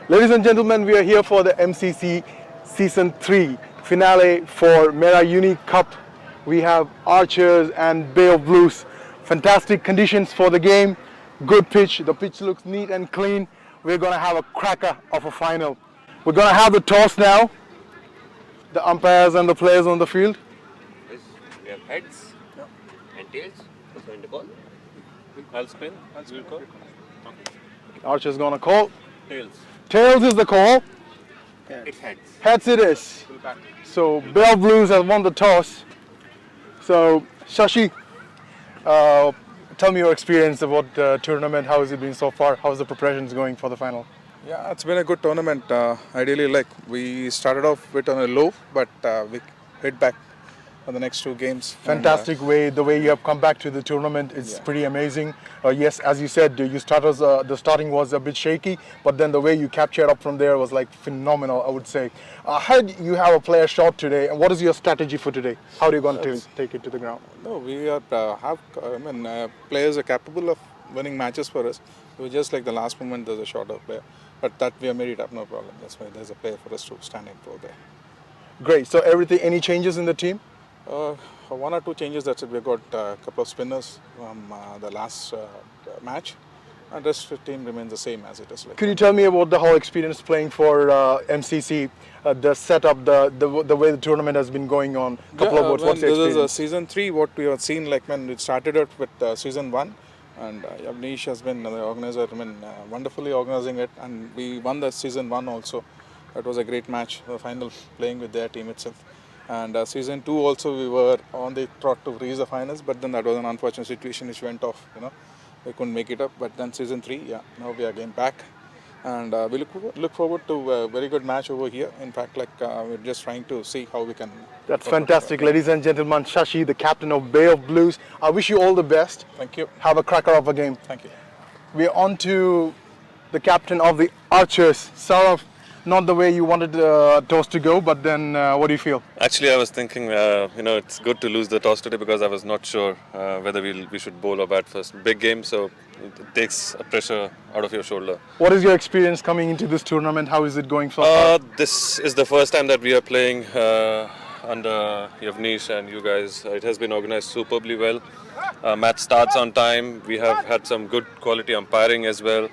Ladies and gentlemen, we are here for the MCC Season 3 finale for Mera UniiQ Cup. We have Archers and Bay of Blues. Fantastic conditions for the game. Good pitch. The pitch looks neat and clean. We're going to have a cracker of a final. We're going to have the toss now. The umpires and the players on the field. Yes, we have heads and tails. Who's going to call? I'll spin. You'll call. Archer's going to call. Tails. Tails is the call. It's heads. Heads it is. So Bay of Blues has won the toss. So Shashi, tell me your experience about the tournament. How has it been so far? How's the preparations going for the final? Yeah, it's been a good tournament. Ideally, we started off with on a low, but we hit back on the next two games. Fantastic the way you have come back to the tournament. It's pretty amazing. Yes, as you said, the starting was a bit shaky, but then the way you captured up from there was like phenomenal, I would say. How do you have a player shot today, and what is your strategy for today? How are you going to take it to the ground? No, we are players are capable of winning matches for us. It was just like the last moment there's a shorter player, but that we have made it up, no problem. That's why there's a player for us to stand in for there. Great. So any changes in the team? One or two changes. That's it. We got a couple of spinners from the last match, and the rest of the team remains the same as it is. Could you tell me about the whole experience playing for MCC, the setup, the way the tournament has been going on? Couple of words. What's the experience? This is season 3. What we have seen, when it started out with season 1, and Avnish has been the organizer. Wonderfully organizing it, and we won the season 1 also. That was a great match. The final playing with their team itself. And season 2 also we were on the trot to reach the finals, but then that was an unfortunate situation which went off. We couldn't make it up. But then season 3, now we are again back, and we look forward to a very good match over here. In fact, we're just trying to see how we can. That's fantastic, ladies and gentlemen. Shashi, the captain of Bay of Blues. I wish you all the best. Thank you. Have a cracker of a game. Thank you. We're on to the captain of the Archers, Saurav. Not the way you wanted the toss to go, but then what do you feel? Actually, I was thinking, it's good to lose the toss today because I was not sure whether we should bowl or bat first. Big game, so it takes pressure out of your shoulder. What is your experience coming into this tournament? How is it going so far? This is the first time that we are playing under Avnish and you guys. It has been organized superbly well. Match starts on time. We have had some good quality umpiring as well.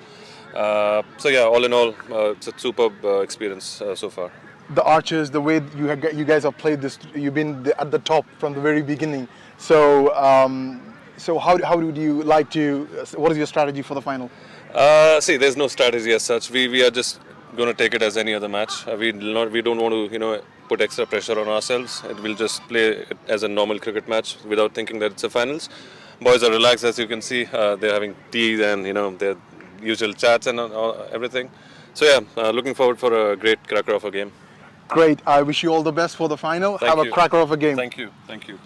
All in all, it's a superb experience so far. The Archers, the way you guys have played this, you've been at the top from the very beginning. So, how would you like to? What is your strategy for the final? There's no strategy as such. We are just going to take it as any other match. We don't want to put extra pressure on ourselves. We'll just play it as a normal cricket match without thinking that it's a finals. Boys are relaxed, as you can see. They're having tea and they're usual chats and everything. So looking forward for a great cracker of a game. Great. I wish you all the best for the final. Have a cracker of a game. Thank you. Thank you.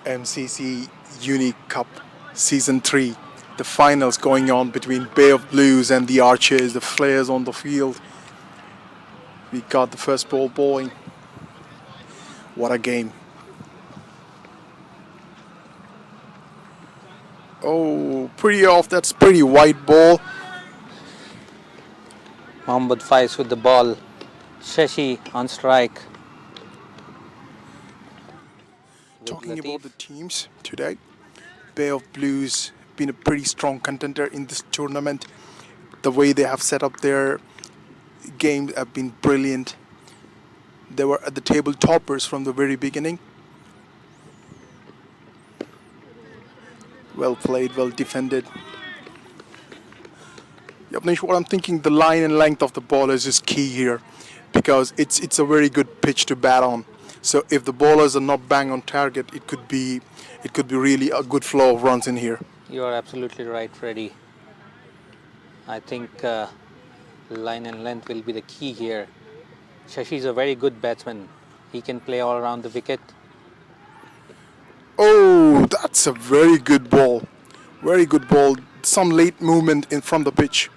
MCC UniiQ Cup Season 3. The finals going on between Bay of Blues and the Archers, the Flares on the field. We got the first ball bowling. What a game. Oh, pretty off. That's pretty wide ball. Mohammad Faiz with the ball. Shashi on strike. Talking about the teams today, Bay of Blues been a pretty strong contender in this tournament. The way they have set up their games have been brilliant. They were at the table toppers from the very beginning. Well played, well defended. Avnish, what I'm thinking, the line and length of the ballers is key here, because it's a very good pitch to bat on. So if the bowlers are not bang on target, it could be really a good flow of runs in here. You are absolutely right, Freddie. I think line and length will be the key here. Shashi is a very good batsman. He can play all around the wicket. Oh, That's a very good ball. Very good ball. Some late movement in from the pitch.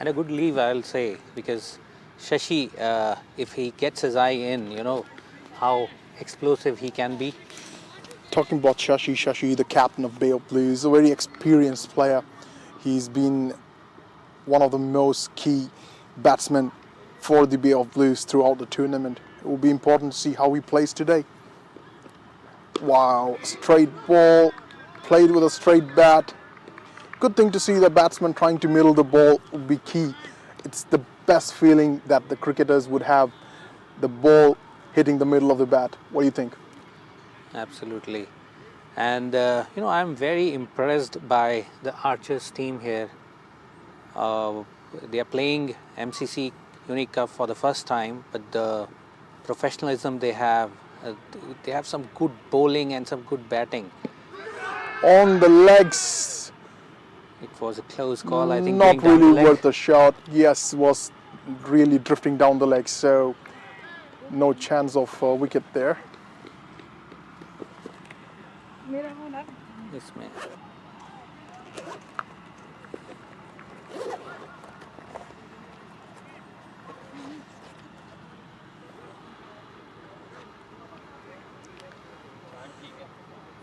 And a good leave, I'll say, because Shashi, if he gets his eye in, you know how explosive he can be. Talking about Shashi, the captain of Bay of Blues, a very experienced player. He's been one of the most key batsmen for the Bay of Blues throughout the tournament. It will be important to see how he plays today. Wow, straight ball, played with a straight bat. Good thing to see the batsman trying to middle the ball would be key. It's the best feeling that the cricketers would have, the ball hitting the middle of the bat. What do you think? Absolutely. And you know, I'm very impressed by the Archers team here. They are playing MCC UniiQ Cup for the first time, but the professionalism they have some good bowling and some good batting. On the legs, It was a close call, I think. not going down the really leg. worth a shot. Yes, was really drifting down the legs, so no chance of wicket there. Yes, man.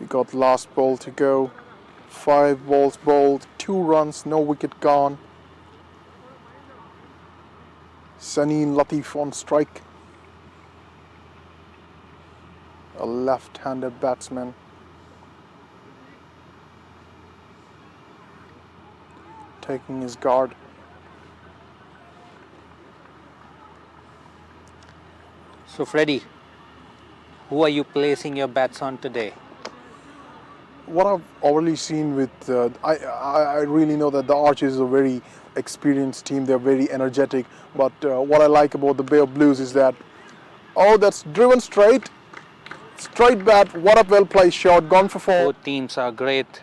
We got last ball to go. 5 balls bowled, 2 runs, no wicket gone. Saneen Latif on strike. A left-handed batsman. Taking his guard. So, Freddie, who are you placing your bats on today? What I've already seen with, I really know that the Archers is a very experienced team. They're very energetic. But what I like about the Bay of Blues is that, oh, that's driven straight. Straight bat. What a well-placed shot. Gone for 4. Both teams are great.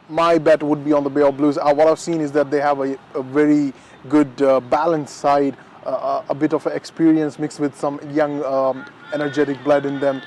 My bet would be on the Bay of Blues. What I've seen is that they have a very good balanced side, a bit of experience mixed with some young energetic blood in them.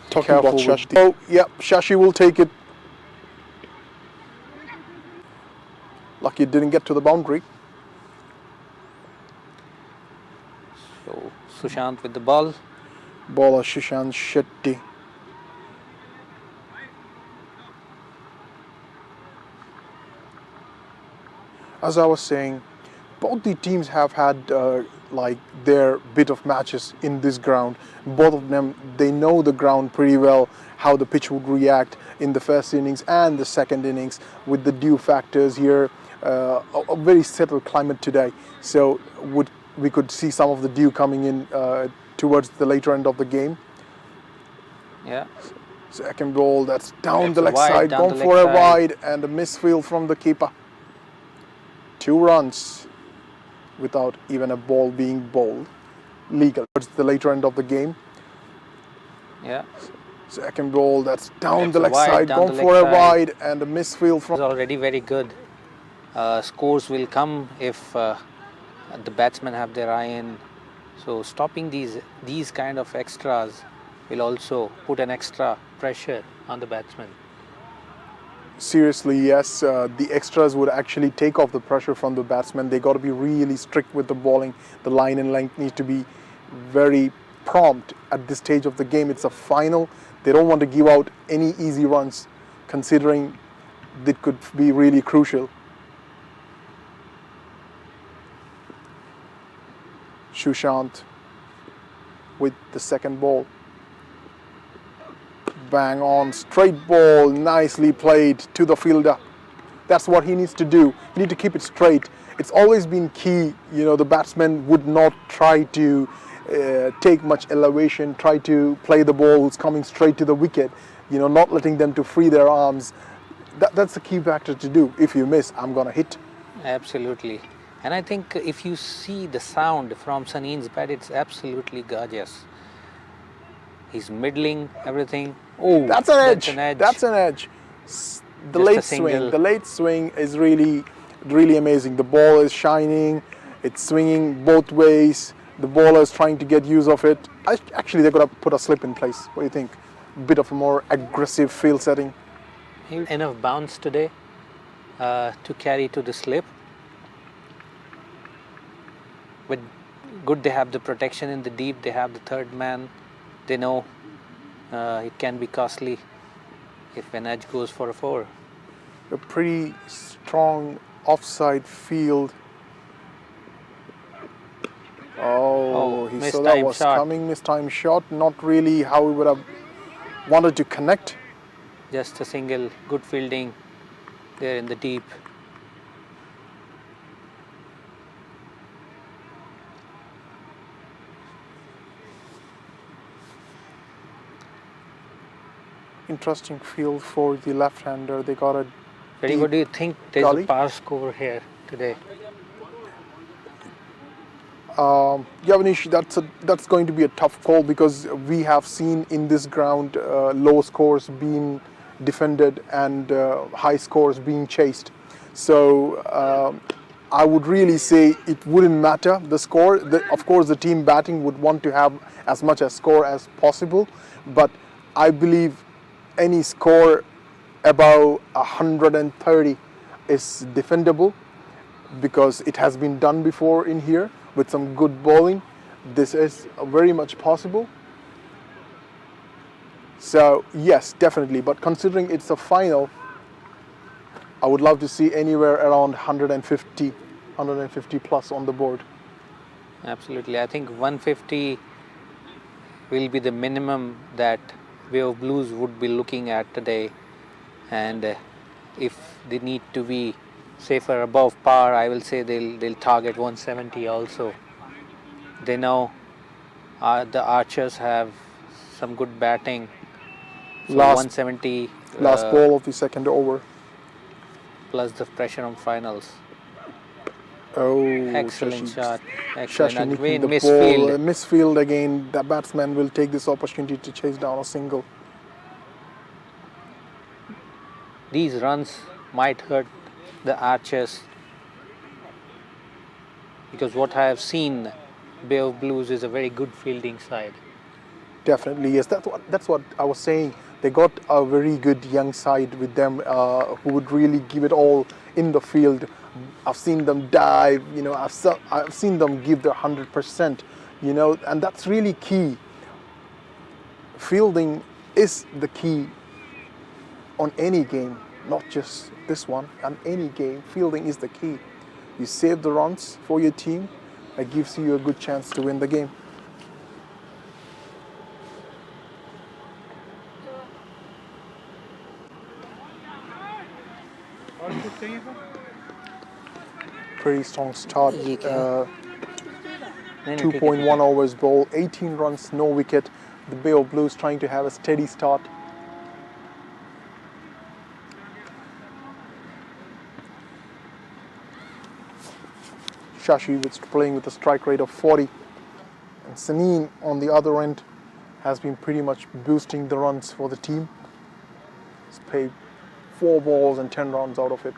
Talking about Shashi. Oh, yeah, Shashi will take it. Lucky it didn't get to the boundary. So, Sushant with the ball. Bowler Shishant Shetty. As I was saying, both the teams have had like their bit of matches in this ground. Both of them, they know the ground pretty well, how the pitch would react in the first innings and the second innings with the dew factors here. A very settled climate today, so we could see some of the dew coming in towards the later end of the game. Yeah. Second ball, that's down That's the leg wide, side, down gone the for leg a side. wide and a misfield from the keeper. 2 runs without even a ball being bowled. Legal. Towards the later end of the game. Yeah. Second ball, that's down That's the leg wide, side, down gone the for leg a side. wide and a misfield It's from. already very good. Scores will come if the batsmen have their eye in. So stopping these kind of extras will also put an extra pressure on the batsmen. Seriously, yes, the extras would actually take off the pressure from the batsmen. They got to be really strict with the bowling. The line and length needs to be very prompt at this stage of the game. It's a final. They don't want to give out any easy runs, considering that could be really crucial. Sushant with the second ball. Bang on, straight ball, nicely played to the fielder. That's what he needs to do. He needs to keep it straight. It's always been key, you know, the batsman would not try to take much elevation, try to play the balls coming straight to the wicket. not letting them to free their arms. That's the key factor to do. If you miss, I'm gonna hit. Absolutely. And I think if you see the sound from Saneen's bat, it's absolutely gorgeous. He's middling everything. Oh, That's an edge. That's an edge. That's an edge. The Just a late single. swing. The late swing is really, really amazing. The ball is shining. It's swinging both ways. The bowler is trying to get use of it. Actually, they're gonna put a slip in place. What do you think? A bit of a more aggressive field setting. Enough bounce today to carry to the slip. But good, they have the protection in the deep. They have the third man. They know it can be costly if an edge goes for a 4. A pretty strong offside field. Oh, he saw that mistimed was shot. coming. Mistimed shot. Not really how he would have wanted to connect. Just a single, good fielding there in the deep. Interesting field for the left-hander. They got a Very deep good. Do you think there's gully. a power score here today? Yeah, Manish, that's going to be a tough call because we have seen in this ground low scores being defended and high scores being chased. So I would really say it wouldn't matter the score. Of course, the team batting would want to have as much a score as possible, but I believe any score above 130 is defendable because it has been done before in here with some good bowling. This is very much possible. So yes, definitely, but considering it's a final, I would love to see anywhere around 150 plus on the board. Absolutely. I think 150 will be the minimum that Bay of Blues would be looking at today. And if they need to be safer above par, I will say they'll target 170 also. They know the Archers have some good batting. So Last 170 ball of the second over. plus the pressure on finals. Oh, Excellent Shashi. shot. Excellent. Shashi nicking Again, the misfield. ball. Misfield again. The batsman will take this opportunity to chase down a single. These runs might hurt the Archers because what I have seen, Bay of Blues is a very good fielding side. Definitely, yes. That's what I was saying. They got a very good young side with them who would really give it all in the field. I've seen them dive, I've seen them give their 100%, and that's really key. Fielding is the key on any game, not just this one. On any game, fielding is the key. You save the runs for your team, it gives you a good chance to win the game. Pretty strong start. 2.1 overs bowl, 18 runs, no wicket. The Bay of Blues trying to have a steady start. Shashi playing with a strike rate of 40. And Saneen on the other end has been pretty much boosting the runs for the team. He's paid 4 balls and 10 runs out of it.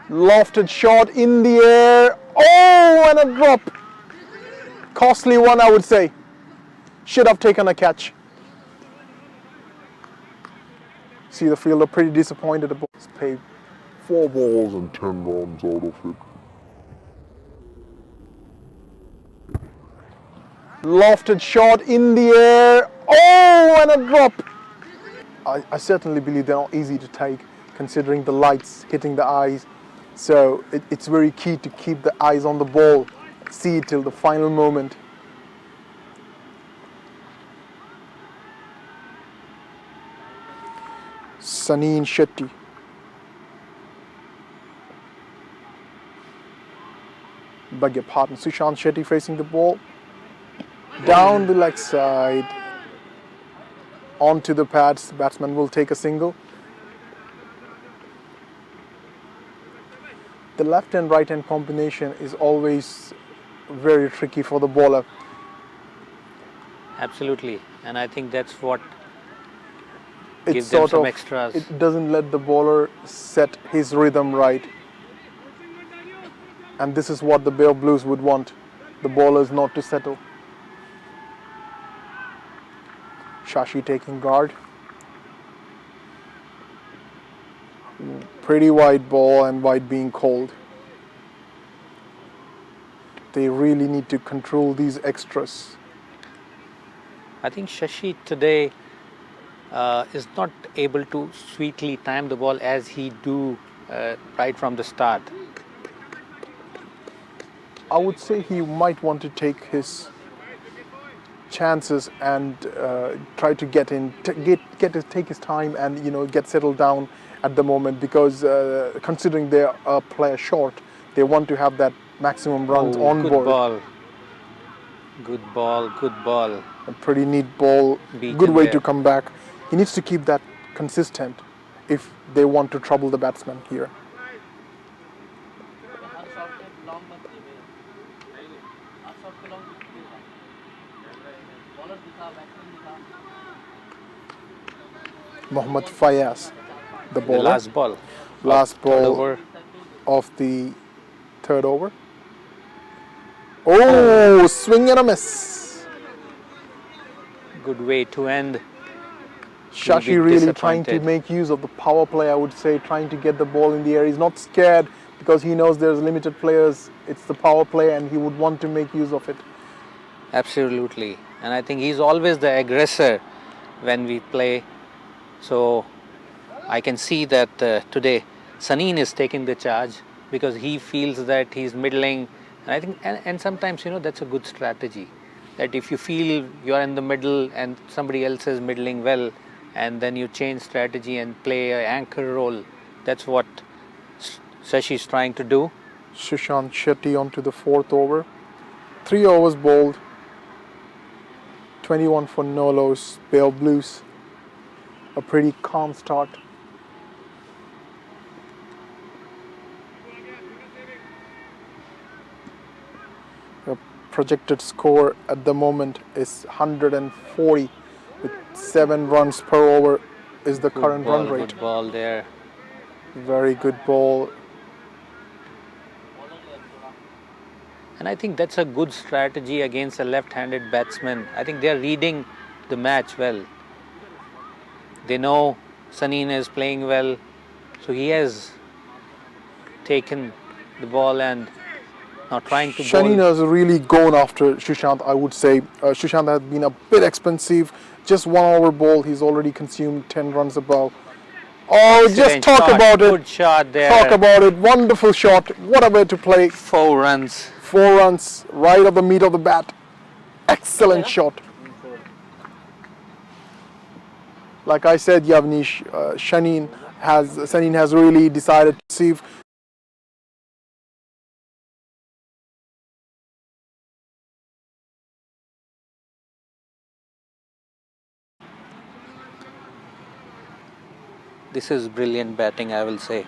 Lofted shot in the air. Oh, and a drop. Costly one, I would say. Should have taken a catch. See the fielder pretty disappointed. He's paid 4 balls and 10 runs out of it. Lofted shot in the air. Oh, and a drop. I certainly believe they're not easy to take considering the lights hitting the eyes. So it's very key to keep the eyes on the ball, see it till the final moment. Saneen Shetty. Beg your pardon, Sushant Shetty facing the ball. Down the leg side. onto the pads. Batsman will take a single. The left and right hand combination is always very tricky for the bowler. Absolutely, and I think that's what It gives them sort some of extras. it doesn't let the bowler set his rhythm right, and this is what the Bay of Blues would want the bowlers not to settle. Shashi taking guard. Pretty wide ball and wide being called. They really need to control these extras. I think Shashi today is not able to sweetly time the ball as he do right from the start. I would say he might want to take his chances and try to get in, take his time and get settled down at the moment, because considering they are a player short, they want to have that maximum runs on good board. ball. Good ball, good ball. A pretty neat ball, Beaten good way there. to come back. He needs to keep that consistent if they want to trouble the batsman here. Mohammad Fayaz, the bowler. The last ball. Last Third ball over. of the third over. Oh, swing and a miss. Good way to end. Shashi be really trying to disappointed. make use of the power play, I would say, trying to get the ball in the air. He's not scared because he knows there's limited players. It's the power play and he would want to make use of it. Absolutely. And I think he's always the aggressor when we play. So I can see that today Saneen is taking the charge because he feels that he's middling. And I think, and sometimes, that's a good strategy. That if you feel you're in the middle and somebody else is middling well, and then you change strategy and play an anchor role, that's what Shashi is trying to do. Sushant Shetty onto the fourth over. 3 overs bowled. 21 for no loss. Bay of Blues. A pretty calm start. The projected score at the moment is 140 with 7 runs per over is the current ball, run rate. Good ball there. Very good ball. And I think that's a good strategy against a left-handed batsman. I think they're reading the match well. They know Saneen is playing well, so he has taken the ball and now trying to Shaneen bowl. has really gone after Sushant, I would say. Sushant has been a bit expensive. Just 1 over ball, he's already consumed 10 runs above. Oh, just Excellent talk shot. about it. Good shot there. Talk about it. Wonderful shot. What a way to play. 4 runs. 4 runs, right of the meat of the bat. Excellent shot. Like I said, Yavnish, Saneen has really decided to see. This is brilliant batting, I will say.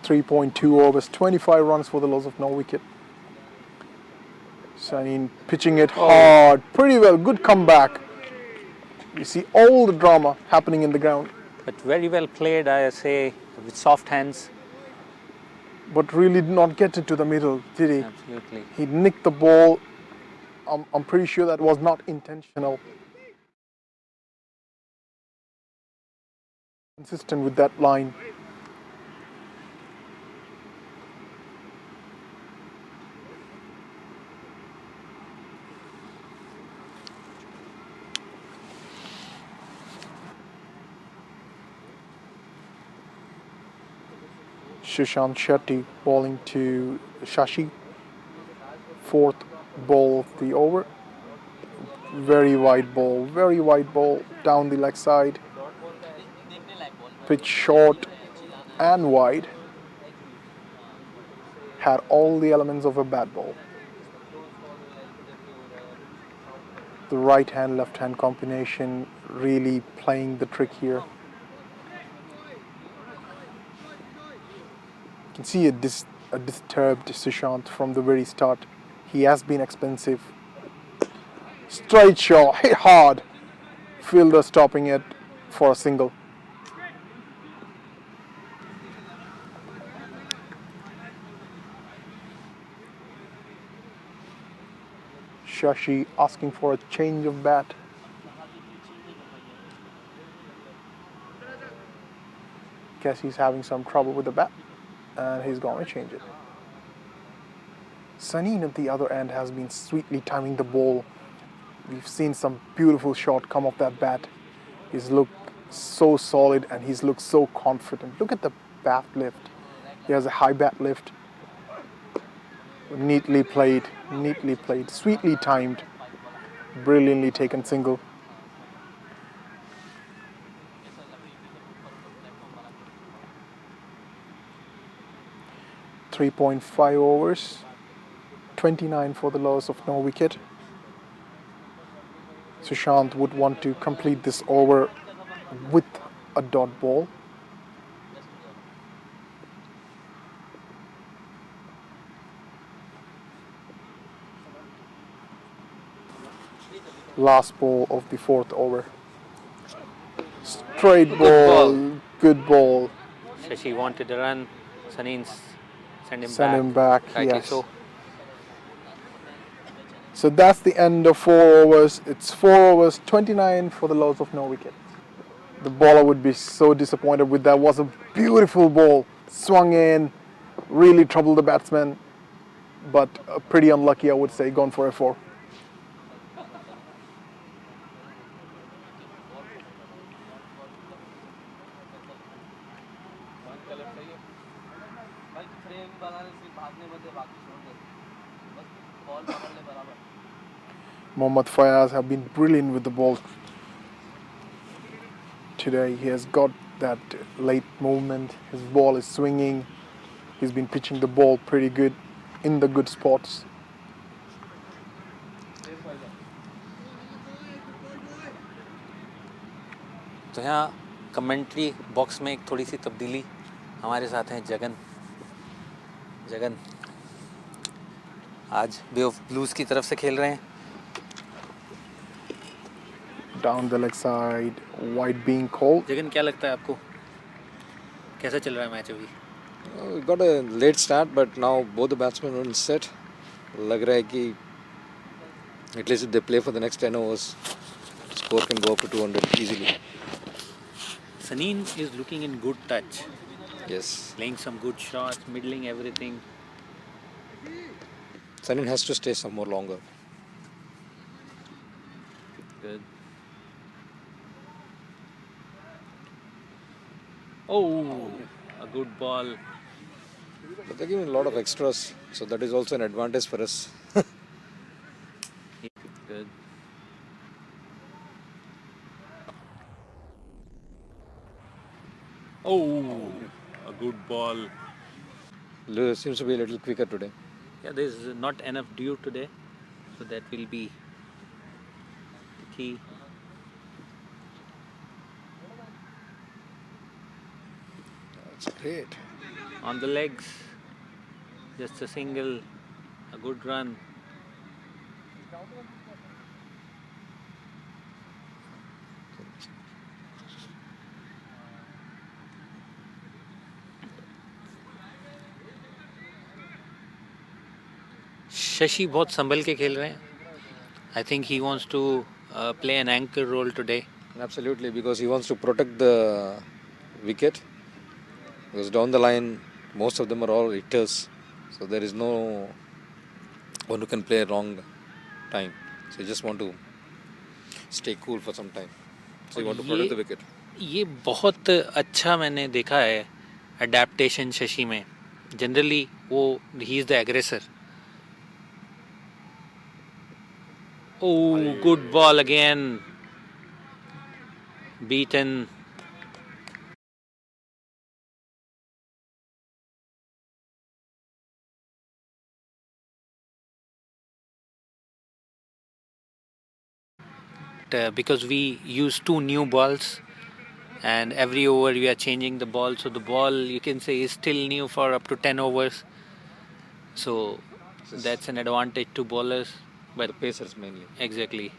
3.2 overs, 25 runs for the loss of no wicket. Saneen pitching it hard, pretty well, good comeback. You see all the drama happening in the ground. But very well played, I say, with soft hands. But really did not get into the middle, did he? Absolutely. He nicked the ball. I'm pretty sure that was not intentional. Consistent with that line. Sushant Shetty bowling to Shashi. 4th ball of the over. Very wide ball down the leg side. Pitch short and wide. Had all the elements of a bad ball. The right hand, left hand combination really playing the trick here. You can see a disturbed Sushant from the very start. He has been expensive. Straight shot, hit hard. Fielder stopping it for a single. Shashi asking for a change of bat. Guess he's having some trouble with the bat and he's going to change it. Sunny at the other end has been sweetly timing the ball. We've seen some beautiful shot come off that bat. He's looked so solid and he's looked so confident. Look at the bat lift. He has a high bat lift. Neatly played, sweetly timed, brilliantly taken single. .5 overs, 29 for the loss of no wicket. Sushant would want to complete this over with a dot ball. Last ball of the 4th over. Straight ball, good ball. Shashi wanted a run. Sunny send Send him back, Rightly yes. so. So that's the end of 4 overs. It's 4 overs, 29 for the loss of no wicket. The bowler would be so disappointed with that. Was a beautiful ball. Swung in, really troubled the batsman. But pretty unlucky, I would say, gone for a 4. Mohammad Fayaz have been brilliant with the ball today. He has got that late movement. His ball is swinging. He's been pitching the ball pretty good in the good spots. तो यहाँ commentary box में एक थोड़ी सी तब्दीली. हमारे साथ हैं जगन आज बे ऑफ ब्लूज की तरफ से खेल रहे हैं. Down the leg side, wide being called. Jagan, क्या लगता है आपको, कैसा चल रहा है मैच अभी? We got a late start, but now both the batsmen are in set. लग रहा है कि at least if they play for the next 10 overs, the score can go up to 200 easily. Saneen is looking in good touch. Yes. Playing some good shots, middling everything. Sanin has to stay some more longer. Good. Oh, a good ball. But they're giving a lot of extras, so that is also an advantage for us. Good. Oh, a good ball. Lewis seems to be a little quicker today. Yeah, there is not enough dew today, so that will be the key. That's great. On the legs, just a single, a good run. Shashi बहुत संभल के खेल रहे हैं. I think he wants to play an anchor role today. Absolutely, because he wants to protect the wicket. Because down the line, most of them are all hitters. So there is no one who can play a wrong time. So you just want to stay cool for some time. So you want to protect the wicket. ये बहुत अच्छा मैंने देखा है adaptation Shashi में. Generally वो he is the aggressor. Oh, good ball again. Beaten. because we use 2 new balls, and every over we are changing the ball, so the ball you can say is still new for up to 10 overs. So that's an advantage to bowlers. But The pacers mainly. exactly,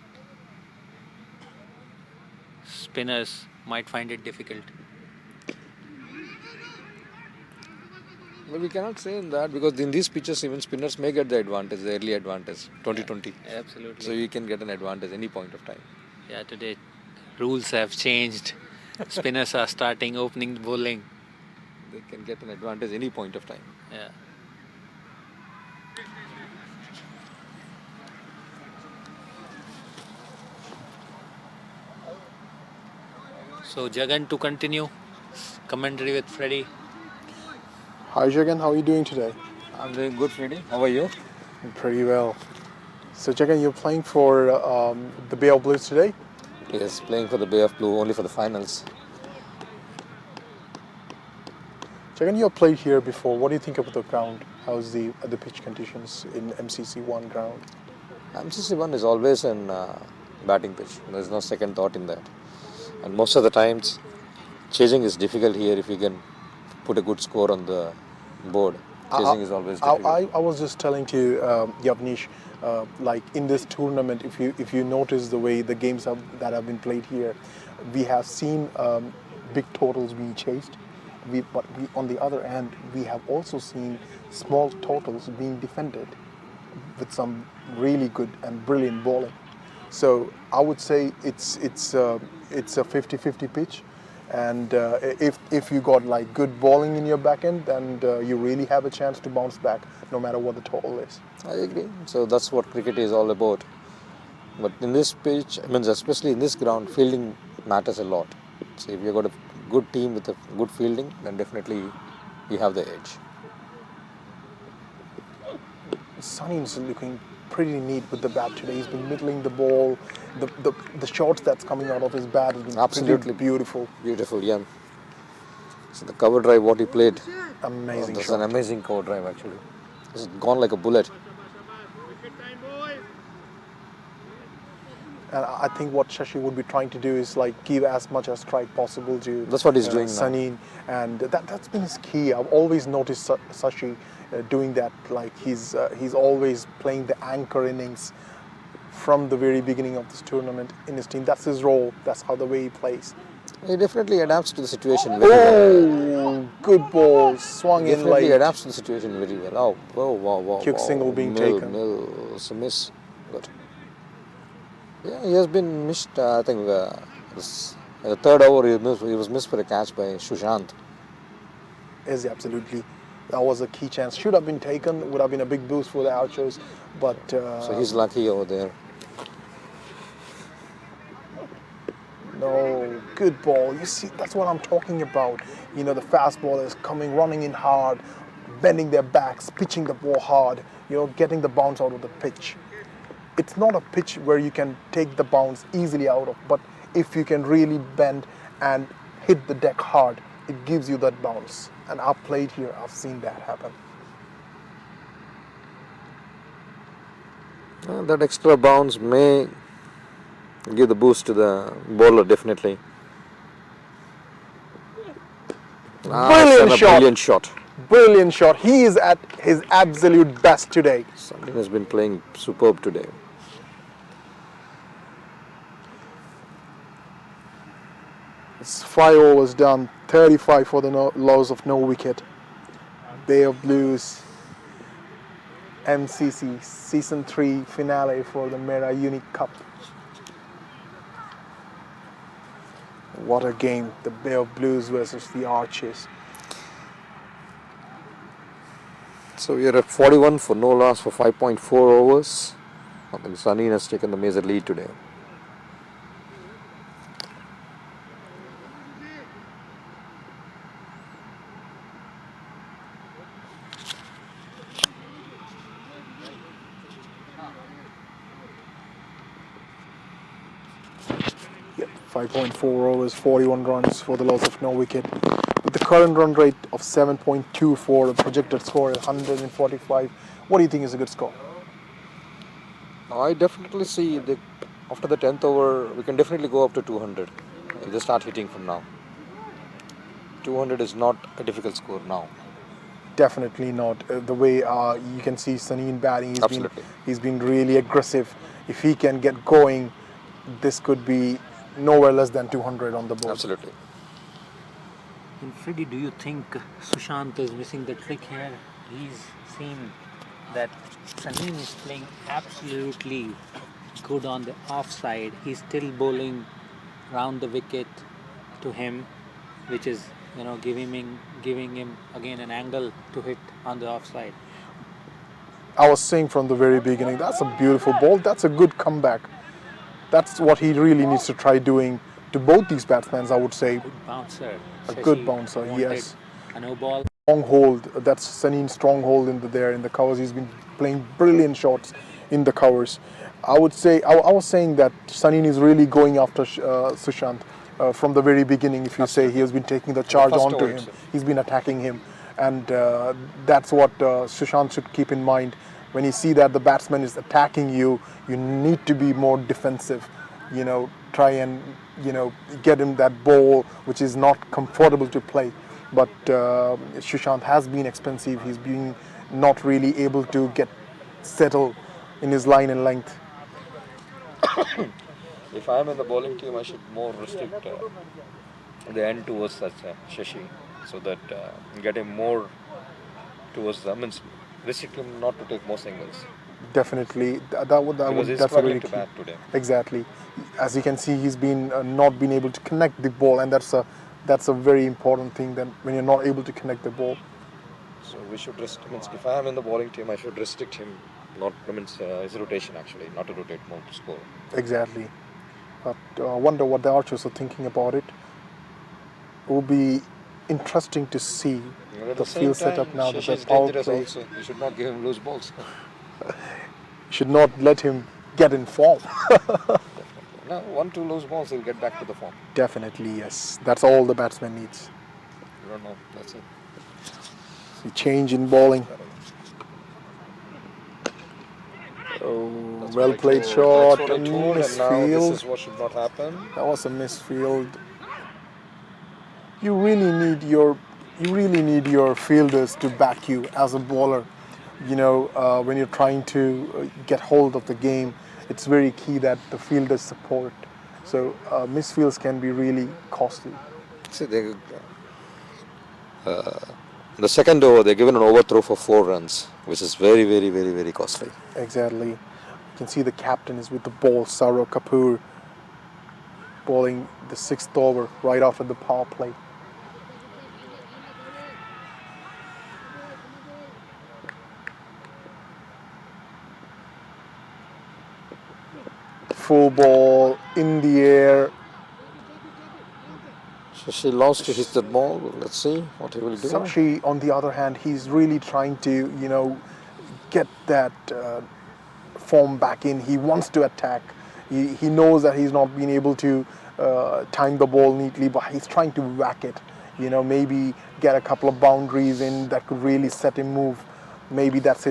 spinners might find it difficult. But we cannot say in that because in these pitches even spinners may get the advantage, the early advantage, 2020. Absolutely. So you can get an advantage any point of time. Yeah, today rules have changed. Spinners are starting opening bowling. They can get an advantage any point of time. Yeah. So Jagan, to continue, commentary with Freddie. Hi Jagan, how are you doing today? I'm doing good, Freddy. How are you? Pretty well. So Jagan, you're playing for the Bay of Blues today? Yes, playing for the Bay of Blue only for the finals. Jagan, you have played here before. What do you think of the ground? How's the pitch conditions in MCC1 ground? MCC1 is always an batting pitch. There's no second thought in that. And most of the times, chasing is difficult here if you can put a good score on the board. Chasing is always difficult. I was just telling to Yavnish, like in this tournament, if you notice the way the games that have been played here, we have seen big totals being chased. But on the other hand, we have also seen small totals being defended with some really good and brilliant bowling. So I would say it's a 50-50 pitch, and if you got like good bowling in your back end, then you really have a chance to bounce back no matter what the total is. I agree. So that's what cricket is all about. But in this pitch, I mean, especially in this ground, fielding matters a lot. So if you've got a good team with a good fielding, then definitely you have the edge. Sunny is looking pretty neat with the bat today. He's been middling the ball. The shots that's coming out of his bat has been Absolutely pretty beautiful. Beautiful, yeah. So the cover drive, what he played, Amazing that's shot. an amazing cover drive actually. It's gone like a bullet. And I think what Shashi would be trying to do is like give as much as strike possible to That's what he's doing now. Sunny, and that's been his key. I've always noticed Shashi doing that. Like he's always playing the anchor innings from the very beginning of this tournament in his team. That's his role. That's how the way he plays. He definitely adapts to the situation very well. Oh, good ball, swung in Definitely late. adapts to the situation very well. Oh, wow. Quick single being taken. It's a miss. Good. Yeah, he has been missed. I think the third over he was missed for a catch by Sushant. Yes, absolutely. That was a key chance. Should have been taken. Would have been a big boost for the Archers, but So he's lucky over there. no, good ball. You see, that's what I'm talking about. You know, the fast ballers coming, running in hard, bending their backs, pitching the ball hard. You know, getting the bounce out of the pitch. It's not a pitch where you can take the bounce easily out of, but if you can really bend and hit the deck hard, it gives you that bounce. And I've played here, I've seen that happen. That extra bounce may give the boost to the bowler definitely. Brilliant shot. Brilliant shot. Brilliant shot. He is at his absolute best today. Sandin has been playing superb today. It's 5 overs done, 35 for the loss of no wicket. Bay of Blues, MCC Season 3 finale for the Mera UniiQ Cup. What a game, the Bay of Blues versus the Archers. So we are at 41 for no loss for 5.4 overs. I think Sunny has taken the major lead today. Yep, 5.4 overs, 41 runs for the loss of no wicket. With the current run rate of 7.24, the projected score is 145. What do you think is a good score? I definitely see the after the 10th over, we can definitely go up to 200 if they start hitting from now. 200 is not a difficult score now. Definitely not. The way you can see Sunny batting, Absolutely. he's been really aggressive. If he can get going, this could be nowhere less than 200 on the board. Absolutely. And Freddie, do you think Sushant is missing the trick here? He's seen that Sunny is playing absolutely good on the offside. He's still bowling round the wicket to him, which is giving him again an angle to hit on the offside. I was saying from the very beginning, that's a beautiful ball. That's a good comeback. That's what he really needs to try doing to both these batsmen, I would say. Good bouncer. A good bouncer, yes. A no ball. Strong hold. That's Sunny's strong hold in the covers. He's been playing brilliant shots in the covers. I would say I was saying that Sunny is really going after Sushant from the very beginning. If you say he has been taking the charge onto him, he's been attacking him, and that's what Sushant should keep in mind. When you see that the batsman is attacking you, you need to be more defensive. Try and get him that ball which is not comfortable to play. But Sushant has been expensive. He's been not really able to get settled in his line and length. If I am in the bowling team, I should more restrict the end towards that Shashi, so that get him more towards the restrict him not to take more singles. Definitely, that's struggling really to key. bat today. Exactly. As you can see, he's been not been able to connect the ball, and that's a very important thing. Then when you're not able to connect the ball, so we should restrict. If I am in the bowling team, I should restrict him. Not his rotation actually, not to rotate more to score. exactly. But I wonder what the Archers are thinking about it. It will be interesting to see the field setup now that the power play. Also. You should not give him loose balls. Should not let him get in form. No, 1-2 loose balls, he'll get back to the form. Definitely, yes. That's all the batsman needs. I don't know. That's it. See, change in bowling. Oh, well played shot. That's what I told, and now this Misfield. is what should not happen. That was a misfield. You really need your fielders to back you as a bowler. When you're trying to get hold of the game, it's very key that the fielders support. So misfields can be really costly. See, the second over, they're given an overthrow for 4 runs, which is very, very, very, very costly. Exactly. You can see the captain is with the ball, Saurav Kapoor, bowling the 6th over right after the power play. Full ball in the air. So she lost to hit that ball. Let's see what he will do. Sashi, on the other hand, he's really trying to, get that form back in. He wants to attack. He knows that he's not been able to time the ball neatly, but he's trying to whack it. Maybe get a couple of boundaries in that could really set him move. Maybe that's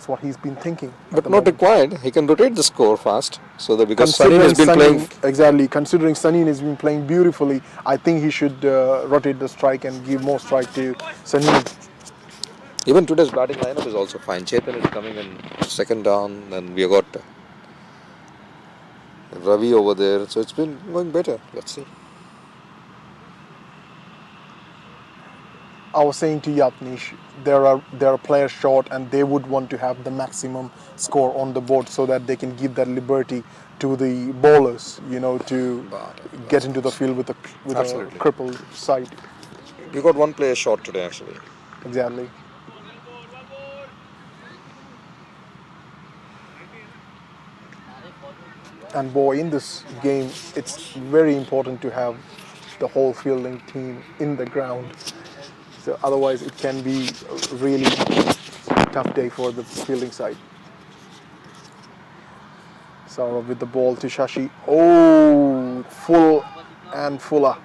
what he's been thinking. But not required. He can rotate the score fast. So that because Sunny has been playing. Exactly. Considering Sunny has been playing beautifully, I think he should rotate the strike and give more strike to Sunny. Even today's batting lineup is also fine. Chetan is coming in second down, and we got Ravi over there. So it's been going better. Let's see. I was saying to Yapnish, there are players short, and they would want to have the maximum score on the board so that they can give that liberty to the bowlers, to get into the field with a crippled side. We got one player short today, actually. Exactly. And boy, in this game, it's very important to have the whole fielding team in the ground. So otherwise, it can be a really tough day for the fielding side. Saurav with the ball to Shashi. Oh, full and fuller.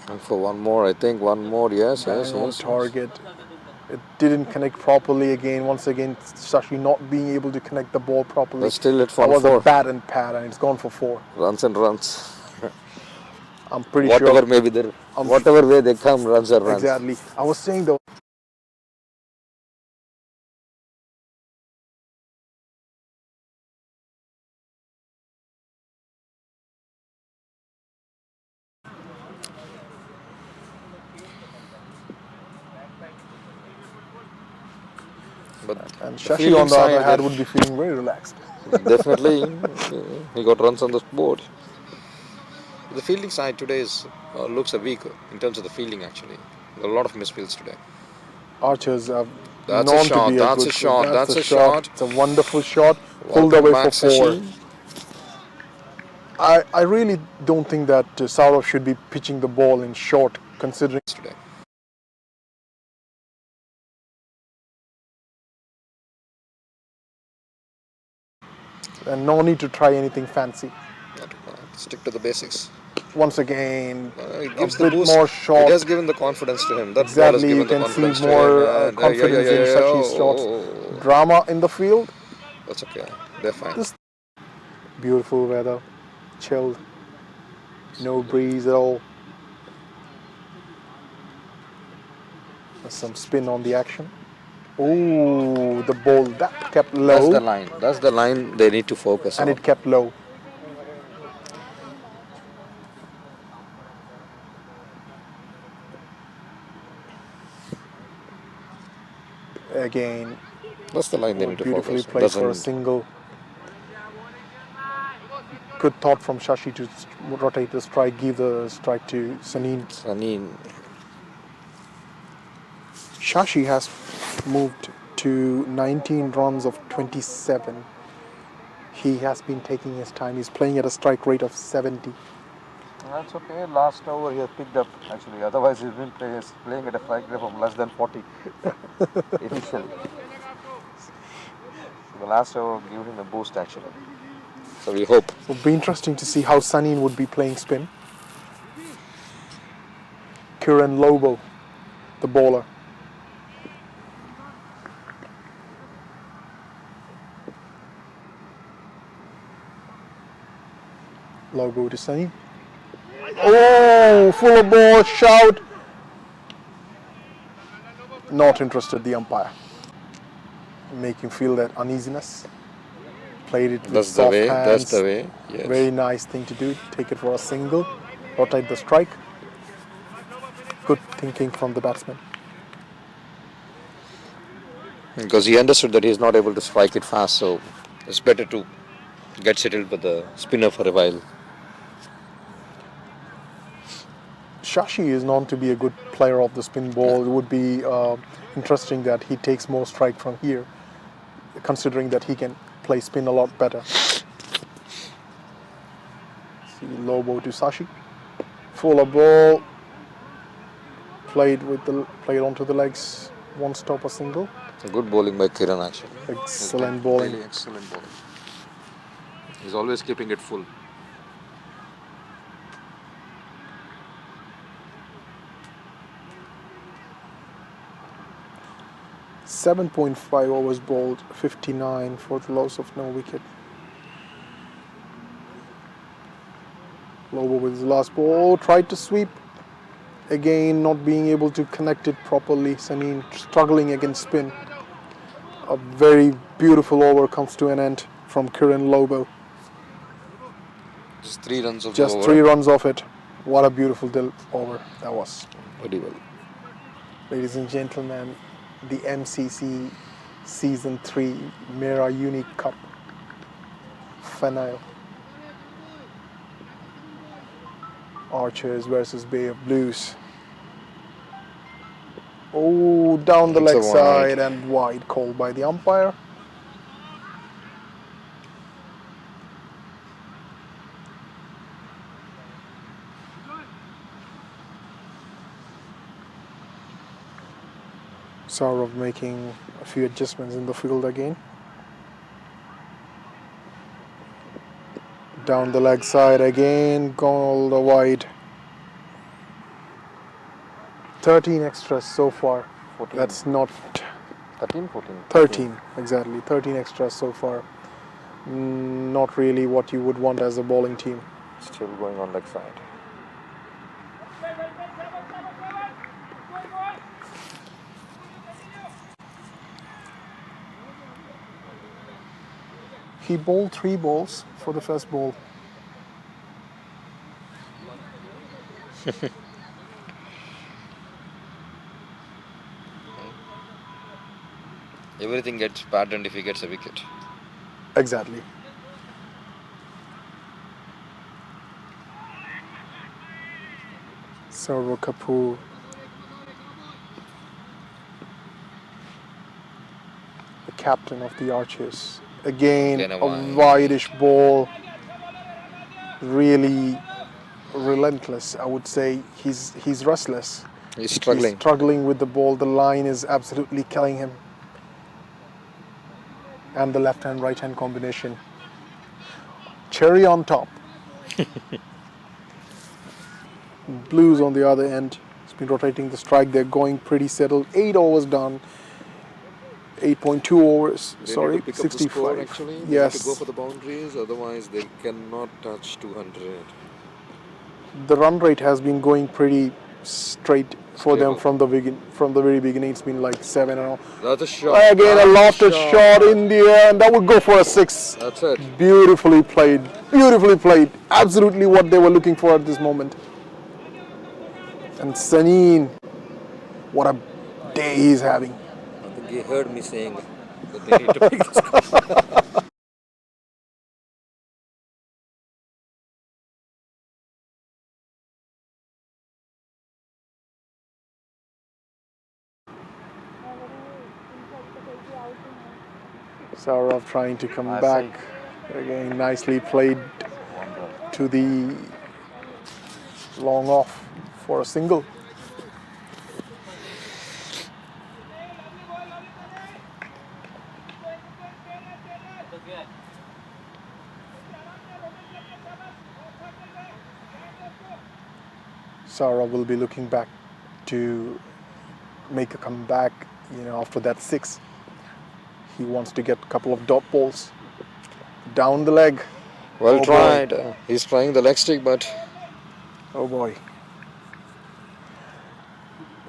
And for one more, I think one more. Yes, yes, On yes. target. It didn't connect properly again. Once again, Shashi not being able to connect the ball properly. But still it's That was 1-4. a bad and pad, and it's gone for 4. Runs and runs. I'm pretty Whatever sure. may be there, whatever way they come, runs are runs. Exactly. I was saying though. But And the Shashi fielding on the other side, hand would be feeling very relaxed. definitely he got runs on the board. The fielding side today is looks a weak in terms of the fielding actually. There are a lot of misfields today. Archers are That's a known shot, to be that's good a shot, That's that's a shot. It's a wonderful shot. Pulled Welcome away back, for 4. Sashi. I really don't think that Saurav should be pitching the ball in short, considering Today. and no need to try anything fancy. Stick to the basics. Once again, It a gives the bit boost. more It shot. has given the confidence to him. That ball has Exactly, you given the can see confidence to more him. And, confidence in Sashi's shots. Drama in the field. That's okay. They're fine. This beautiful weather, chilled, no breeze at all. There's some spin on the action. Oh, the ball that kept That's low, the line. That's the line they need to focus and on. it kept low. Again, That's the line they need to beautifully focus. played for a Doesn't single. Good thought from Shashi to rotate the strike, give the strike to Sanin. Shashi has moved to 19 runs of 27. He has been taking his time. He's playing at a strike rate of 70. That's okay. Last over he has picked up actually. Otherwise he's been playing at a strike rate of less than 40 initially. So the last over gave him a boost actually. So we hope. So it'll be interesting to see how Sanin would be playing spin. Kiran Lobo, the bowler. Lobo to Sanin. Oh, full of ball, shout. Not interested, the umpire. Make him feel that uneasiness. Played it with That's the soft way. hands. That's the way. Yes. Very nice thing to do. Take it for a single. Rotate the strike. Good thinking from the batsman. Because he understood that he is not able to strike it fast, so it's better to get settled with the spinner for a while. Shashi is known to be a good player of the spin ball. It would be interesting that he takes more strike from here, considering that he can play spin a lot better. See Lobo to Sashi. Full of ball. Played onto the legs. One stop, a single. Good bowling by Kiran actually. Excellent bowling. Really excellent bowling. He's always keeping it full. .5 overs bowled, 59 for the loss of no wicket. Lobo with his last ball, tried to sweep. Again, not being able to connect it properly. Sanin struggling against spin. A very beautiful over comes to an end from Kiran Lobo. Just 3 runs of Just the 3 over. runs off it. What a beautiful over that was. Very well. Ladies and gentlemen, the MCC Season 3 Mera UniiQ Cup finale. Archers versus Bay of Blues. Oh, down the It's a leg wide. side and wide called by the umpire. Saurav making a few adjustments in the field again. Down the leg side again, gone all the wide. 13 extras so far 14. That's not 13, 14. 13, exactly. 13 extras so far. Not really what you would want as a bowling team. Still going on leg side. He bowled 3 balls for the first ball. Everything gets pardoned if he gets a wicket. Exactly. Saurav Kapoor. The captain of the Archers. Again, Again a a wide. wide-ish ball. Really relentless, I would say. He's restless. He's struggling. He's struggling with the ball. The line is absolutely killing him. And the left-hand, right-hand combination. Cherry on top. Blues on the other end. It's been rotating the strike. They're going pretty settled. 8 overs done. 8.2 overs. They Sorry, need to pick up the 65. score actually. They Yes. need to go for the boundaries, otherwise they cannot touch 200. The run rate has been going pretty straight for them Stable. from the very beginning. It's been like 7 and all. That's a shot. Again, a lofted shot in the air, and that would go for a 6. That's it. Beautifully played. Beautifully played. Absolutely what they were looking for at this moment. And Saneen, what a day he's having. I think he heard me saying that they need to pick the score. Saurav trying to come back. Again, nicely played to the long off for a single. Saurav will be looking back to make a comeback, after that 6. He wants to get a couple of dot balls down the leg. Well Oh, tried. He's trying the leg stick, but Oh boy.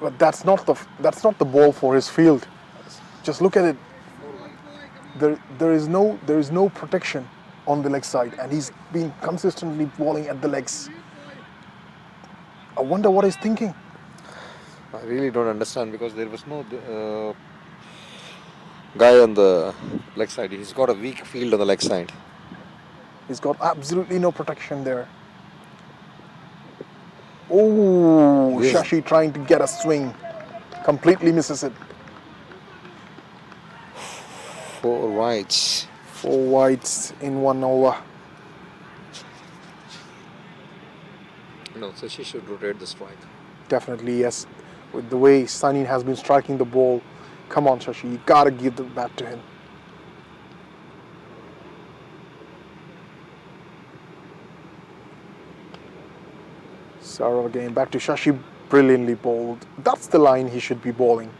But that's not the ball for his field. Just look at it. There is no protection on the leg side, and he's been consistently bowling at the legs. I wonder what he's thinking. I really don't understand because there was no guy on the leg side. He's got a weak field on the leg side. He's got absolutely no protection there. Oh, Yes. Shashi trying to get a swing. Completely misses it. 4 wides. 4 wides in 1 over. No, so she should rotate the strike. Definitely, yes. With the way Sunny has been striking the ball, come on, Shashi, you gotta give the bat to him. Saurav again, back to Shashi, brilliantly bowled. That's the line he should be bowling.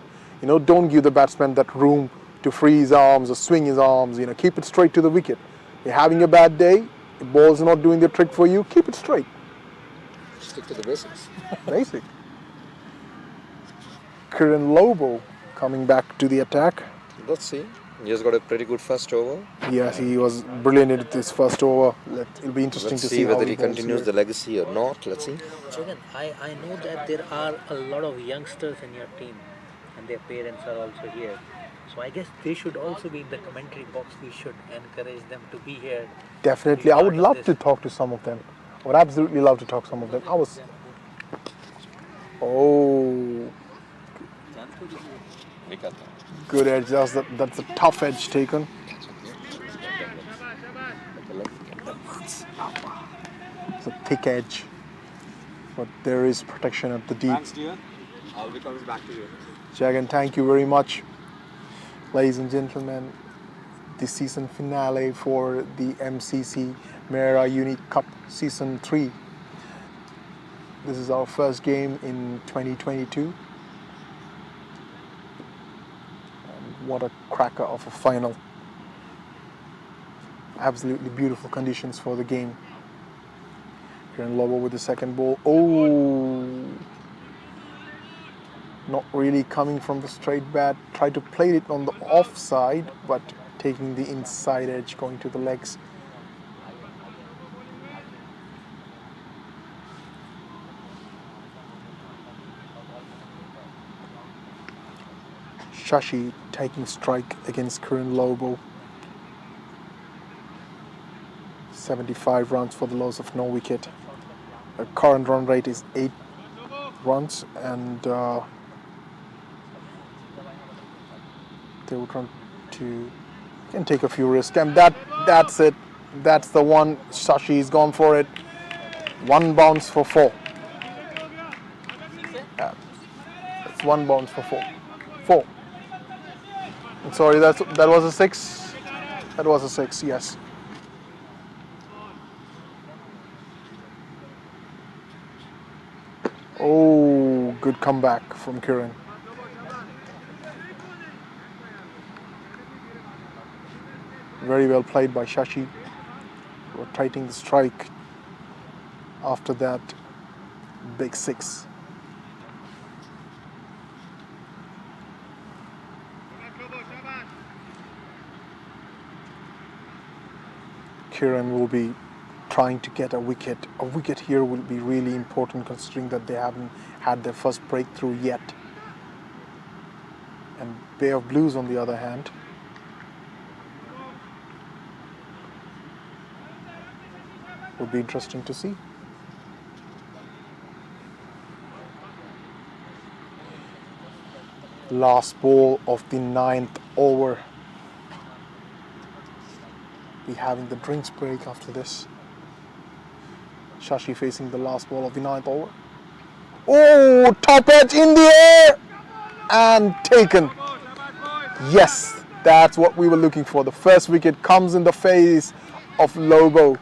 Don't give the batsman that room to free his arms or swing his arms. Keep it straight to the wicket. You're having a bad day, the ball's not doing the trick for you, keep it straight. Stick to the basics. Basic. Kiran Lobo coming back to the attack. Let's see. He has got a pretty good first over. Yes, he was brilliant at this first over. It'll be interesting Let's to see see whether how he bowls continues here. the legacy or not. Let's see. Jagan, I know that there are a lot of youngsters in your team and their parents are also here. So I guess they should also be in the commentary box. We should encourage them to be here. Definitely, I would love to talk to some of them. I would absolutely love to talk to some of them. Oh, good edge. That's a tough edge taken. It's a thick edge, but there is protection at the deep. Thanks, dear. I'll be coming back to you. Jagan, thank you very much. Ladies and gentlemen, the season finale for the MCC Mera UniiQ Cup Season 3. This is our first game in 2022. What a cracker of a final. Absolutely beautiful conditions for the game. Kieran Lobo with the second ball. Oh, not really coming from the straight bat. Tried to play it on the offside, but taking the inside edge, going to the legs. Shashi taking strike against Kieran Lobo. 75 runs for the loss of no wicket. The current run rate is 8 runs, and they will try to can take a few risks, and that's it. That's the one. Shashi's gone for it. One bounce for 4. Yeah, that's one bounce for 4. 4. I'm sorry, that was a 6. That was a 6. Yes. Oh, good comeback from Kieran. Very well played by Shashi. Rotating the strike. After that, big 6. Kieran will be trying to get a wicket. A wicket here will be really important, considering that they haven't had their first breakthrough yet. And Bay of Blues, on the other hand, will be interesting to see. Last ball of the 9th over. Be having the drinks break after this. Shashi facing the last ball of the 9th over. Oh, top edge in the air and taken. Yes, that's what we were looking for. The first wicket comes in the face of Lobo.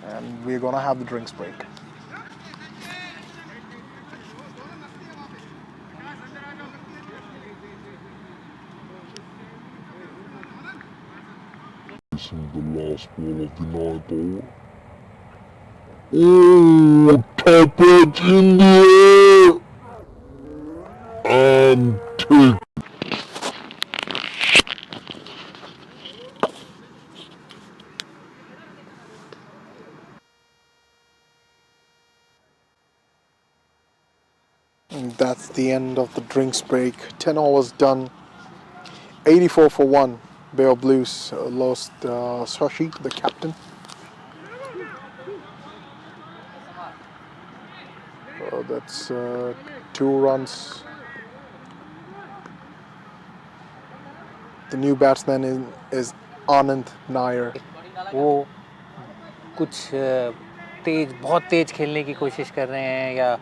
And we're gonna have the drinks break. The last ball of the 9th over. Oh, top edge in the air and take. And that's the end of the drinks break. 10 overs done. 84 for 1. Bay of Blues lost Shashi, the captain. That's 2 runs. The new batsman is Anand Nair. वो कुछ बहुत तेज खेलने की कोशिश कर रहे हैं या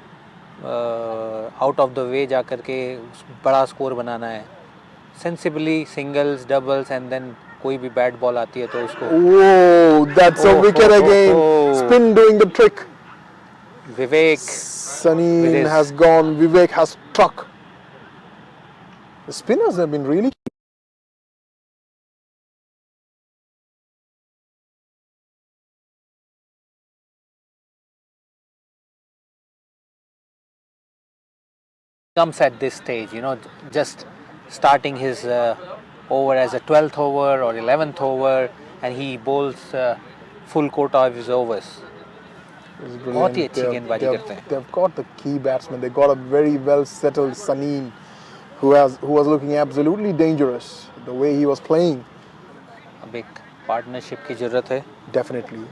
आउट ऑफ द वे जा कर के बड़ा स्कोर बनाना है. Sensibly singles doubles and then कोई भी बैट बॉल आती है तो उसको. Whoa, that's a wicket again. Spin doing the trick. Vivek. Sunny has gone. Vivek has struck. The spinners have been really. Comes at this stage, just starting his over as a 12th over or 11th over, and he bowls full quota of his overs. बहुत ही अच्छी गेंदबाजी करते हैं. They've got the key batsman. They got a very well settled Sunny, who was looking absolutely dangerous the way he was playing. अब एक partnership की ज़रूरत है. Definitely.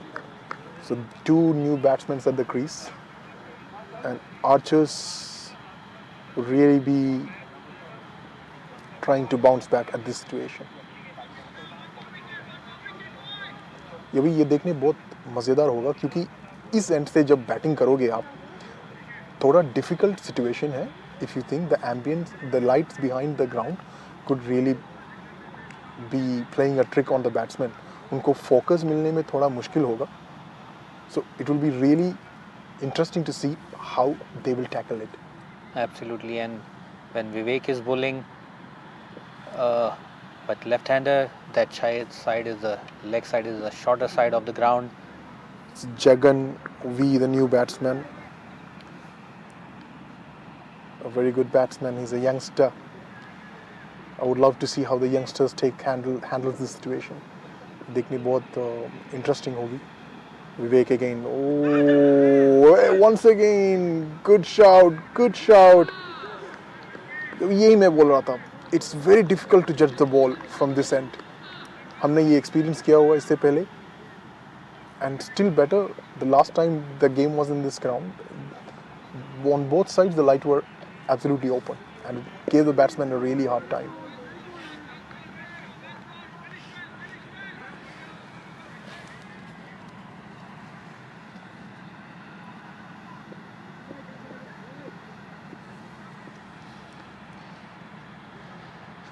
So 2 new batsmen at the crease, and Archers would really be trying to bounce back at this situation. ये देखने बहुत मज़ेदार होगा, क्योंकि इस एंड से जब बैटिंग करोगे आप, थोड़ा डिफिकल्ट सिचुएशन है. If you think the ambience, the lights behind the ground could really be playing a trick on the batsman. उनको focus मिलने में थोड़ा मुश्किल होगा. So it will be really interesting to see how they will tackle it. Absolutely, and when Vivek is bowling, but left-hander, that side is the leg side is the shorter side of the ground. It's Jagan V, the new batsman. A very good batsman. He's a youngster. I would love to see how the youngsters handle this situation. देखनी बहुत interesting होगी. Vivek again. Oh, once again, good shout. यही मैं बोल रहा था. It's very difficult to judge the ball from this end. हमने ये experience किया हुआ इससे पहले. And still better, the last time the game was in this ground, on both sides the lights were absolutely open and it gave the batsman a really hard time.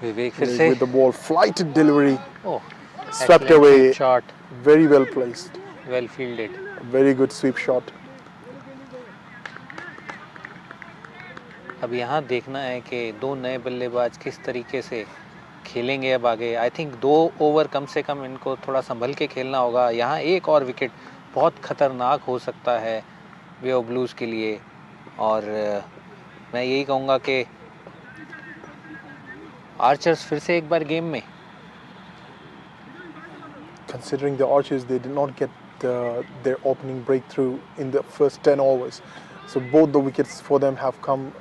Vivek फिर से With the ball, flighted delivery, oh, swept excellent away, sweep shot, very well placed, well fielded. very good sweep shot. अब यहाँ देखना है कि दो नए बल्लेबाज किस तरीके से खेलेंगे अब आगे. आई थिंक 2 ओवर कम से कम इनको थोड़ा संभल के खेलना होगा. यहाँ एक और विकेट बहुत ख़तरनाक हो सकता है वे ऑफ ब्लूज़ के लिए. और मैं यही कहूँगा कि आर्चर्स फिर से एक बार गेम में. Considering the Archers, they did not get their opening breakthrough in the first 10 overs. So both the wickets for them have come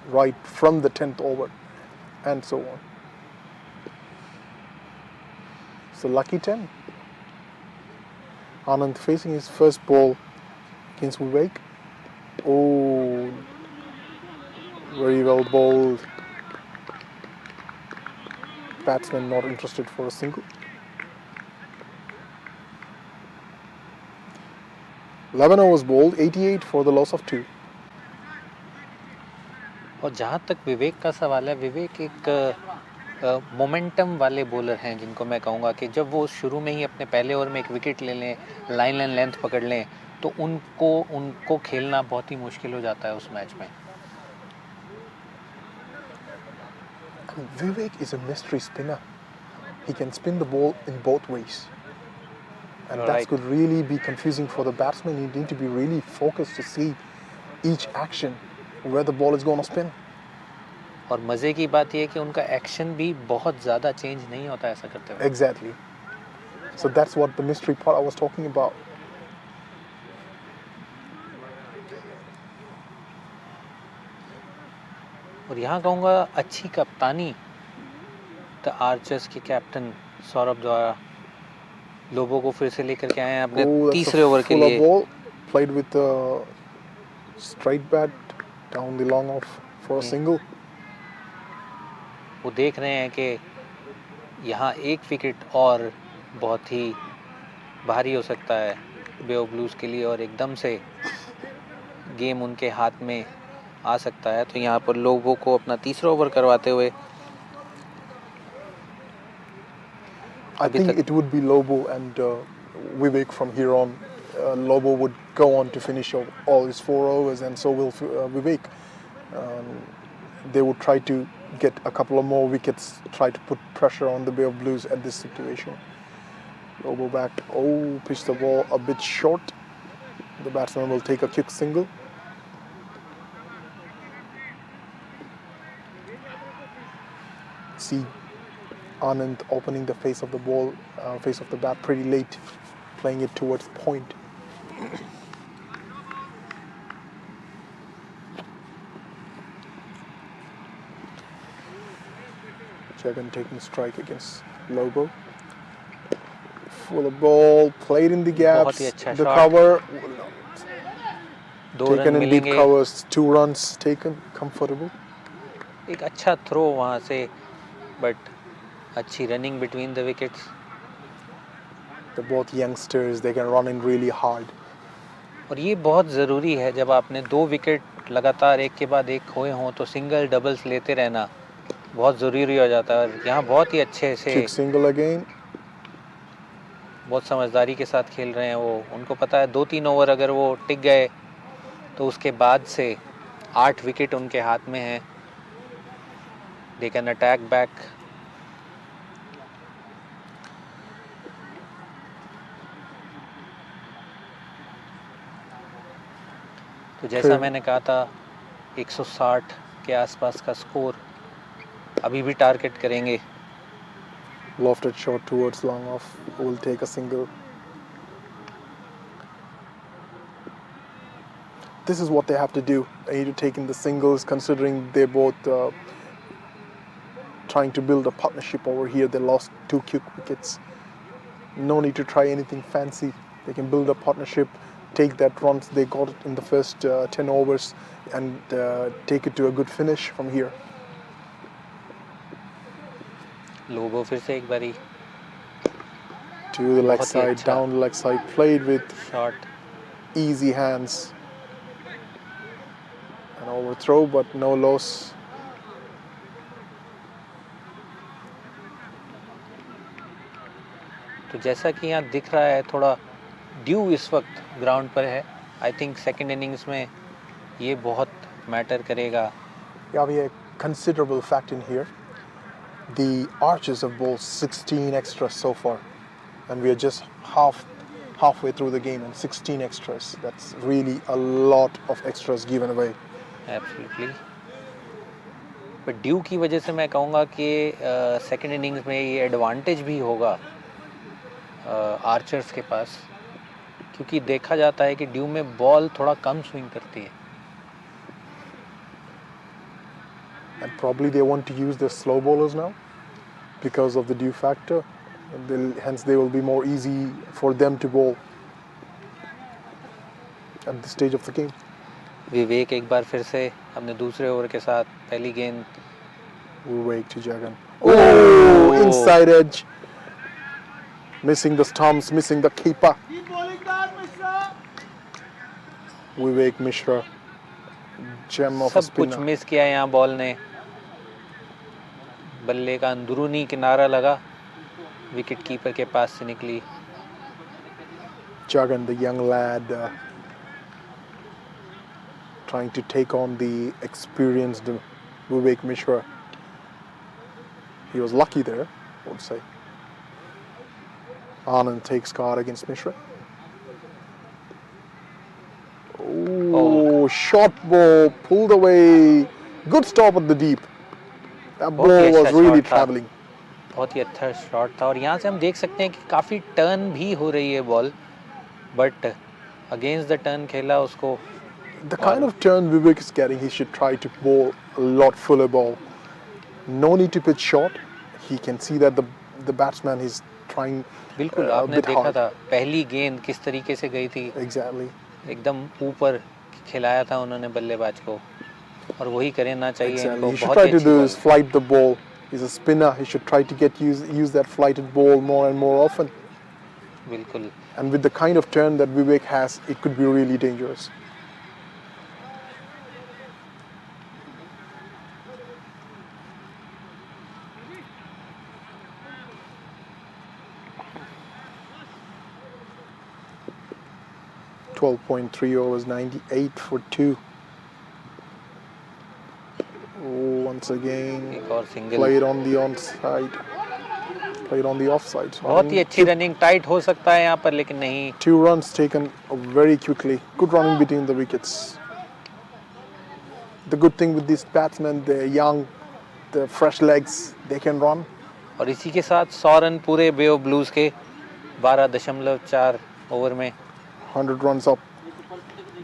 right from the 10th over and so on. So lucky 10. Anand facing his first ball against Vivek. Oh, very well bowled. Batsman not interested for a single. 11 overs bowled, 88 for the loss of 2. और जहाँ तक विवेक का सवाल है, विवेक एक momentum वाले bowler हैं जिनको मैं कहूँगा कि जब वो शुरू में ही अपने पहले ओवर में एक विकेट ले लें, लाइन एंड लेंथ पकड़ लें, तो उनको खेलना बहुत ही मुश्किल हो जाता है उस मैच में. Vivek is a mystery spinner. He can spin the ball in both ways. And that Right. could really be confusing for the batsman. You need to be really focused to see each action, where the ball is going to spin. और मज़े की बात ये है कि उनका action भी बहुत ज़्यादा चेंज नहीं होता ऐसा करते हुए. Exactly. So that's what the mystery part I was talking about. और यहाँ कहूँगा अच्छी कप्तानी द आर्चर्स के कैप्टन सौरभ द्वारा लोबो को फिर से लेकर के आए हैं अपने that's तीसरे a ओवर के fuller लिए. ball played with a straight bat down the long off for a single. वो देख रहे हैं कि यहाँ एक विकेट और बहुत ही भारी हो सकता है बे ऑफ ब्लूज़ के लिए और एकदम से गेम उनके हाथ में आ सकता है. तो यहाँ पर लोबो को अपना तीसरा ओवर करवाते हुए I think it would be Lobo and Vivek from here on. Lobo would go on to finish all his 4 overs and so will Vivek. They would try to get a couple of more wickets, try to put pressure on the Bay of Blues at this situation. Lobo back. Oh, pitched the ball a bit short. The batsman will take a quick single. See Anand opening the face of the ball, face of the bat pretty late, playing it towards point. Jagan taking strike against Lobo. Full of ball, played in the gaps, बहुत ही अच्छा the shot. cover, 2 taken run in deep मिलेंगे. covers, 2 runs taken, comfortable. एक अच्छा throw वहाँ से, but अच्छी running between the wickets. They're both youngsters, they can run in really hard. और ये बहुत ज़रूरी है जब आपने 2 विकेट लगातार एक के बाद एक खोए हों तो सिंगल डबल्स लेते रहना बहुत ज़रूरी हो जाता है और यहाँ बहुत ही अच्छे से Kick single again. बहुत समझदारी के साथ खेल रहे हैं वो उनको पता है 2-3 ओवर अगर वो टिक गए तो उसके बाद से 8 विकेट उनके हाथ में हैं दे कैन अटैक बैक तो जैसा फिर- मैंने कहा था 160 के आसपास का स्कोर अभी भी टारगेट करेंगे Lofted shot towards long off. Will take a single. This is what they have to do. They need to take in the singles, considering they're both trying to build a partnership over here. They lost 2 quick wickets. No need to try anything fancy. They can build a partnership, take that runs they got in the first 10 overs, and take it to a good finish from here. लोगो फिर से एक बारी To the leg बहुत ही side, अच्छा। down the leg side, played with shot easy hands. An overthrow, but no loss. तो जैसा कि यहाँ दिख रहा है थोड़ा ड्यू इस वक्त ग्राउंड पर है आई थिंक सेकंड इनिंग्स में ये बहुत मैटर करेगा Yeah, we have a considerable fact in here. The Archers have bowled 16 extras so far, and we are just halfway through the game, and 16 extras. That's really a lot of extras given away. Absolutely but due की वजह से मैं कहूँगा कि second innings में ये advantage भी होगा आर्चर्स के पास क्योंकि देखा जाता है कि ड्यू में बॉल थोड़ा कम स्विंग करती है And probably they want to use their slow bowlers now because of the due factor. Hence, they will be more easy for them to bowl at this stage of the game. विवेक एक बार फिर से अपने दूसरे over के साथ पहली गेंद Vivek to Jagan. Oh, inside edge. Missing the stumps, missing the keeper. Vivek Mishra. Gem of a सब कुछ spinner. मिस किया यहाँ बॉल ने बल्ले का अंदरूनी किनारा लगा विकेट कीपर के पास से निकली Jagan, the young lad, trying to take on the experienced Vivek Mishra. He was lucky there, I would say. Anand takes card against Mishra. Oh, short ball, pulled away. Good stop at the deep. That बहुत ही ball was अच्छा really shot था। traveling. बहुत ही अच्छा shot था और यहाँ से हम देख सकते हैं कि काफ़ी टर्न भी हो रही है ball but against the turn खेला उसको The kind of turn Vivek is getting, he should try to bowl a lot fuller ball. No need to pitch short. He can see that the batsman is trying बिल्कुल a आपने bit देखा hard. था पहली गेंद किस तरीके से गई थी Exactly. एकदम ऊपर खिलाया था उन्होंने बल्लेबाज को और वही करना चाहिए Exactly. इनको He should बहुत try ही to अच्छी do ball is flight the ball. He's a spinner. He should try to use that flighted ball more and more often. बिल्कुल And with the kind of turn that Vivek has, it could be really dangerous. .3 overs, 98 for 2. Oh, once again, एक और single played on the onside, played on the offside. So I बहुत ही think अच्छी running tight हो सकता है यहाँ पर लेकिन नहीं 2 runs taken very quickly. Good running between the wickets. The good thing with these batsmen, they're young, they're fresh legs, they can run. और इसी के साथ 100 रन पूरे बे ऑफ ब्लूज के 12.4 ओवर में 100 runs up.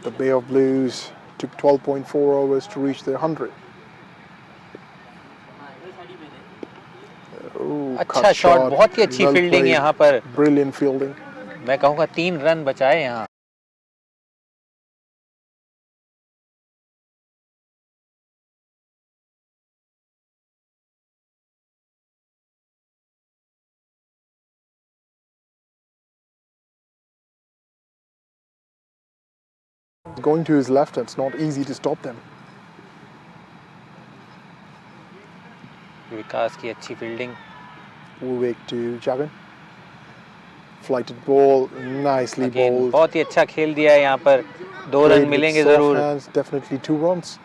The Bay of Blues took 12.4 overs to reach their 100. Oh, अच्छा cut shot बहुत ही अच्छी well फील्डिंग played. यहाँ पर Brilliant fielding. मैं कहूँगा 3 रन बचाए यहाँ Going to his left, it's not easy to stop them. विकास की अच्छी fielding. Uvek to Jagan. Flighted ball, nicely again bowled. बहुत ही अच्छा खेल दिया है यहाँ पर. 2 रन Played with मिलेंगे soft ज़रूर. hands, definitely 2 runs.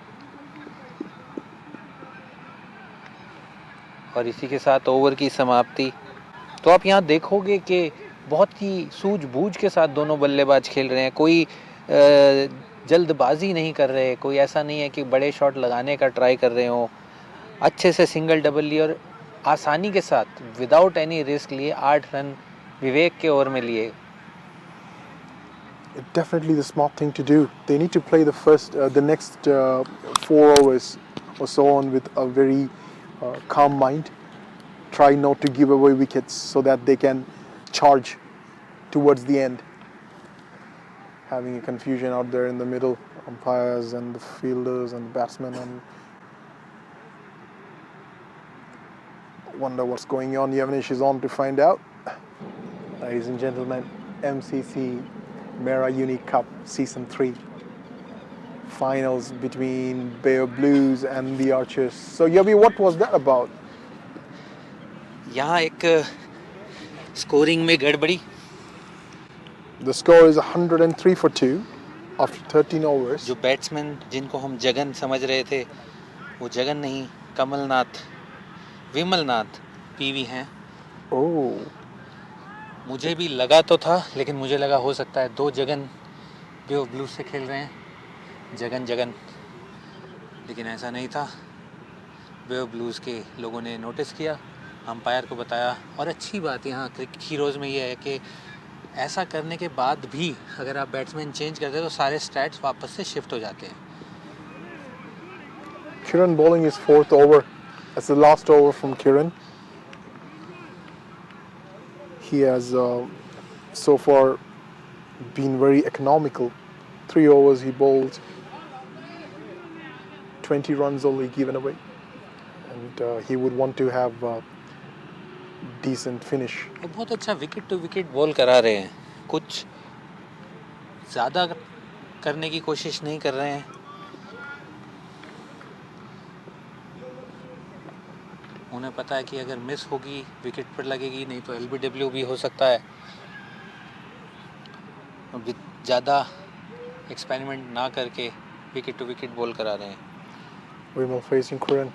और इसी के साथ ओवर की समाप्ति. तो आप यहाँ देखोगे कि बहुत ही सूझबूझ के साथ दोनों बल्लेबाज खेल रहे हैं. कोई जल्दबाजी नहीं कर रहे. कोई ऐसा नहीं है कि बड़े शॉट लगाने का ट्राई कर रहे हो. अच्छे से सिंगल डबल लिए और आसानी के साथ विदाउट एनी रिस्क लिए 8 रन विवेक के ओवर में लिए. Definitely the smart thing to do. They need to play the next 4 overs or so on with a very calm mind. Try not to give away wickets so that they can charge towards the end. Having a confusion out there in the middle, umpires and the fielders and the batsmen, and wonder what's going on. Yavnish is on to find out. Ladies and gentlemen, MCC Mera UniiQ Cup Season 3 finals between Bay of Blues and the Archers. So Yavi, what was that about? यहाँ एक scoring में गड़बड़ी. The score is 103 for 2 after 13 overs. जो batsman जिनको हम जगन समझ रहे थे वो जगन नहीं, कमलनाथ विमलनाथ पीवी हैं. Oh, मुझे भी लगा तो था, लेकिन मुझे लगा हो सकता है 2 जगन बे ऑफ ब्लूज से खेल रहे हैं. जगन, लेकिन ऐसा नहीं था. बे ऑफ ब्लूज के लोगों ने नोटिस किया, अंपायर को बताया. और अच्छी बात यहाँ हीरोज़ में ये है कि ऐसा करने के बाद भी अगर आप बैट्समैन चेंज करते हो तो सारे स्टैट्स वापस से शिफ्ट हो जाते हैं. Kiran bowling his 4th over. That's the last over from Kiran. He has so far been very economical. 3 overs he bowled, 20 runs only given away, and he would want to have a decent finish. बहुत अच्छा wicket to wicket ball करा रहे हैं. कुछ ज़्यादा करने की कोशिश नहीं कर रहे हैं. उन्हें पता है कि अगर मिस होगी विकेट पर लगेगी, नहीं तो LBW भी हो सकता है. ज़्यादा एक्सपेरिमेंट ना करके विकेट टू विकेट बॉल करा रहे हैं. Vimal facing Kiran.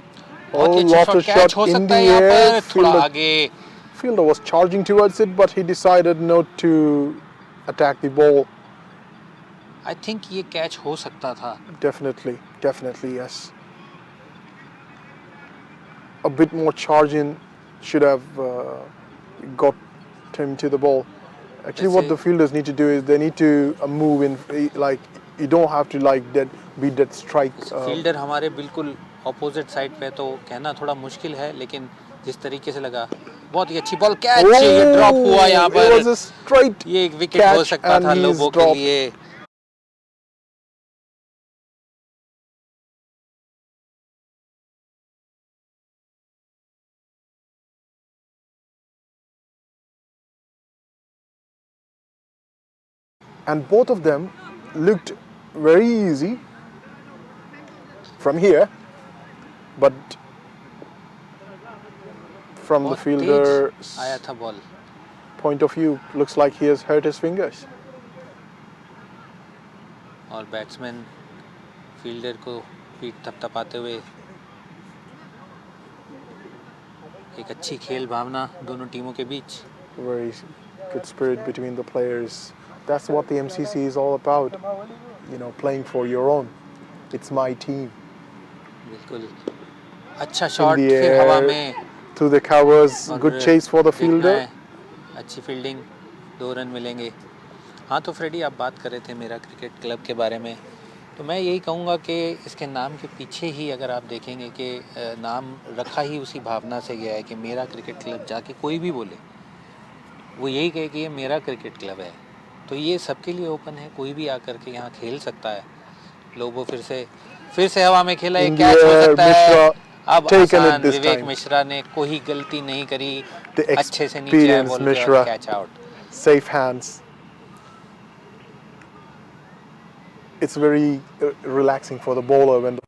बहुत ही अच्छा lofted शॉट कैच हो in सकता the है यहाँ air. पर. थोड़ा आगे. Fielder was charging towards it, but he decided not to attack the ball. I think ये कैच हो सकता था. Definitely, yes. A bit more charging should have got him to the ball. Actually, what That's the fielders need to do is they need to move in, like you don't have to like be dead strike. Fielder हमारे बिल्कुल opposite side पे, तो कहना थोड़ा मुश्किल है, लेकिन जिस तरीके से लगा बहुत ही अच्छी बॉल. कैच ये ड्रॉप हुआ यहाँ It was पर. a straight ये एक विकेट हो catch सकता and था he's लोगों के dropped. लिए. And both of them looked very easy from here, but from the बहुत fielder's तेज आया था ball. point of view, looks like he has hurt his fingers. और बैट्समैन फील्डर को पीठ थपथपाते हुए. एक अच्छी खेल भावना दोनों टीमों के बीच. Very good spirit between the players. That's what the MCC is all about. You know, playing for your own. It's my team. बिल्कुल अच्छा In शॉट the फिर हवा air, में. through the covers, और good chase for the देखना fielder. है, अच्छी fielding, 2 run मिलेंगे. हाँ, तो फ्रेडी आप बात कर रहे थे मेरा क्रिकेट क्लब के बारे में, तो मैं यही कहूँगा कि इसके नाम के पीछे ही अगर आप देखेंगे कि नाम रखा ही उसी भावना से गया है कि मेरा क्रिकेट क्लब. जाके कोई भी बोले वो यही कहे कि ये मेरा क्रिकेट क्लब है. तो ये सबके लिए ओपन है, कोई भी आकर के यहाँ खेल सकता है. लोबो फिर से हवा में खेला. एक In the कैच हो air, सकता है. Mishra अब taken it आसान this विवेक time. मिश्रा ने कोई गलती नहीं करी. The अच्छे से नीचे आए experienced बॉल पे Mishra. और catch out. Safe hands. It's very relaxing for the bowler when the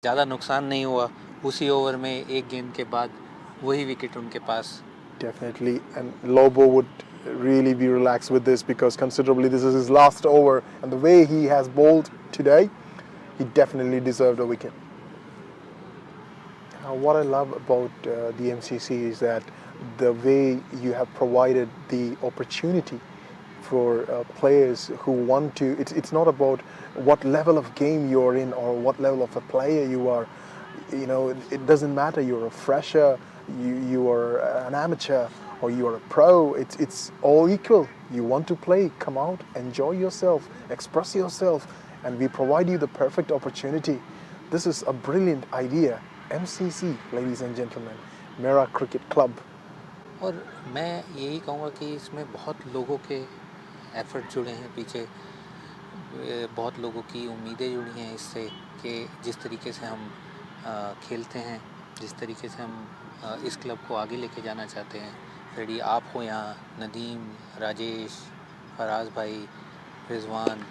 ज़्यादा नुकसान नहीं हुआ, उसी ओवर में एक गेंद के बाद वही विकेट उनके पास। Definitely, and Lobo would really be relaxed with this because considerably this is his last over, and the way he has bowled today, he definitely deserved a wicket. What I love about the MCC is that the way you have provided the opportunity for players who want to. It's not about what level of game you're in or what level of a player you are. You know, it doesn't matter. You're a fresher, you are an amateur, or you are a pro. It's all equal. You want to play, come out, enjoy yourself, express yourself, and we provide you the perfect opportunity. This is a brilliant idea. MCC, ladies and gentlemen, Mera Cricket Club. और मैं यही कहूँगा कि इसमें बहुत लोगों के effort जुड़े हैं पीछे, बहुत लोगों की उम्मीदें जुड़ी हैं इससे कि जिस तरीके से हम खेलते हैं, जिस तरीके से हम इस क्लब को आगे लेके जाना चाहते हैं। फ्रेडी, आप हो यहाँ, नदीम, राजेश, फराज भाई, रिजवान,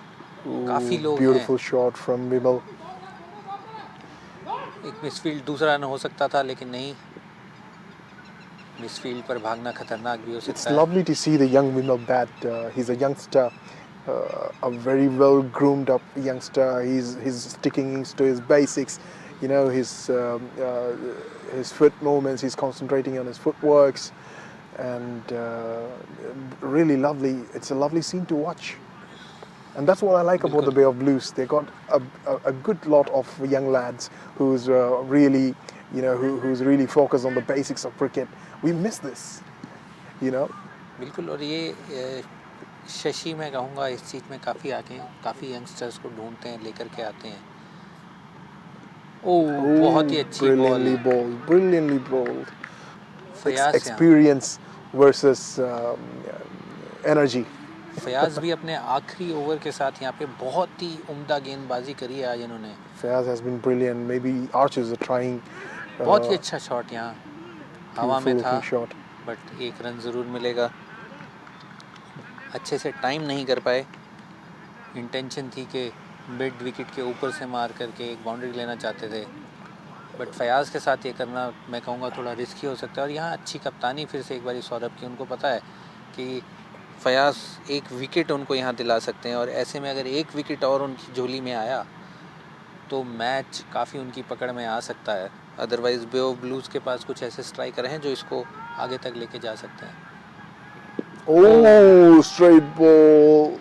काफ़ी लोग हैं। Beautiful shot from Vimal. एक मिसफील्ड दूसरा रन हो सकता था, लेकिन नहीं, मिसफील्ड पर भागना खतरनाक भी हो It's सकता है। lovely to see the young Vimal bat. He's a youngster, a very well groomed up youngster. He's sticking to his basics, you know, his foot movements. He's concentrating on his footworks, and really lovely. It's a lovely scene to watch. And that's what I like about the Bay of Blues. They got a good lot of young lads who's really, you know, who's really focused on the basics of cricket. We miss this, you know. बिल्कुल, और ये शशि, मैं कहूँगा इस चीज़ में काफ़ी आगे हैं, काफ़ी यंगस्टर्स को ढूंढते हैं, लेकर के आते हैं। ओह, बहुत ही अच्छी बॉल, Brilliantly bowled. फयाज यहाँ। Experience versus energy. फयाज भी अपने आखिरी ओवर के साथ यहाँ पे बहुत ही उम्दा गेंदबाजी करी है आज इन्होंने। Fayaz has been brilliant. Maybe archers are trying. बहुत ही अच्छा शॉट यहाँ हवा में था, Beautiful shot. बट एक रन ज़रूर मिलेगा। अच्छे से टाइम नहीं कर पाए। इंटेंशन थी कि मिड विकेट के ऊपर से मार करके एक बाउंड्री लेना चाहते थे, बट फयाज के साथ ये करना मैं कहूँगा थोड़ा रिस्की हो सकता है। और यहाँ अच्छी कप्तानी फिर से एक बारी सौरभ की, उनको पता है कि फयाज एक विकेट उनको यहाँ दिला सकते हैं, और ऐसे में अगर एक विकेट और उनकी झोली में आया तो मैच काफ़ी उनकी पकड़ में आ सकता है। अदरवाइज़ बे ऑफ ब्लूज़ के पास कुछ ऐसे स्ट्राइकर हैं जो इसको आगे तक लेके जा सकते हैं। Oh, straight ball.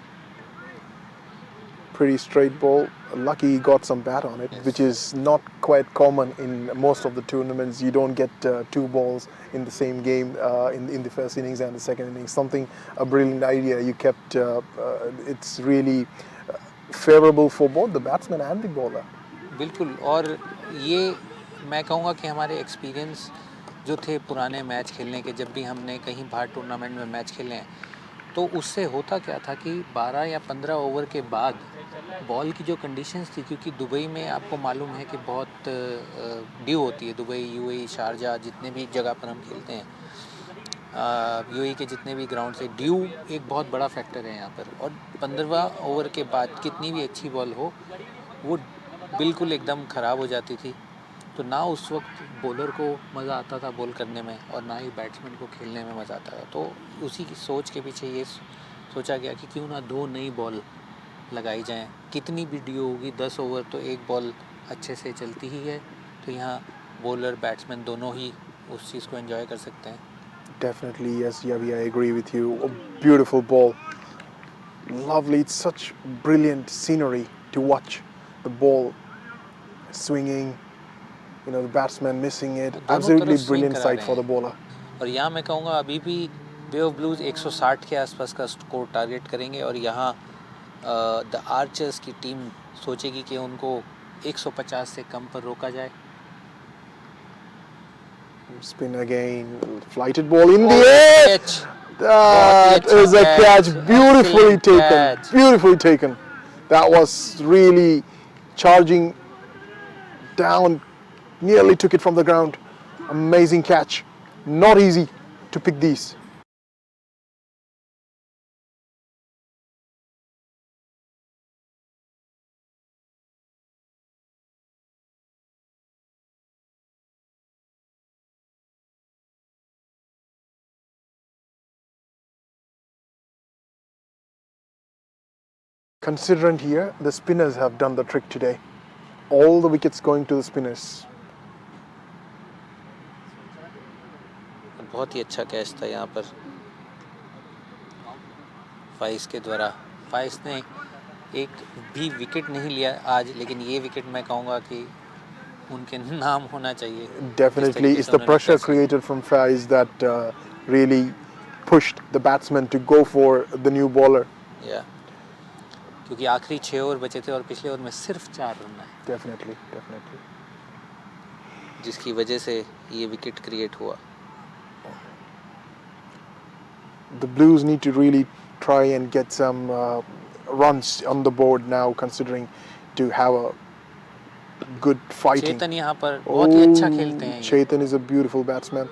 Pretty straight ball. Lucky he got some bat on it, Yes. which is not quite common in most of the tournaments. You don't get two balls in the same game in the first innings and the second innings. A brilliant idea you kept. It's really favorable for both the batsman and the bowler. बिल्कुल, और ये मैं कहूँगा कि हमारे experience जो थे पुराने मैच खेलने के, जब भी हमने कहीं बाहर टूर्नामेंट में मैच खेले हैं, तो उससे होता क्या था कि 12 या 15 ओवर के बाद बॉल की जो कंडीशंस थी, क्योंकि दुबई में आपको मालूम है कि बहुत ड्यू होती है, दुबई, यूएई, शारजा, जितने भी जगह पर हम खेलते हैं, यूएई के जितने भी ग्राउंड से, ड्यू एक बहुत बड़ा फैक्टर है यहाँ पर। और 15वां ओवर के बाद कितनी भी अच्छी बॉल हो, वो बिल्कुल एकदम ख़राब हो जाती थी। तो ना उस वक्त बॉलर को मज़ा आता था बॉल करने में, और ना ही बैट्समैन को खेलने में मज़ा आता था। तो उसी की सोच के पीछे ये सोचा गया कि क्यों ना 2 नई बॉल लगाई जाएं। कितनी भी ड्यू होगी, 10 ओवर तो एक बॉल अच्छे से चलती ही है, तो यहाँ बॉलर बैट्समैन दोनों ही उस चीज़ को एंजॉय कर सकते हैं। Definitely, yes, Yavi, I agree with you. A beautiful ball. Lovely. It's such brilliant scenery to watch. The ball swinging, you know, the batsman missing it. दोनों Absolutely तरफ swing brilliant करा sight रहे for the हैं। bowler. और यहाँ मैं कहूँगा अभी भी बे ऑफ ब्लूज़ 160 के आसपास का स्कोर टारगेट करेंगे, और यहाँ द आर्चर्स की टीम सोचेगी कि उनको 150 से कम पर रोका जाए। Spin again. Flighted ball in the air. Catch. That बहुत ही is a अच्छा catch. catch. Beautifully Excellent taken. catch. Beautifully taken. That was really charging down. Nearly took it from the ground. Amazing catch. Not easy to pick these. Considering here, the spinners have done the trick today. All the wickets going to the spinners. बहुत ही अच्छा catch था यहाँ पर fries के द्वारा। Fries ने एक भी विकेट नहीं लिया आज, लेकिन ये विकेट मैं कहूँगा कि उनके नाम होना चाहिए। Definitely, it's the pressure created from Faiz that really pushed the batsman to go for the new bowler. या क्योंकि आखिरी 6 ओवर बचे थे और पिछले ओवर में सिर्फ 4 रन आए। Definitely. जिसकी वजह से ये विकेट क्रिएट हुआ। The Blues need to really try and get some runs on the board now, considering to have a good fighting. चेतन यहाँ पर बहुत ही अच्छा खेलते हैं। Chetan is a beautiful batsman.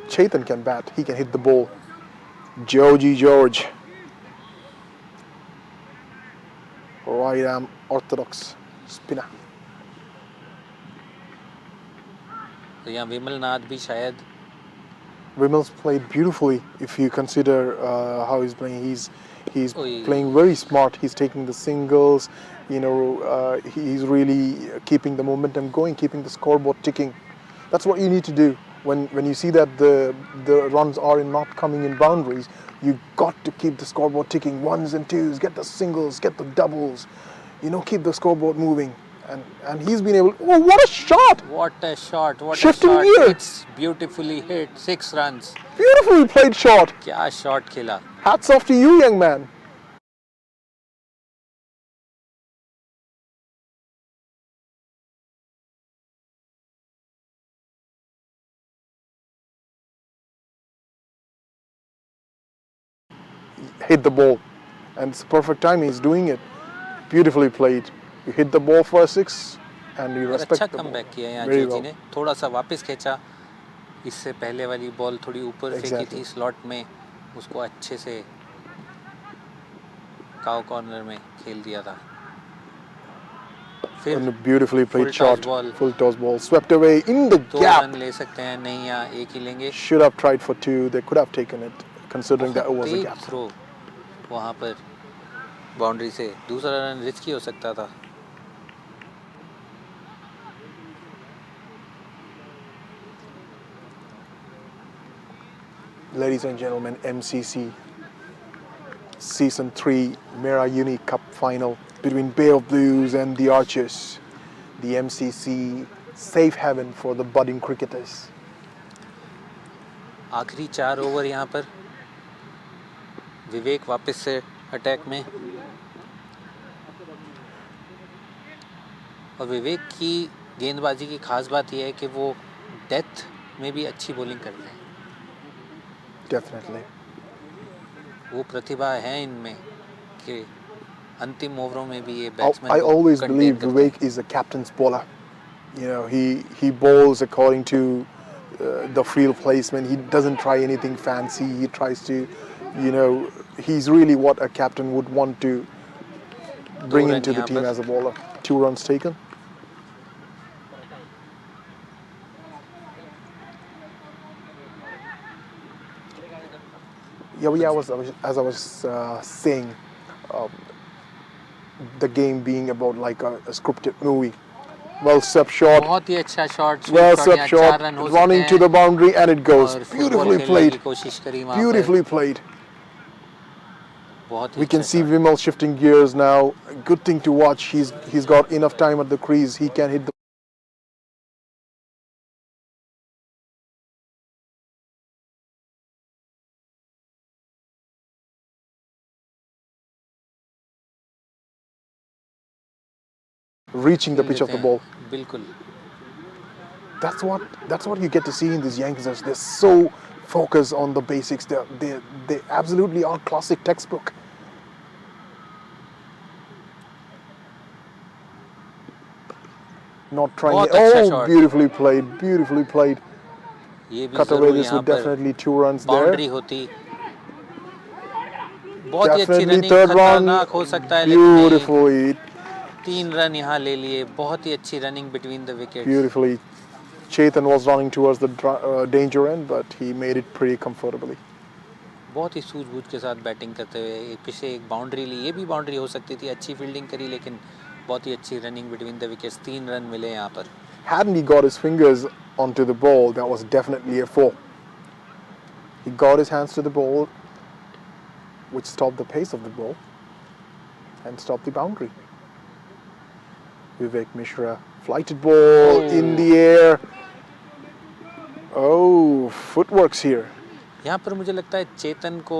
Chetan can bat. He can hit the ball. George. Right arm orthodox spinner. तो यहाँ विमल नाथ भी शायद Vimal's played beautifully if you consider how he's playing. He's playing very smart. He's taking the singles. He's really keeping the momentum going, keeping the scoreboard ticking. That's what you need to do when you see that the runs are not coming in boundaries. You got to keep the scoreboard ticking. 1s and 2s, get the singles, get the doubles. Keep the scoreboard moving. And he's been able. Oh, what a shot! What a shot! Shifting gear. It's beautifully hit. 6 runs. Beautifully played shot. क्या shot खेला? Hats off to you, young man. Hit the ball, and it's perfect time. He's doing it. Beautifully played. You hit the ball for a 6 and you respect अच्छा the ball. Comeback किया यहाँ Very जेजी well. ने, थोड़ा सा वापस खींचा। इससे पहले वाली बॉल थोड़ी ऊपर फेंकी थी स्लॉट में, उसको अच्छे से काउ कॉर्नर में खेल दिया था। फिर And a beautifully played full shot, toss ball. full toss ball, swept away in the 2 gap. Run ले सकते हैं, नहीं यहाँ 1 ही लेंगे। Should have tried for 2. They could have taken it, considering that it was a तेज gap. Throw वहाँ पर boundary से, दूसरा रन रिस्की हो सकता था। Ladies and gentlemen, MCC Season 3 Mera UniiQ Cup final between Bay of Blues and the Archers. The MCC safe haven for the budding cricketers. आखिरी 4 over यहाँ पर विवेक वापस से अटैक में, और विवेक की गेंदबाजी की खास बात यह है कि वो डेथ में भी अच्छी बॉलिंग करते हैं। Definitely. वो प्रतिभा है इनमें कि अंतिम ओवरों में भी ये batsman I always believe Vivek is a captain's bowler. He bowls according to the field placement. He doesn't try anything fancy. He tries to, he's really what a captain would want to bring into the team as a bowler. 2 runs taken. As I was saying, the game being about like a scripted movie. Well swept shot. बहुत ही अच्छा shot, Well swept shot. Running to the boundary and it goes. Beautifully played. कोशिश करी वहाँ Beautifully played. बहुत ही We can see Vimal shifting gears now. Good thing to watch. He's got enough time at the crease. He can hit the reaching the pitch of the ball. बिल्कुल। That's what you get to see in these youngsters. They're so focused on the basics. They absolutely are classic textbook. Not trying. बहुत अच्छा Oh, shot. beautifully played. Beautifully played. ये भी Cut away जरूर this यहाँ with पर definitely 2 runs boundary there. होती, बहुत ही अच्छी Definitely रनिंग, third run. खतरनाक हो सकता है, लेकिन नहीं। Beautifully. 3 रन यहाँ ले लिए, बहुत ही अच्छी running between the wickets. Beautifully. Chetan was running towards the danger end, but he made it pretty comfortably. बहुत ही सूझबूझ के साथ बैटिंग करते हुए एक पीछे एक बाउंड्री ली, ये भी बाउंड्री हो सकती थी, अच्छी फील्डिंग करी लेकिन बहुत ही अच्छी running between the wickets, 3 run मिले यहाँ पर. Hadn't he got his fingers onto the ball, that was definitely a 4. He got his hands to the ball, which stopped the pace of the ball and stopped the boundary. Vivek Mishra, flighted ball in the air. Oh, footworks here. यहाँ पर मुझे लगता है चेतन को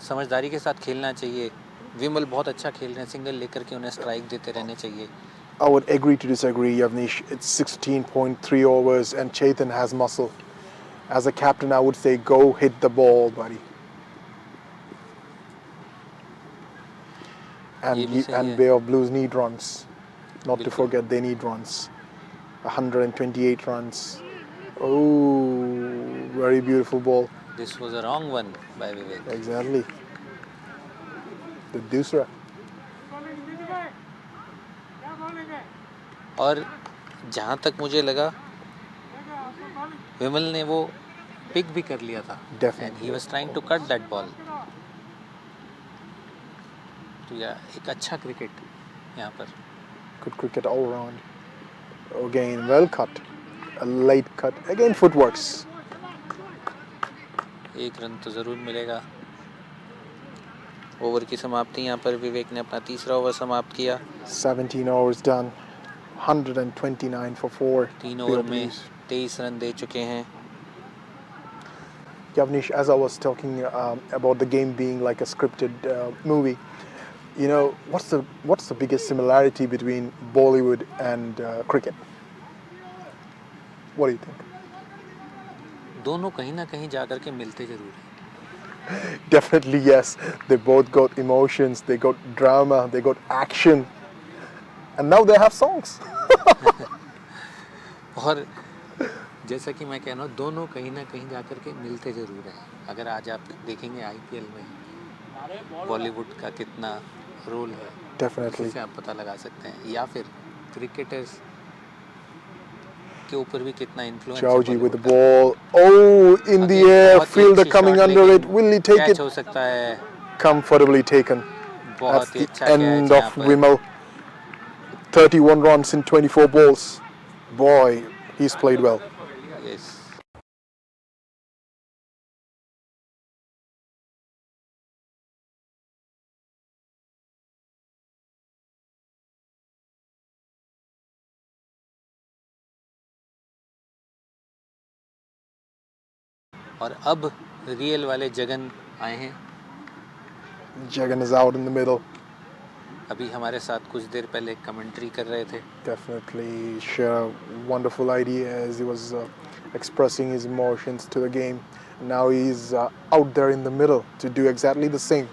समझदारी के साथ खेलना चाहिए. विमल बहुत अच्छा खेल रहे हैं, सिंगल लेकर के उन्हें स्ट्राइक देते रहने चाहिए. I would agree to disagree, Yavnish. It's 16.3 overs and Chetan has muscle. As a captain, I would say go hit the ball, buddy. And Bay of Blues need runs. Not to forget, they need runs. 128 runs. Oh, very beautiful ball. This was a wrong one by Vivek. Exactly. The dusra. और जहाँ तक मुझे लगा विमल ने वो pick भी कर लिया था. Definitely. And he was trying to cut that ball. तो एक अच्छा क्रिकेट यहाँ पर. Good cricket all round. Again, well cut. A late cut. Again, footworks. एक रन तो ज़रूर मिलेगा. ओवर की समाप्ति यहाँ पर विवेक ने अपना तीसरा ओवर समाप्त किया. 17 overs done. 129 for 4. 3 ओवर में 23 रन दे चुके हैं. Yavnish, as I was talking about the game being like a scripted movie, you know, what's the biggest similarity between Bollywood and cricket? What do you think? दोनों कहीं ना कहीं जाकर के मिलते जरूर हैं. Definitely yes. They both got emotions, they got drama, they got action, and now they have songs. और जैसा कि मैं कह रहा हूँ दोनों कहीं ना कहीं जाकर के मिलते ज़रूर हैं. अगर आज आप देखेंगे आईपीएल में बॉलीवुड का कितना रोल है, Definitely. इससे आप पता लगा सकते हैं. या फिर क्रिकेटर्स के ऊपर भी कितना इन्फ्लुएंस है. Chowji with the ball. Oh, in the air, fielder coming under it. Will he take it? Catch हो सकता है. Comfortably taken. That's बहुत ही the अच्छा कैच end यहाँ of पर. Vimal. 31 runs in 24 balls. Boy, he's played well. Yes. और अब real वाले जगन आए हैं. Jagan is out in the middle. अभी हमारे साथ कुछ देर पहले कमेंट्री कर रहे थे. Definitely share wonderful ideas. He was expressing his emotions to the game. Now he's out there in the middle to do exactly the same.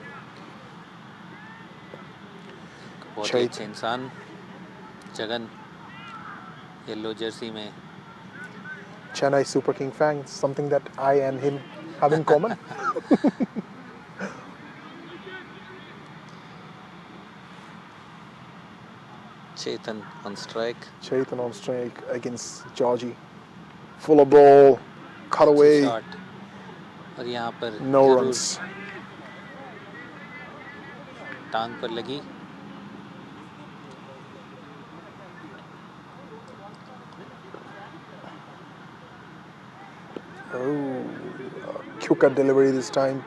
बहुत ही अच्छे इंसान जगन येलो जर्सी में. Chennai Super King fans, something that I and him have in common. Chetan on strike. Chetan on strike against Georgie. Full of ball, cut away, Shot. और यहाँ पर no जरूर runs. टांग पर लगी. Oh, quicker delivery this time.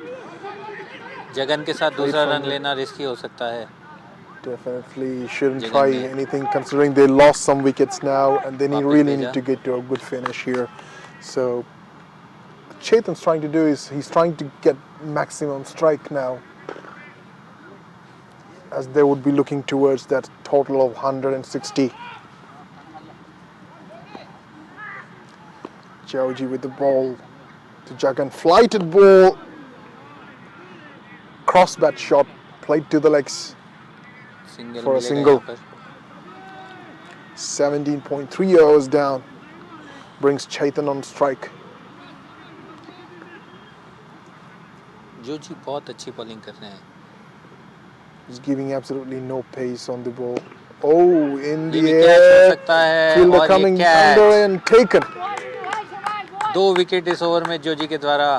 Jagan के साथ दूसरा रन लेना रिस्की हो सकता है. Definitely shouldn't Jagan try ne- anything considering they lost some wickets now and they Wapas really bheja. need to get to a good finish here. So Chetan's trying to do is he's trying to get maximum strike now, as they would be looking towards that total of 160. Georgie with the ball to Jagan, flighted ball, cross bat shot, played to the legs. Single For a मिलेगा single. यहाँ पर. 17.3 hours down, brings Chetan on strike. जो जी बहुत अच्छी bowling कर रहे हैं. He's giving absolutely no pace on the ball. Oh, in ये the भी कैच हो air, सकता है. fielder और ये coming catch. under and taken. 2 wicket इस ओवर में जोजी के द्वारा.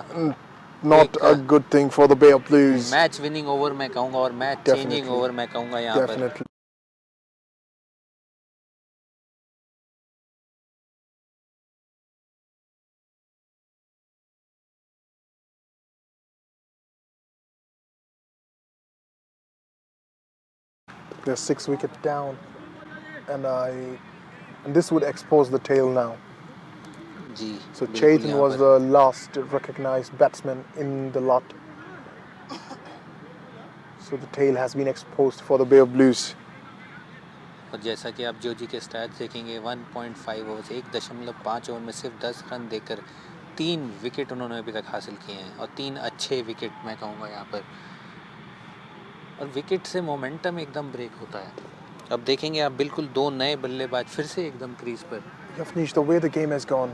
not a good thing for the Bay of Blues. Match winning over मैं कहूँगा और मैच चेंजिंग Definitely. ओवर मैं कहूँगा यहाँ पर. Definitely. They're 6 wickets down, and this would expose the tail now. Ji. So बिल्कुल Chetan यहाँ was पर. the last recognized batsman in the lot. So the tail has been exposed for the Bay of Blues. और जैसा कि आप जोजी के stats देखेंगे 1.5 overs 1.5 over में सिर्फ 10 रन देकर 3 विकेट उन्होंने अभी तक हासिल किए हैं और 3 अच्छे विकेट मैं कहूँगा यहाँ पर. और विकेट से मोमेंटम एकदम ब्रेक होता है. अब देखेंगे आप बिल्कुल 2 नए बल्लेबाज फिर से एकदम क्रीज पर. Yafnish, the way the game has gone,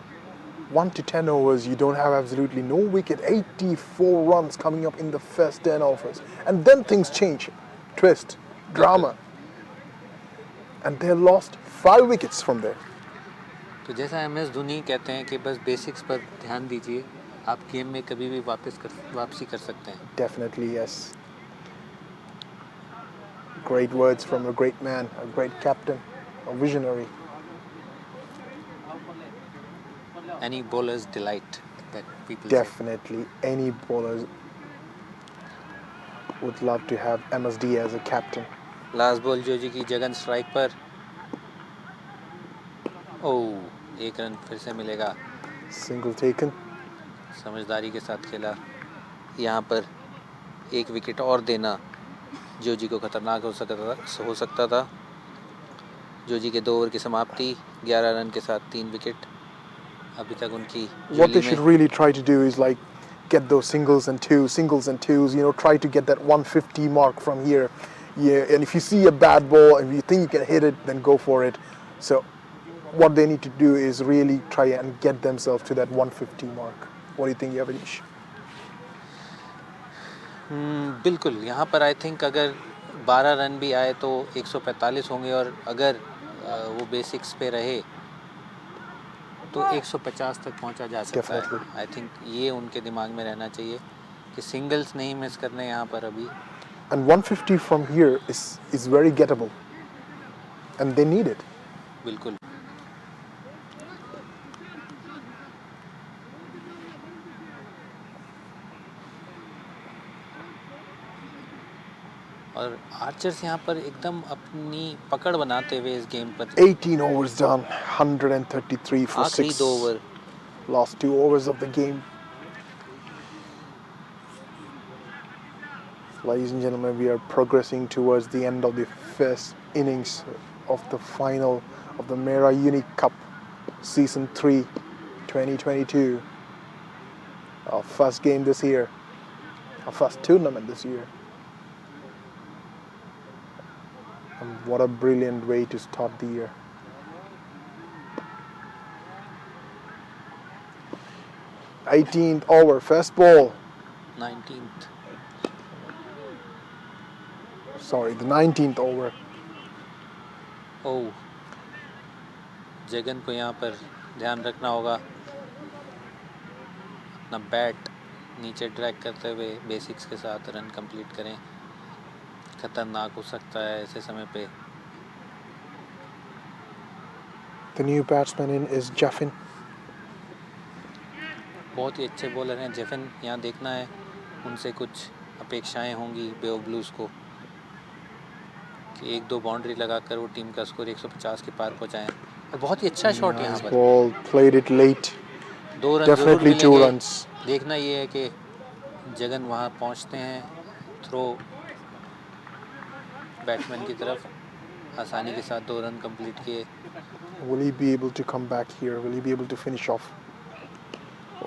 1 to 10 overs, you don't have absolutely no wicket. 84 runs coming up in the first 10 overs, and then things change, twist, drama, and they lost 5 wickets from there. तो जैसा MS Dhoni कहते हैं कि बस basics पर ध्यान दीजिए, आप गेम में कभी भी वापसी कर सकते हैं. Definitely, yes. Great words from a great man, a great captain, a visionary. Any bowler's delight that people Definitely, any bowlers would love to have MSD as a captain. say. Last ball Joji की Jagan strike पर. ओह, 1 run फिर से मिलेगा. Single taken. समझदारी के साथ खेला. यहाँ पर 1 विकेट और देना जोजी को खतरनाक हो सकता था. जोजी के 2 ओवर की समाप्ति 11 रन के साथ 3 विकेट. अभी तक उनकी What they should really try to do is like get those singles and twos, you know, try to get that 150 mark from here. Yeah, and if you see a bad ball and you think you can hit it, then go for it. So what they need to do is really try and get themselves to that 150 mark. What do you think, Yavanish? बिल्कुल. यहाँ पर I think अगर 12 run भी आए तो 145 होंगे और अगर वो बेसिक्स पे रहे तो 150 तक पहुँचा जा सकता है. Definitely. आई थिंक ये उनके दिमाग में रहना चाहिए कि सिंगल्स नहीं मिस करने यहाँ पर अभी. And 150 from here is very gettable. And they need it. बिल्कुल. और आर्चर्स यहाँ पर एकदम अपनी पकड़ बनाते हुए इस गेम पर. 18 overs done, 133 for आखिरी 6. 2 over. Last 2 overs of the game. Ladies and gentlemen, we are progressing towards the end of the first innings of the final of the Mera UniiQ Cup Season 3 2022. Our first game this year, our first tournament this year. And what a brilliant way to start the year. th over, first ball. 19th. Sorry, the 19th over. ओह, जगन को यहाँ पर ध्यान रखना होगा. अपना bat नीचे drag करते हुए बेसिक्स के साथ रन कंप्लीट करें. खतरनाक हो सकता है ऐसे समय पे. The new batsman in is Jaffin. बहुत ही अच्छे बॉलर हैं जेफिन. यहाँ देखना है उनसे कुछ अपेक्षाएं होंगी बे ऑफ ब्लूज़ को कि 1-2 बाउंड्री लगाकर वो टीम का स्कोर 150 के पार पहुँचाएं. और बहुत ही अच्छा शॉट यहाँ पर. Ball played it late. 2 run जरूर Definitely 2 मिलेंगे. runs. देखना ये है कि जगन वहाँ पहुँचते हैं थ्रो बैट्समैन की तरफ. आसानी के साथ 2 रन कंप्लीट किए. Will he be able to come back here? Will he be able to finish off?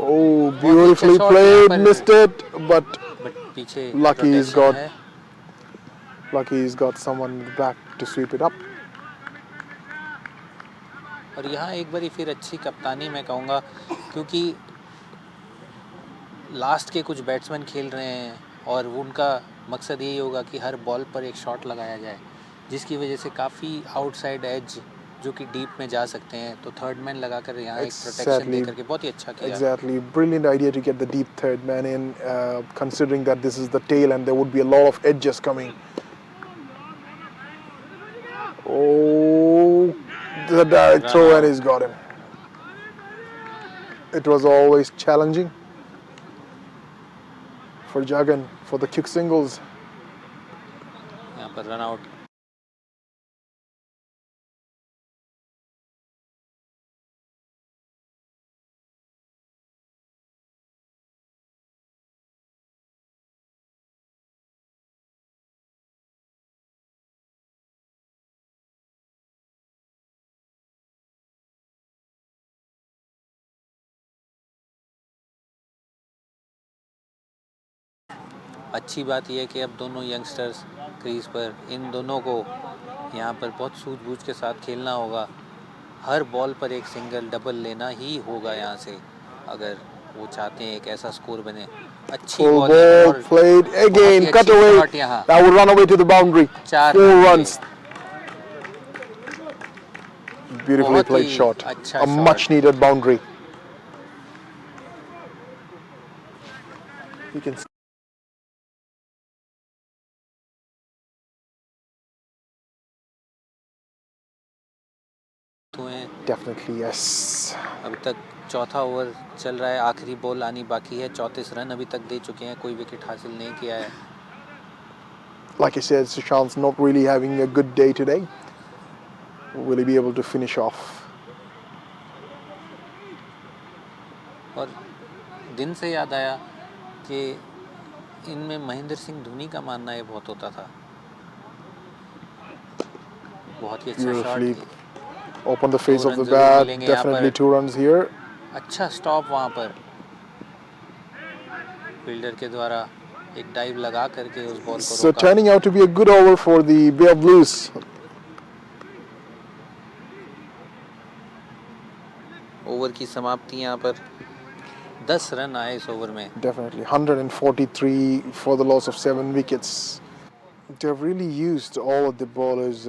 Oh, beautifully shot played, यहाँ पर. missed it, but बट पीछे Lucky he's protection got- है. lucky he's got someone in the back to sweep it up. और यहाँ एक बारी फिर अच्छी कप्तानी मैं कहूँगा क्योंकि लास्ट के कुछ बैट्समैन खेल रहे हैं और उनका मकसद यही होगा कि हर बॉल पर एक शॉट लगाया जाए जिसकी वजह से काफ़ी आउटसाइड एज जो कि डीप में जा सकते हैं, तो थर्ड मैन लगाकर यहाँ एक प्रोटेक्शन Exactly. देकर के बहुत ही अच्छा किया। Exactly. Brilliant idea to get the deep third man in, considering that this is the tail and there would be a lot of edges coming. Oh, the direct Run throw out. and he's got him. It was always challenging for Jagan for the kick singles. यहाँ पर run out. अच्छी बात यह है कि अब दोनों youngsters crease पर, इन दोनों को यहाँ पर बहुत सूझबूझ के साथ खेलना होगा। हर बॉल पर एक सिंगल डबल लेना ही होगा यहाँ से, अगर वो चाहते हैं एक ऐसा स्कोर बने। अच्छी Full बॉल ball और played again, बहुत ही cut अच्छी away. shot यहाँ। That would run away to the boundary. 4 4 run runs. Beautifully बहुत played ही shot. अच्छा A shot। much needed boundary. You can definitely yes. अभी तक चौथा ओवर चल रहा है, आखिरी बॉल आनी बाकी है। 34 रन अभी तक दे चुके हैं, कोई विकेट हासिल नहीं किया है। Like I said, Sushant's not really having a good day today. Will he be able to finish off? और दिन से याद आया कि इनमें महेंद्र सिंह धोनी का मानना ये बहुत होता था। बहुत ही अच्छा Beautifully shot, open the face दो of the रन जरूर bat. मिलेंगे यहाँ Definitely पर। 2 runs here. अच्छा स्टॉप वहाँ पर फील्डर के द्वारा एक डाइव लगा करके उस बॉल को So रोका। turning out to be a good over for the Bay of Blues. Over की समाप्ति यहाँ पर 10 रन आए इस ओवर में। Definitely 143 for the loss of 7 wickets. They've really used all of the bowlers.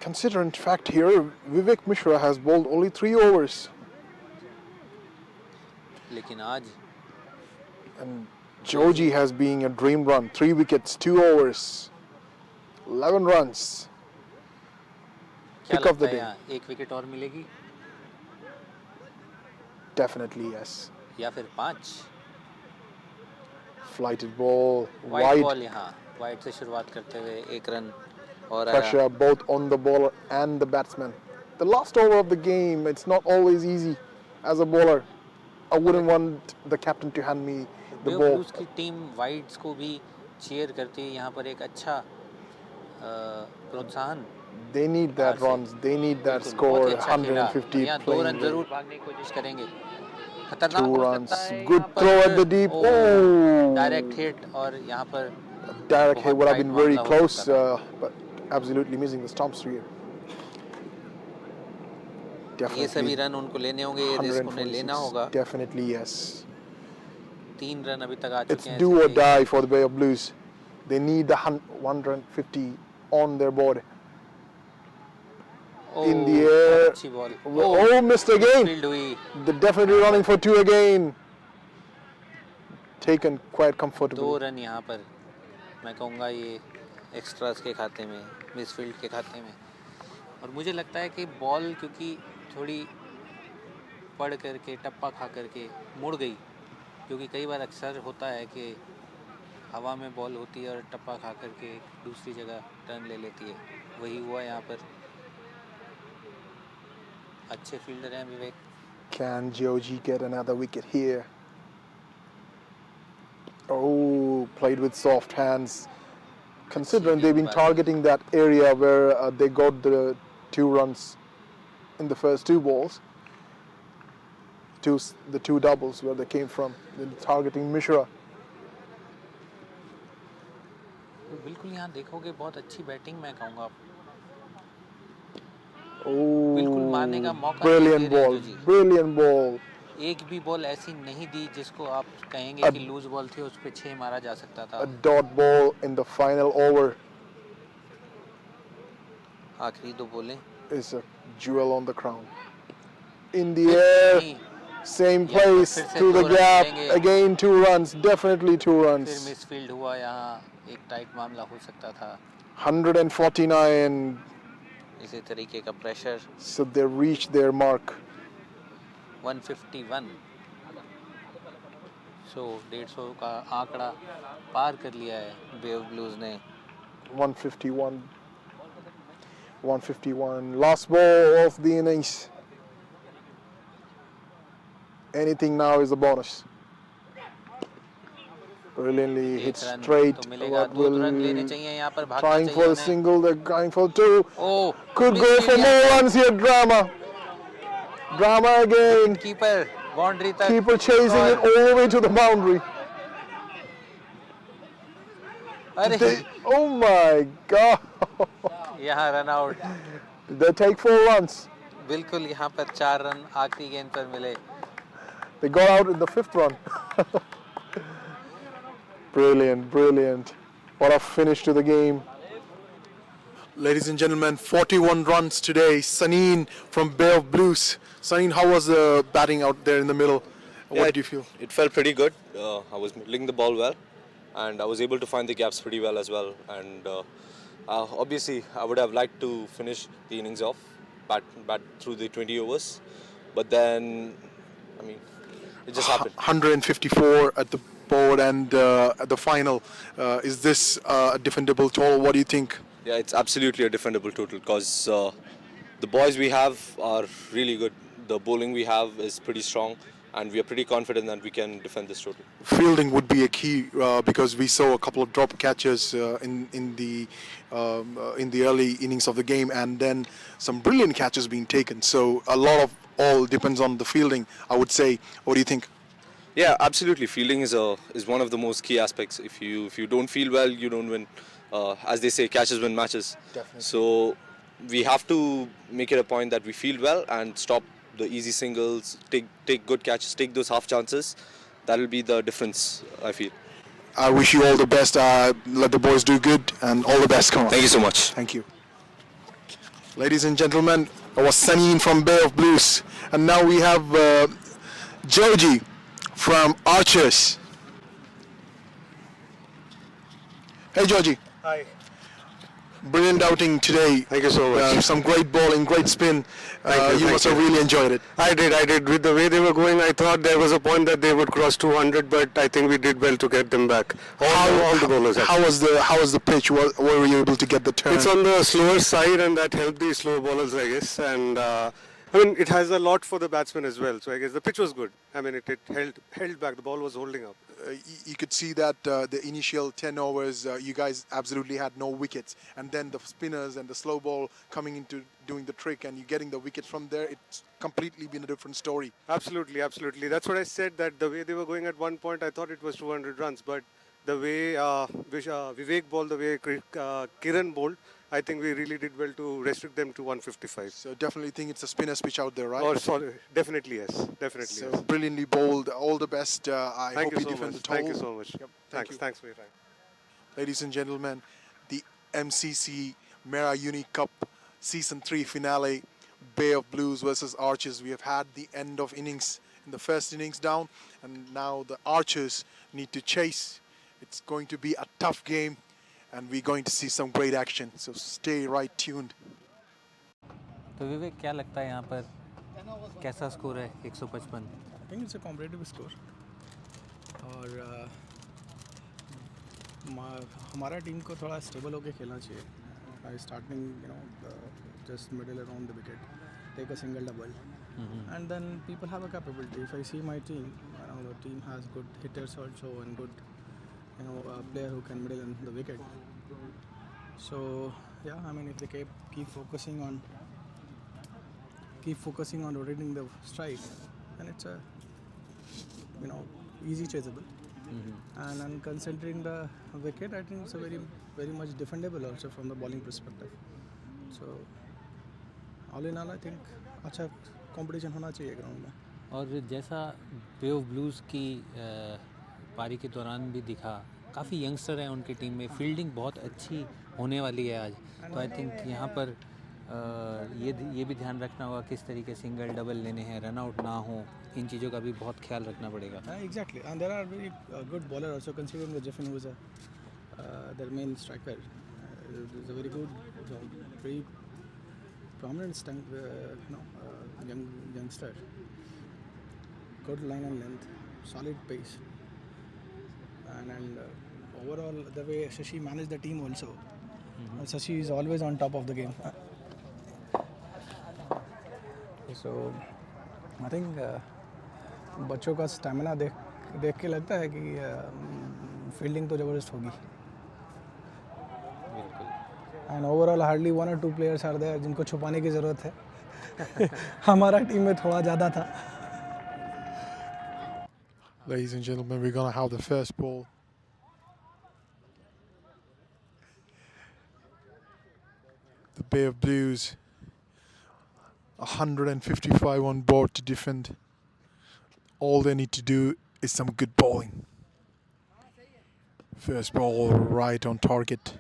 Consider in fact here, Vivek Mishra has bowled only 3 overs. लेकिन आज And Joji has been a dream run. 3 wickets, 2 overs, 11 runs. क्या Pick of लगता the है day. यहाँ एक wicket और मिलेगी Definitely yes. या फिर 5? Flighted ball, wide wide ball यहाँ वाइड से शुरुआत करते हुए 1 रन और आया। pressure both on the bowler and the batsman. The last over of the game, it's not always easy as a bowler. I wouldn't want the captain to hand me the बे ball. Blues की टीम wides को भी cheer करती है यहाँ पर, एक अच्छा प्रोत्साहन। They need that से। runs. They need that बिल्कुल, score. बहुत ही अच्छा खेला। 150 यहाँ 2 playing रन well. जरूर भागने की कोशिश करेंगे। खतरनाक 2 हो runs. सकता है Good यहाँ पर। throw at the deep. Oh! Direct hit और यहाँ पर Direct hit बहुत would have tight been very मामला हो close, सकता था। but absolutely missing the stumps here. ये सभी Definitely रन उनको लेने होंगे, ये रिस्क उन्हें लेना 146. होगा। Definitely yes. 3 रन अभी तक आ It's चुके हैं। do or सिर्फ die for the Bay of Blues. They need the 150 on their board. In the air. अच्छी ball. Oh, missed again. Field हुई। They're definitely running for 2 again. Taken quite 2 comfortably. Run यहाँ पर मैं कहूँगा ये extras के खाते में, मिसफील्ड के खाते में। और मुझे लगता है कि बॉल क्योंकि थोड़ी पड़ करके टप्पा खा करके मुड़ गई, क्योंकि कई बार अक्सर होता है कि हवा में बॉल होती है और टप्पा खा करके दूसरी जगह टर्न ले लेती है, वही हुआ यहाँ पर। अच्छे फील्डर हैं विवेक। Can Joji get another wicket here? Oh, played with soft hands. Considering they've been targeting that area where they got the 2 runs in the first 2 balls, the 2 doubles where they came from, they're targeting Mishra. बिल्कुल यहाँ देखोगे बहुत अच्छी batting मैं कहूँगा। बिल्कुल मारने का Oh, मौका brilliant नहीं दे रहे ball, हैं जोजी। brilliant ball. एक भी बॉल ऐसी नहीं दी जिसको आप कहेंगे कि लूज बॉल थी, उस पे 6 मारा जा सकता था। A dot ball in the final over. आखिरी 2 बॉलें is a jewel on the crown. In the air, नहीं, same यहाँ पर place, फिर से through the 2 रन gap. मिलेंगे। Again 2 runs, definitely 2 फिर runs. मिसफील्ड हुआ यहाँ, एक टाइट मामला हो सकता था। 149, इसी तरीके का pressure. so they reached their mark. 151, सो 150 का आंकड़ा पार कर लिया है बे ऑफ ब्लूज ने। 151. 151. Last ball of the innings. Anything now is a bonus. Brilliantly hit एक रन straight. तो मिलेगा, What 2 will रन लेने चाहिए यहाँ पर, भागना trying चाहिए for a उन्हें। single, they're going for 2. Oh, Could go for misfield more यहाँ runs here. Drama. Drama पे। again. कीपर बाउंड्री तक। Keeper chasing it all the way to the boundary. अरे Oh my God. यहाँ run out. They take 4 runs. बिल्कुल यहाँ पर 4 run आखिरी गेंद पर मिले। They got out in the 5th run. Brilliant, brilliant. What a finish to the game. Ladies and gentlemen, 41 runs today. Saneen from Bay of Blues. Saneen, how was the batting out there in the middle? What did you feel? It felt pretty good. I was middling the ball well, and I was able to find the gaps pretty well as well. And obviously, I would have liked to finish the innings off, bat through the 20 overs, but then, I mean, it just happened. 154 at the board and at the final. Is this a defendable total? What do you think? Yeah, it's absolutely a defendable total because the boys we have are really good. The bowling we have is pretty strong, and we are pretty confident that we can defend this total. Fielding would be a key because we saw a couple of drop catches in the early innings of the game, and then some brilliant catches being taken. So a lot of all depends on the fielding, I would say. What do you think? Yeah, absolutely. Fielding is one of the most key aspects. If you don't feel well, you don't win. As they say, catches win matches. Definitely. So we have to make it a point that we feel well and stop the easy singles. Take good catches. Take those half chances. That will be the difference, I feel. I wish you all the best. Let the boys do good and all the best. Come on. Thank you so much. Thank you. Ladies and gentlemen, that was Saneen from Bay of Blues. And now we have Joji from Archers. Hey Joji. Hi. Brilliant outing today. Thank you so much. Some great bowling, great spin. You must have really enjoyed it. I did. With the way they were going, I thought there was a point that they would cross 200, but I think we did well to get them back. All the bowlers. How was the pitch? Were you able to get the turn? It's on the slower side, and that helped the slow bowlers, I guess. And I mean, it has a lot for the batsmen as well. So I guess the pitch was good. I mean, it held back. The ball was holding up. You could see that the initial 10 overs, you guys absolutely had no wickets, and then the spinners and the slow ball coming into doing the trick, and you getting the wickets from there. It's completely been a different story. Absolutely. That's what I said. That the way they were going at one point, I thought it was 200 runs, but the way Vivek bowled, the way Kiran bowled, I think we really did well to restrict them to 155. So definitely think it's a spinner's pitch out there, right? Oh, sorry. Definitely yes. So Yes. brilliantly bowled. All the best. I Thank hope you you so defend much. the total. Thank you so much. Yep. Thank you. Thanks for your time. Ladies and gentlemen, the MCC Mera UniiQ Cup Season 3 finale, Bay of Blues versus Archers. We have had the end of innings in the first innings down, and now the Archers need to chase. It's going to be a tough game, and we're going to see some great action. So stay right tuned. तो विवेक क्या लगता है यहाँ पर कैसा score है 155? I think it's a competitive score और हमारा टीम को थोड़ा स्टेबल होकर खेलना चाहिए. By starting just middle around the wicket, take a single double, and then people have a capability. If I see my team, the team has good hitters also and good player who can middle in the wicket. So yeah, I mean, if they keep focusing on rotating the strike, then it's a easy chaseable. And then considering the wicket, I think it's a very very much defendable also from the bowling perspective. So all in all, I think अच्छा competition होना चाहिए ground में. और जैसा बे of blues की पारी के दौरान भी दिखा, काफ़ी यंगस्टर हैं उनकी टीम में, फील्डिंग बहुत अच्छी होने वाली है आज. तो आई थिंक यहाँ पर ये भी ध्यान रखना होगा किस तरीके सिंगल डबल लेने हैं, रन आउट ना हो, इन चीज़ों का भी बहुत ख्याल रखना पड़ेगा. Exactly, and there are very good bowler also, considering that Jeffin was their main striker. Is a very good, very prominent youngster. Good line and length, solid pace, and overall the way Shashi managed the team also. Shashi is always on top of the game. So I think बच्चों का stamina देख के लगता है कि fielding तो ज़बरदस्त होगी. And overall hardly 1 or 2 players are there जिनको छुपाने की ज़रूरत है. हमारा टीम में थोड़ा ज़्यादा था. Ladies and gentlemen, we're going to have the first ball. The Bay of Blues, 155 on board to defend. All they need to do is some good bowling. First ball right on target.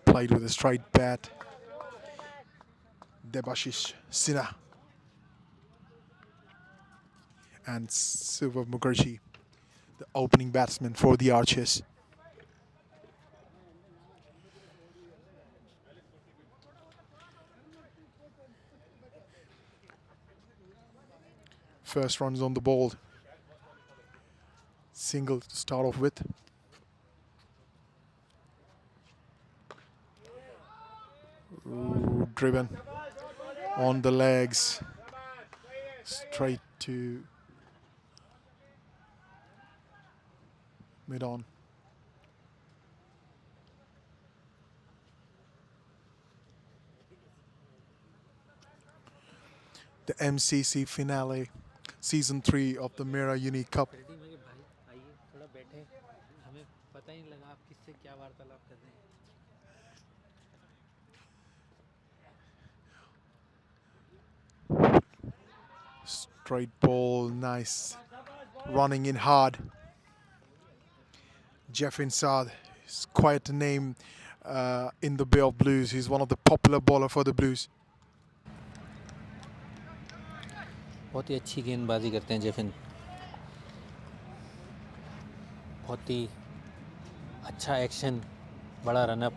Played with a straight bat. Debashish Sinha and Siva Mukherjee, the opening batsman for the Archers. First runs on the ball. Single to start off with. Ooh, driven on the legs. Straight to mid-on. The MCC finale, Season 3 of the Mera UniiQ Cup. Straight ball, nice. Running in hard. Jeffin Saad is quite a name in the Bay of Blues. He's one of the popular bowler for the Blues. बहुत ही अच्छी गेंदबाजी करते हैं जेफिन. बहुत ही अच्छा action, बड़ा run up,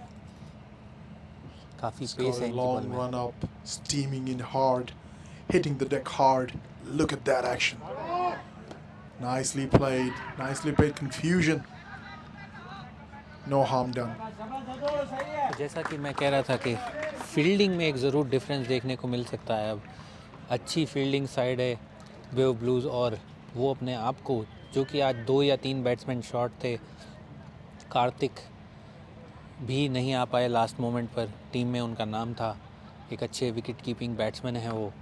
काफ़ी pace है इनकी बॉल Long में. run up, steaming in hard, hitting the deck hard. Look at that action. Nicely played, confusion. No harm done. जैसा कि मैं कह रहा था कि फील्डिंग में एक ज़रूर डिफरेंस देखने को मिल सकता है. अब अच्छी फील्डिंग साइड है बे ऑफ ब्लूज़, और वो अपने आप को, जो कि आज 2 या 3 बैट्समैन शॉट थे, कार्तिक भी नहीं आ पाए लास्ट मोमेंट पर. टीम में उनका नाम था, एक अच्छे विकेट कीपिंग बैट्समैन हैं वो,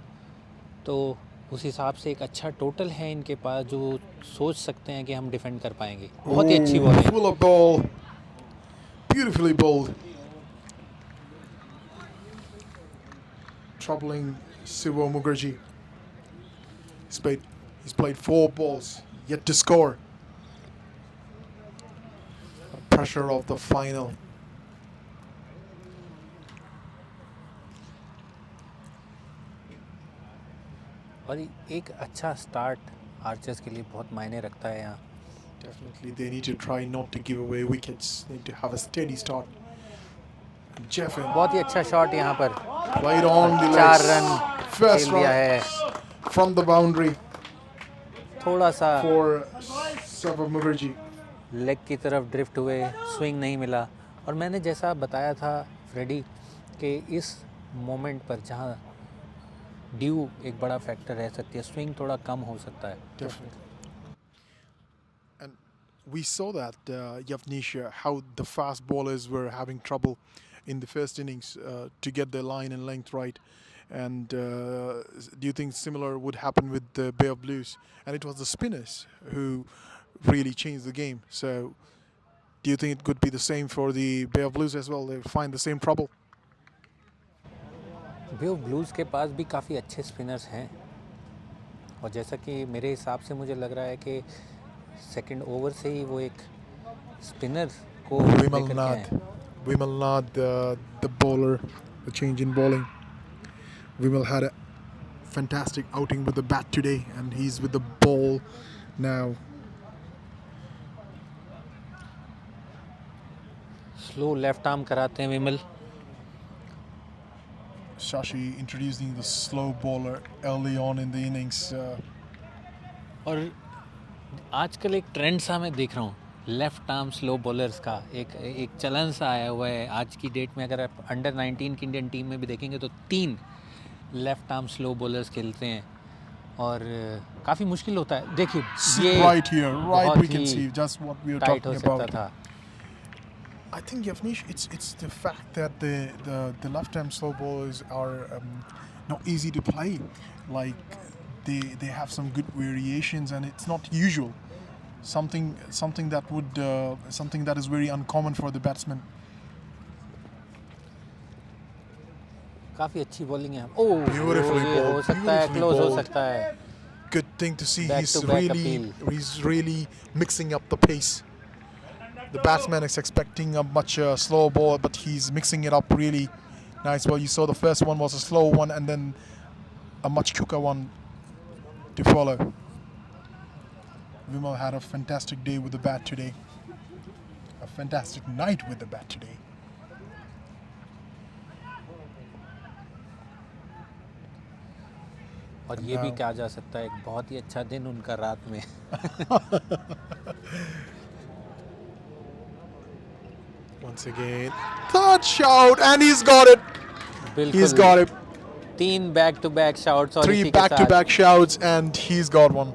तो उस हिसाब से एक अच्छा टोटल है इनके पास, जो सोच सकते हैं कि हम डिफेंड कर पाएंगे. बहुत ही अच्छी bowling. Full of ball. Beautifully bowled. Troubling Siva Mukherjee. He's played 4 balls, yet to score. Pressure of the final. और एक अच्छा स्टार्ट आर्चर्स के लिए बहुत मायने रखता है यहाँ. Definitely, they need to try not to give away wickets. Need to have a steady start. Jeffin बहुत ही अच्छा शॉट यहाँ पर. played on the 4 legs. Run First खेल दिया run है. from the boundary थोड़ा सा for Siva Mukherjee. लेग की तरफ ड्रिफ्ट हुए, स्विंग नहीं मिला. और मैंने जैसा बताया था फ्रेडी कि इस मोमेंट पर जहाँ ड्यू एक बड़ा फैक्टर रह सकती है, स्विंग थोड़ा कम हो सकता है. Definitely. And we saw that, Yavnisha, how the fast bowlers were having trouble in the first innings to get their line and length right. And do you think similar would happen with the Bay of Blues? And it was the spinners who really changed the game. So do you think it could be the same for the Bay of Blues as well? They find the same trouble? Bay of Blues के पास भी काफ़ी अच्छे spinners हैं, और जैसा कि मेरे हिसाब से मुझे लग रहा है कि सेकंड ओवर से ही वो एक स्पिनर को लेकर के आए हैं. Vimalnath, the bowler, a change in bowling. Vimal had a fantastic outing with the bat today, and he's with the ball now. Slow left arm कराते हैं विमल. Shashi introducing the slow bowler early on in the innings. और आजकल एक trend सा मैं देख रहा हूँ लेफ्ट आर्म स्लो बॉलर्स का. एक चलन सा आया हुआ है आज की डेट में. अगर आप अंडर 19 की इंडियन टीम में भी देखेंगे तो 3 लेफ्ट आर्म स्लो बॉलर्स खेलते हैं और काफ़ी मुश्किल होता है. देखिए ये right here, right, we can see just what we are tight हो talking सकता about. था. I think Yavnish, it's the fact that the left-arm slow bowlers are not easy to play. Like they have some good variations, and it's not usual. Something that would something that is very uncommon for the batsman. काफ़ी अच्छी bowling है. ओह Beautifully ये हो bowled, सकता है, beautifully close हो bowled. सकता है. Good thing to see. Back to back He's really mixing up the pace. The batsman is expecting a much slower ball, but he's mixing it up really nice. Well, you saw the first one was a slow one, and then a much quicker one to follow. Vimal had a fantastic day with the bat today. A fantastic night with the bat today. और ये भी कहा जा सकता है एक बहुत ही अच्छा दिन उनका रात में. Once again, third shout, and he's got it. बिल्कुल. He's got it. 3 back to back shots और 3 इसी के साथ back-to-back shouts, and he's got one.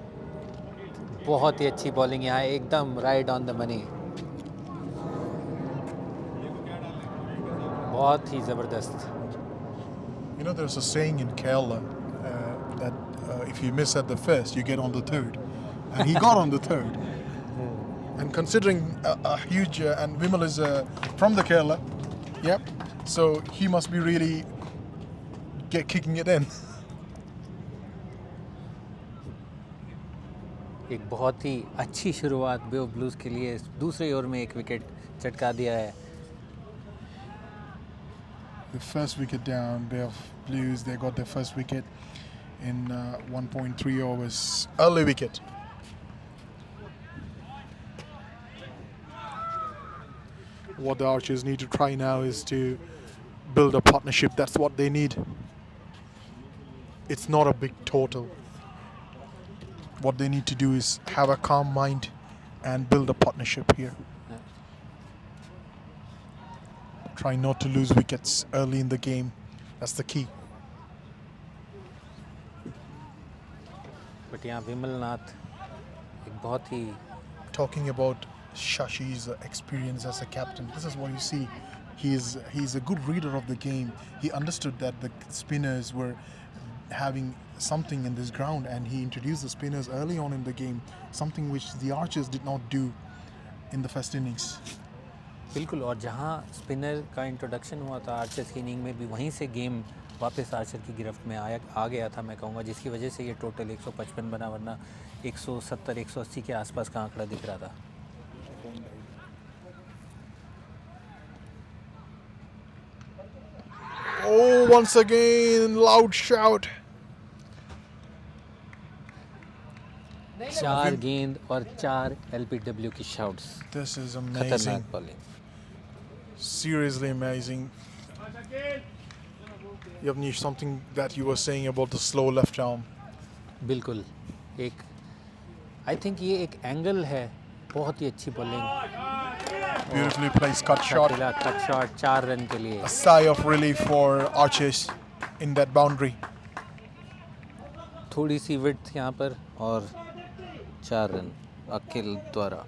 बहुत ही अच्छी बॉलिंग यहाँ एकदम राइट ऑन द मनी. बहुत ही ज़बरदस्त. You know, there's a saying in Kerala that if you miss at the first, you get on the third. And he got on the third. And considering a huge, and Vimal is from the Kerala, yep, so he must be really kicking it in. एक बहुत ही अच्छी शुरुआत बे of Blues के लिए. दूसरे over में एक wicket चटका दिया है. The first wicket down, Bay of Blues, they got their first wicket in 1.3 overs. Early wicket. What the Archers need to try now is to build a partnership. That's what they need. It's not a big total. What they need to do is have a calm mind and build a partnership here. Try not to lose wickets early in the game. That's the key. But यहाँ विमल नाथ एक बहुत ही Talking about Shashi's experience as a captain, this is what you see. He's a good reader of the game. He understood that the spinners were having something in this ground, and he introduced the spinners early on in the game, something which the Archers did not do in the first innings. बिल्कुल. और जहाँ spinner का introduction हुआ था archers की inning में भी, वहीं से गेम वापस आर्चर की गिरफ्त में आ गया था मैं कहूँगा, जिसकी वजह से ये टोटल 155 बना, वरना 170-180 के आसपास का आंकड़ा दिख रहा था. Oh, once again, loud shout. 4 गेंद और 4 LPW की शॉट्स. This is खतरनाक amazing. Bowling. Seriously amazing. Yavnish, something that you were saying about the slow left arm. बिल्कुल. एक आई थिंक ये एक एंगल है. बहुत ही अच्छी bowling. Beautifully placed cut shot. Cut shot 4 run के लिए. A sigh of relief for Archers in that boundary. थोड़ी सी विड्थ यहाँ पर और 4 रन अकेल द्वारा.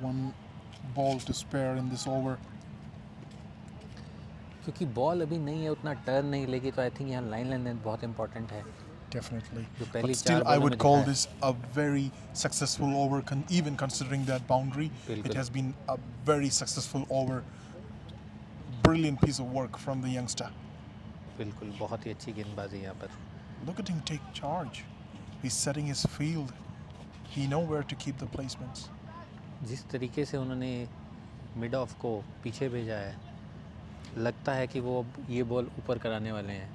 One ball to spare in this over. क्योंकि बॉल अभी नहीं है, उतना टर्न नहीं लेगी, तो आई थिंक यहाँ लाइन लेंथ बहुत इंपॉर्टेंट है. Definitely. जो पहली But still, 4 I बॉलों would में call दिखा है. this a very successful over, even considering that boundary. It बिल्कुल. has been a very successful over. Brilliant piece of work from the youngster. बिल्कुल बहुत ही अच्छी गेंदबाजी यहाँ पर. Look at him take charge. He's setting his field. He knows where to keep the placements. जिस तरीके से उन्होंने मिड ऑफ को पीछे भेजा है, लगता है कि वो अब ये बॉल ऊपर कराने वाले हैं,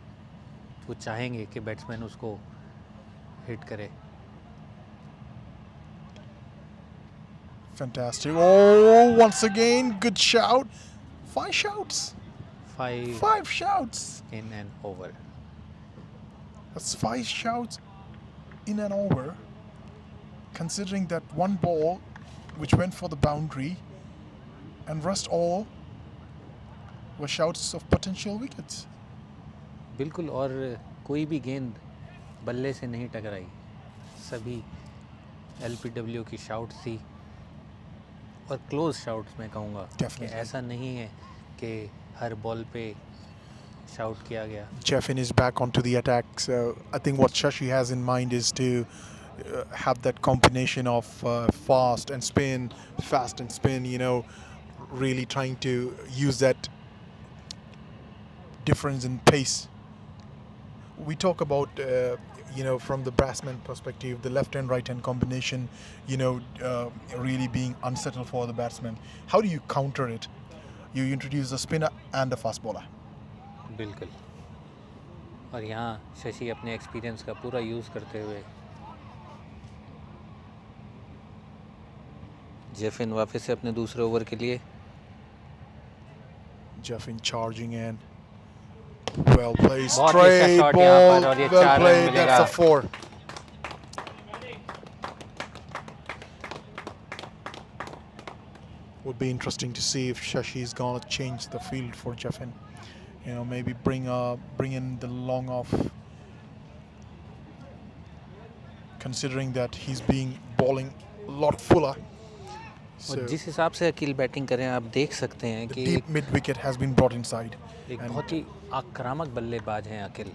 वो चाहेंगे कि बैट्समैन उसको हिट करे। Fantastic. Oh, once again, good shout. 5 shouts. 5 shouts. in and over. That's 5 shouts in and over. Considering that one ball which went for the boundary and rest all were shouts of potential wickets. बिल्कुल, और कोई भी गेंद बल्ले से नहीं टकराई, सभी LPW की शाउट थी और क्लोज शाउट्स मैं कहूँगा कि Definitely. ऐसा नहीं है कि हर बॉल पे शाउट किया गया। Jeffin is back onto the attack, so I think what Shashi has in mind is to have that combination of fast and spin, you know, really trying to use that difference in pace. We talk about, you know, from the batsman perspective, the left and right hand combination, you know, really being unsettled for the batsman. How do you counter it? You introduce a spinner and a fast bowler. बिल्कुल, और यहाँ शशि अपने experience का पूरा use करते हुए जेफिन वापस से अपने दूसरे ओवर के लिए। Jeffin charging in. Well played, बहुत ही अच्छा straight शॉट यहाँ ball. पर और ये Well 4 रन played. मिलेगा। That's a 4. Would be interesting to see if Shashi is gonna change the field for Jeffin. You know, maybe bring in the long off. Considering that he's being bowling a lot fuller. So और जिस हिसाब से Aqeel batting कर रहे हैं, आप देख सकते हैं the कि deep mid wicket has been brought inside. एक and बहुत ही आक्रामक बल्लेबाज हैं अकील।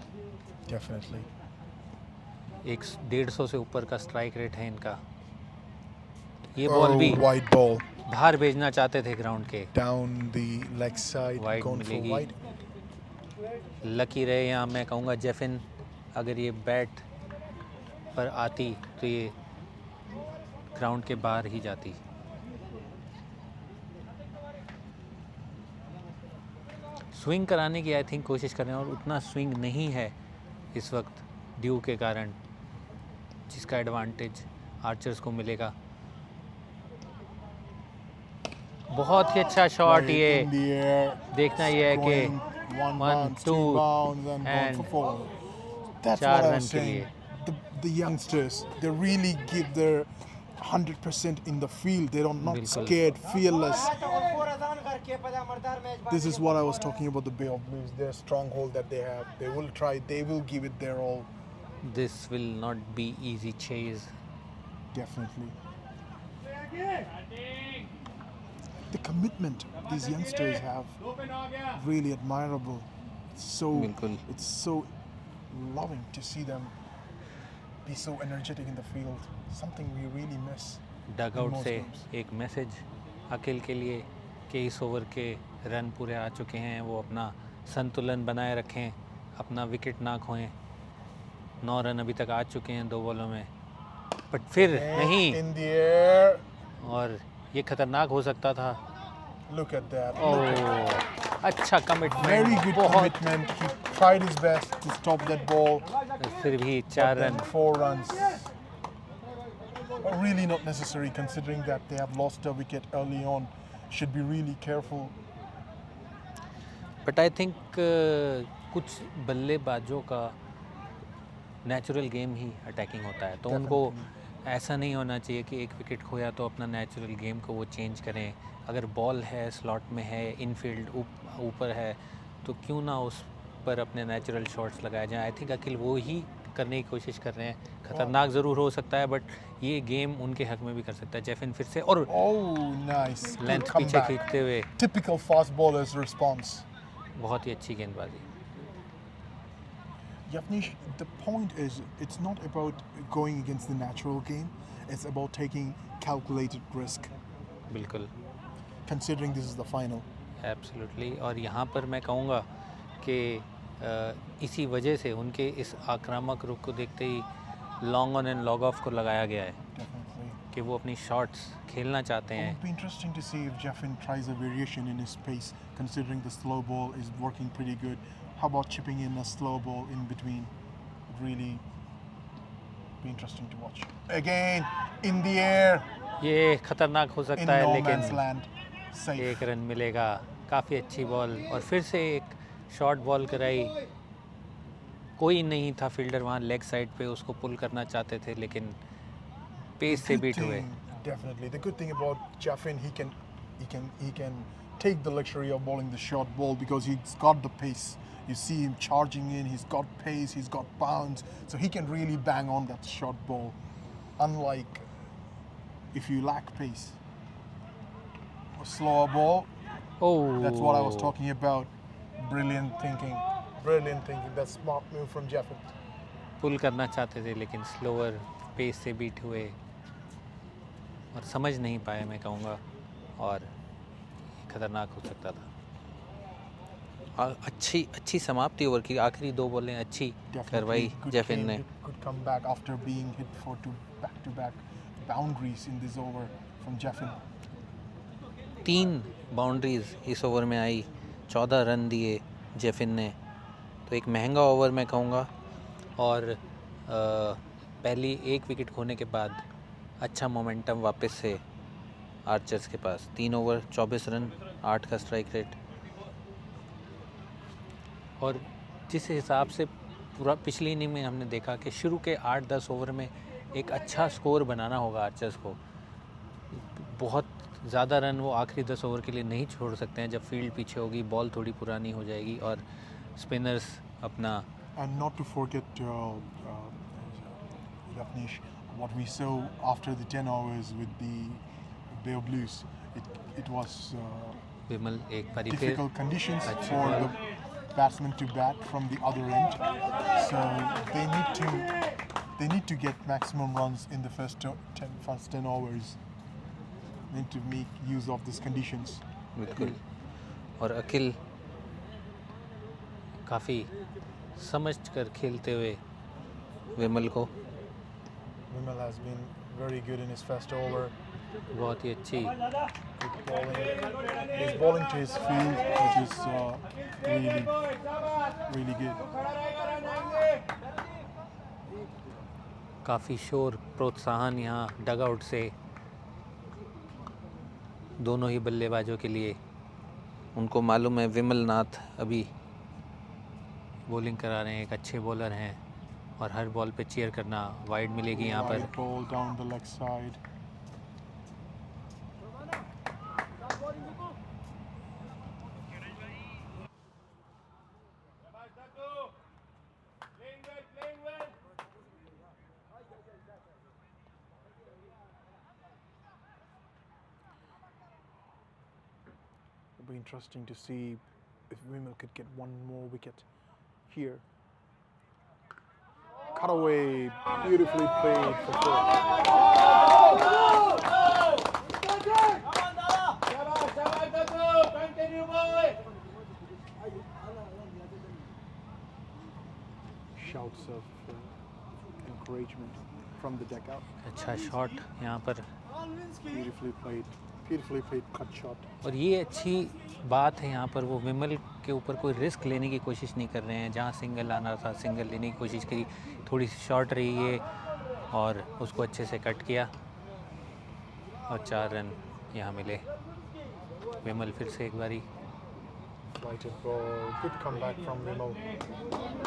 definitely. 150 से ऊपर का स्ट्राइक रेट है इनका। ये बॉल भी wide ball बाहर भेजना चाहते थे ग्राउंड के, down the leg side, Wide going for मिलेगी। wide. लकी रहे यहाँ मैं कहूँगा जेफिन, अगर ये बैट पर आती तो ये ग्राउंड के बाहर ही जाती। स्विंग कराने की आई थिंक कोशिश कर रहे हैं और उतना स्विंग नहीं है इस वक्त ड्यू के कारण, जिसका एडवांटेज आर्चर्स को मिलेगा। बहुत ही अच्छा शॉट Right ये, in the air, देखना ये है कि going one 1, bounce, 2 two bounds, and going and for 4. That's 4 what I run was के saying. लिए। The youngsters, they really give their 100% in the field. They're not बिल्कुल। scared, fearless. This is what I was talking about, the Bay of Blues, their stronghold that they have. They will try, they will give it their all. This will not be easy chase. Definitely. The commitment these youngsters have, really admirable. बिल्कुल। It's so loving to see them be so energetic in the field. Something we really miss. Dug in out most से games. एक message Akeal के लिए कि इस over के run पूरे आ चुके हैं, वो अपना संतुलन बनाए रखें, अपना विकेट ना खोएं। 9 रन अभी तक आ चुके हैं 2 बॉलों में, बट फिर नहीं, In the air. और ये खतरनाक हो सकता था। Look at that. ओह, अच्छा कमिटमेंट, Very good बहुत, commitment. He tried his best to stop that ball. फिर भी 4 But then run. 4 runs. But really not necessary considering that they have lost a wicket early on. Should be really careful. But I think कुछ बल्लेबाजों का natural game ही attacking होता है, तो उनको ऐसा नहीं होना चाहिए कि एक विकेट खोया तो अपना नेचुरल गेम को वो चेंज करें। अगर बॉल है, स्लॉट में है, इनफील्ड ऊपर है, तो क्यों ना उस पर अपने नेचुरल शॉट्स लगाए जाएं। आई थिंक अखिल वो ही करने की कोशिश कर रहे हैं। खतरनाक ज़रूर हो सकता है, बट ये गेम उनके हक में भी कर सकता है। जेफिन फिर से और Oh, nice. Good लेंथ पीछे comeback. खींचते हुए, Typical fast bowler's response. बहुत ही अच्छी गेंदबाजी। Yavnish, the point is, it's not about going against the natural game. It's about taking calculated risk, बिल्कुल, considering this is the final. Absolutely. और यहाँ पर मैं कहूँगा कि इसी वजह से उनके इस आक्रामक रुख को देखते ही long on and long off को लगाया गया है, Definitely. कि वो अपनी शॉट्स खेलना चाहते It हैं. would be interesting to see if Jeffin tries a variation in his pace, considering the slow ball is working pretty good. How about chipping in a slow ball in between? Would really be interesting to watch. Again, in the air, ये खतरनाक हो in सकता है, no लेकिन man's land. Safe. एक run मिलेगा. काफ़ी अच्छी बॉल और फिर से एक शॉर्ट बॉल कराई. कोई नहीं था फील्डर वहाँ लेग साइड पे, उसको पुल करना चाहते थे लेकिन पेस से बीट हुए. Definitely. The good thing about Jeffin, he can take the luxury of bowling the short ball because he's got the pace. You see him charging in, he's got pace, he's got bounce, so he can really bang on that short ball. Unlike if you lack pace. A slower ball, Oh, that's what I was talking about. Brilliant thinking. Brilliant thinking. That's smart move from Jeffin. पुल करना चाहते थे लेकिन slower pace से beat हुए और समझ नहीं पाए मैं कहूँगा, और ख़तरनाक हो सकता था. अच्छी समाप्ति ओवर की. आखिरी 2 बॉलें अच्छी करवाई जेफिन ने. Good comeback after being hit for back-to-back boundaries in this over from Jeffin. 3 boundaries इस ओवर में आई. 14 रन दिए जेफिन ने. तो एक महंगा ओवर मैं कहूँगा, और पहली 1 विकेट खोने के बाद अच्छा मोमेंटम वापस से आर्चर्स के पास. 3 ओवर 24 रन, 8 का स्ट्राइक रेट. और जिस हिसाब से पूरा पिछली इनिंग में हमने देखा कि शुरू के 8-10 ओवर में एक अच्छा स्कोर बनाना होगा आर्चर्स को. बहुत ज़्यादा रन वो आखिरी 10 ओवर के लिए नहीं छोड़ सकते हैं जब फील्ड पीछे होगी, बॉल थोड़ी पुरानी हो जाएगी और स्पिनर्स अपना. And not to forget, Yavnish, what we saw after the 10 hours with the Bay of Blues, it was विमल एक बारी फिर difficult conditions अच्छी for ball. the batsman to bat from the other end. So they need to get maximum runs in the first 10 overs. They need to make use of these conditions. बिल्कुल. और अखिल काफ़ी समझ कर खेलते हुए विमल को. Vimal has been very good in his first over. बहुत ही अच्छी. Good bowling. He's bowling to his field, which is really good. काफ़ी शोर प्रोत्साहन यहाँ डगआउट से दोनों ही बल्लेबाजों के लिए. उनको मालूम है विमल नाथ अभी बॉलिंग करा रहे हैं, एक अच्छे बॉलर हैं, और हर बॉल पे चीयर करना. वाइड मिलेगी यहाँ पर. Wide ball down the leg side. It'll be interesting to see if Vimal could get one more wicket here. Cut away, beautifully played for 4. Shouts of encouragement from the deck out. अच्छा shot यहाँ पर. Beautifully played cut shot. और ये अच्छी बात है यहाँ पर, वो विमल के ऊपर कोई रिस्क लेने की कोशिश नहीं कर रहे हैं. जहाँ सिंगल आना था सिंगल लेने की कोशिश करी, थोड़ी सी शॉर्ट रही है और उसको अच्छे से कट किया और 4 रन यहाँ मिले. विमल फिर से एक बारी. Right ball, good comeback from Vimal.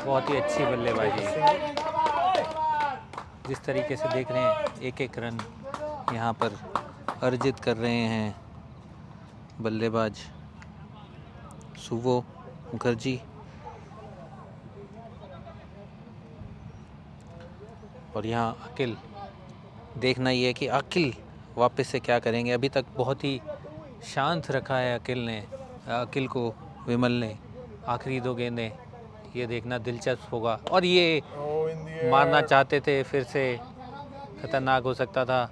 बहुत ही अच्छी बल्लेबाजी. जिस तरीके से देख रहे हैं एक रन यहाँ पर अर्जित कर रहे हैं बल्लेबाज सुवो मुखर्जी. और यहाँ अकिल, देखना ये है कि अकिल वापस से क्या करेंगे. अभी तक बहुत ही शांत रखा है अकिल को विमल ने. आखिरी 2 गेंदें, ये देखना दिलचस्प होगा. और ये मारना चाहते थे, फिर से खतरनाक हो सकता था.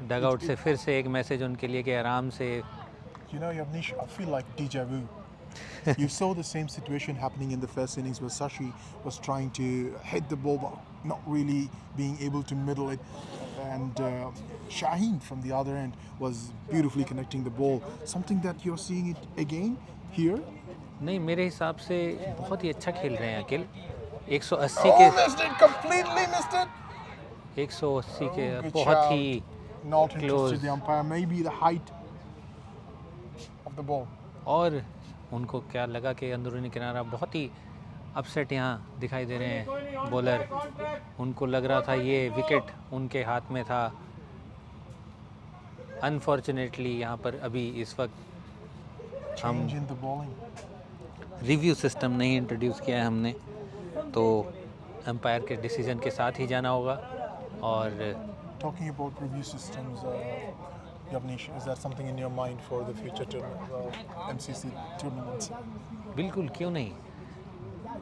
डगआउट से फिर से एक मैसेज उनके लिए कि आराम से. You know, Yavnish, I feel like deja vu. You saw the same situation happening in the first innings where Sashi was trying to hit the ball but not really being able to middle it. and Shaheen from the other end was beautifully connecting the ball. Something that you're seeing it again here. नहीं, मेरे हिसाब से बहुत ही अच्छा खेल रहे हैं अखिल। 180 Oh, के missed it! Completely missed it! 180 के Good बहुत shout. He Not interested close। the umpire. Maybe the height of the ball. और उनको क्या लगा कि अंदरूनी किनारा बहुत ही अपसेट यहाँ दिखाई दे रहे हैं बॉलर। उनको लग रहा था ये विकेट उनके हाथ में था। अनफॉर्चुनेटली यहाँ पर अभी इस वक्त हम Change in the bowling. Review system नहीं इंट्रोड्यूस किया है हमने, तो एम्पायर के डिसीजन के साथ ही जाना होगा। और Talking about review systems, Yavnish, is that something in your mind for the future MCC tournaments? बिल्कुल, क्यों नहीं।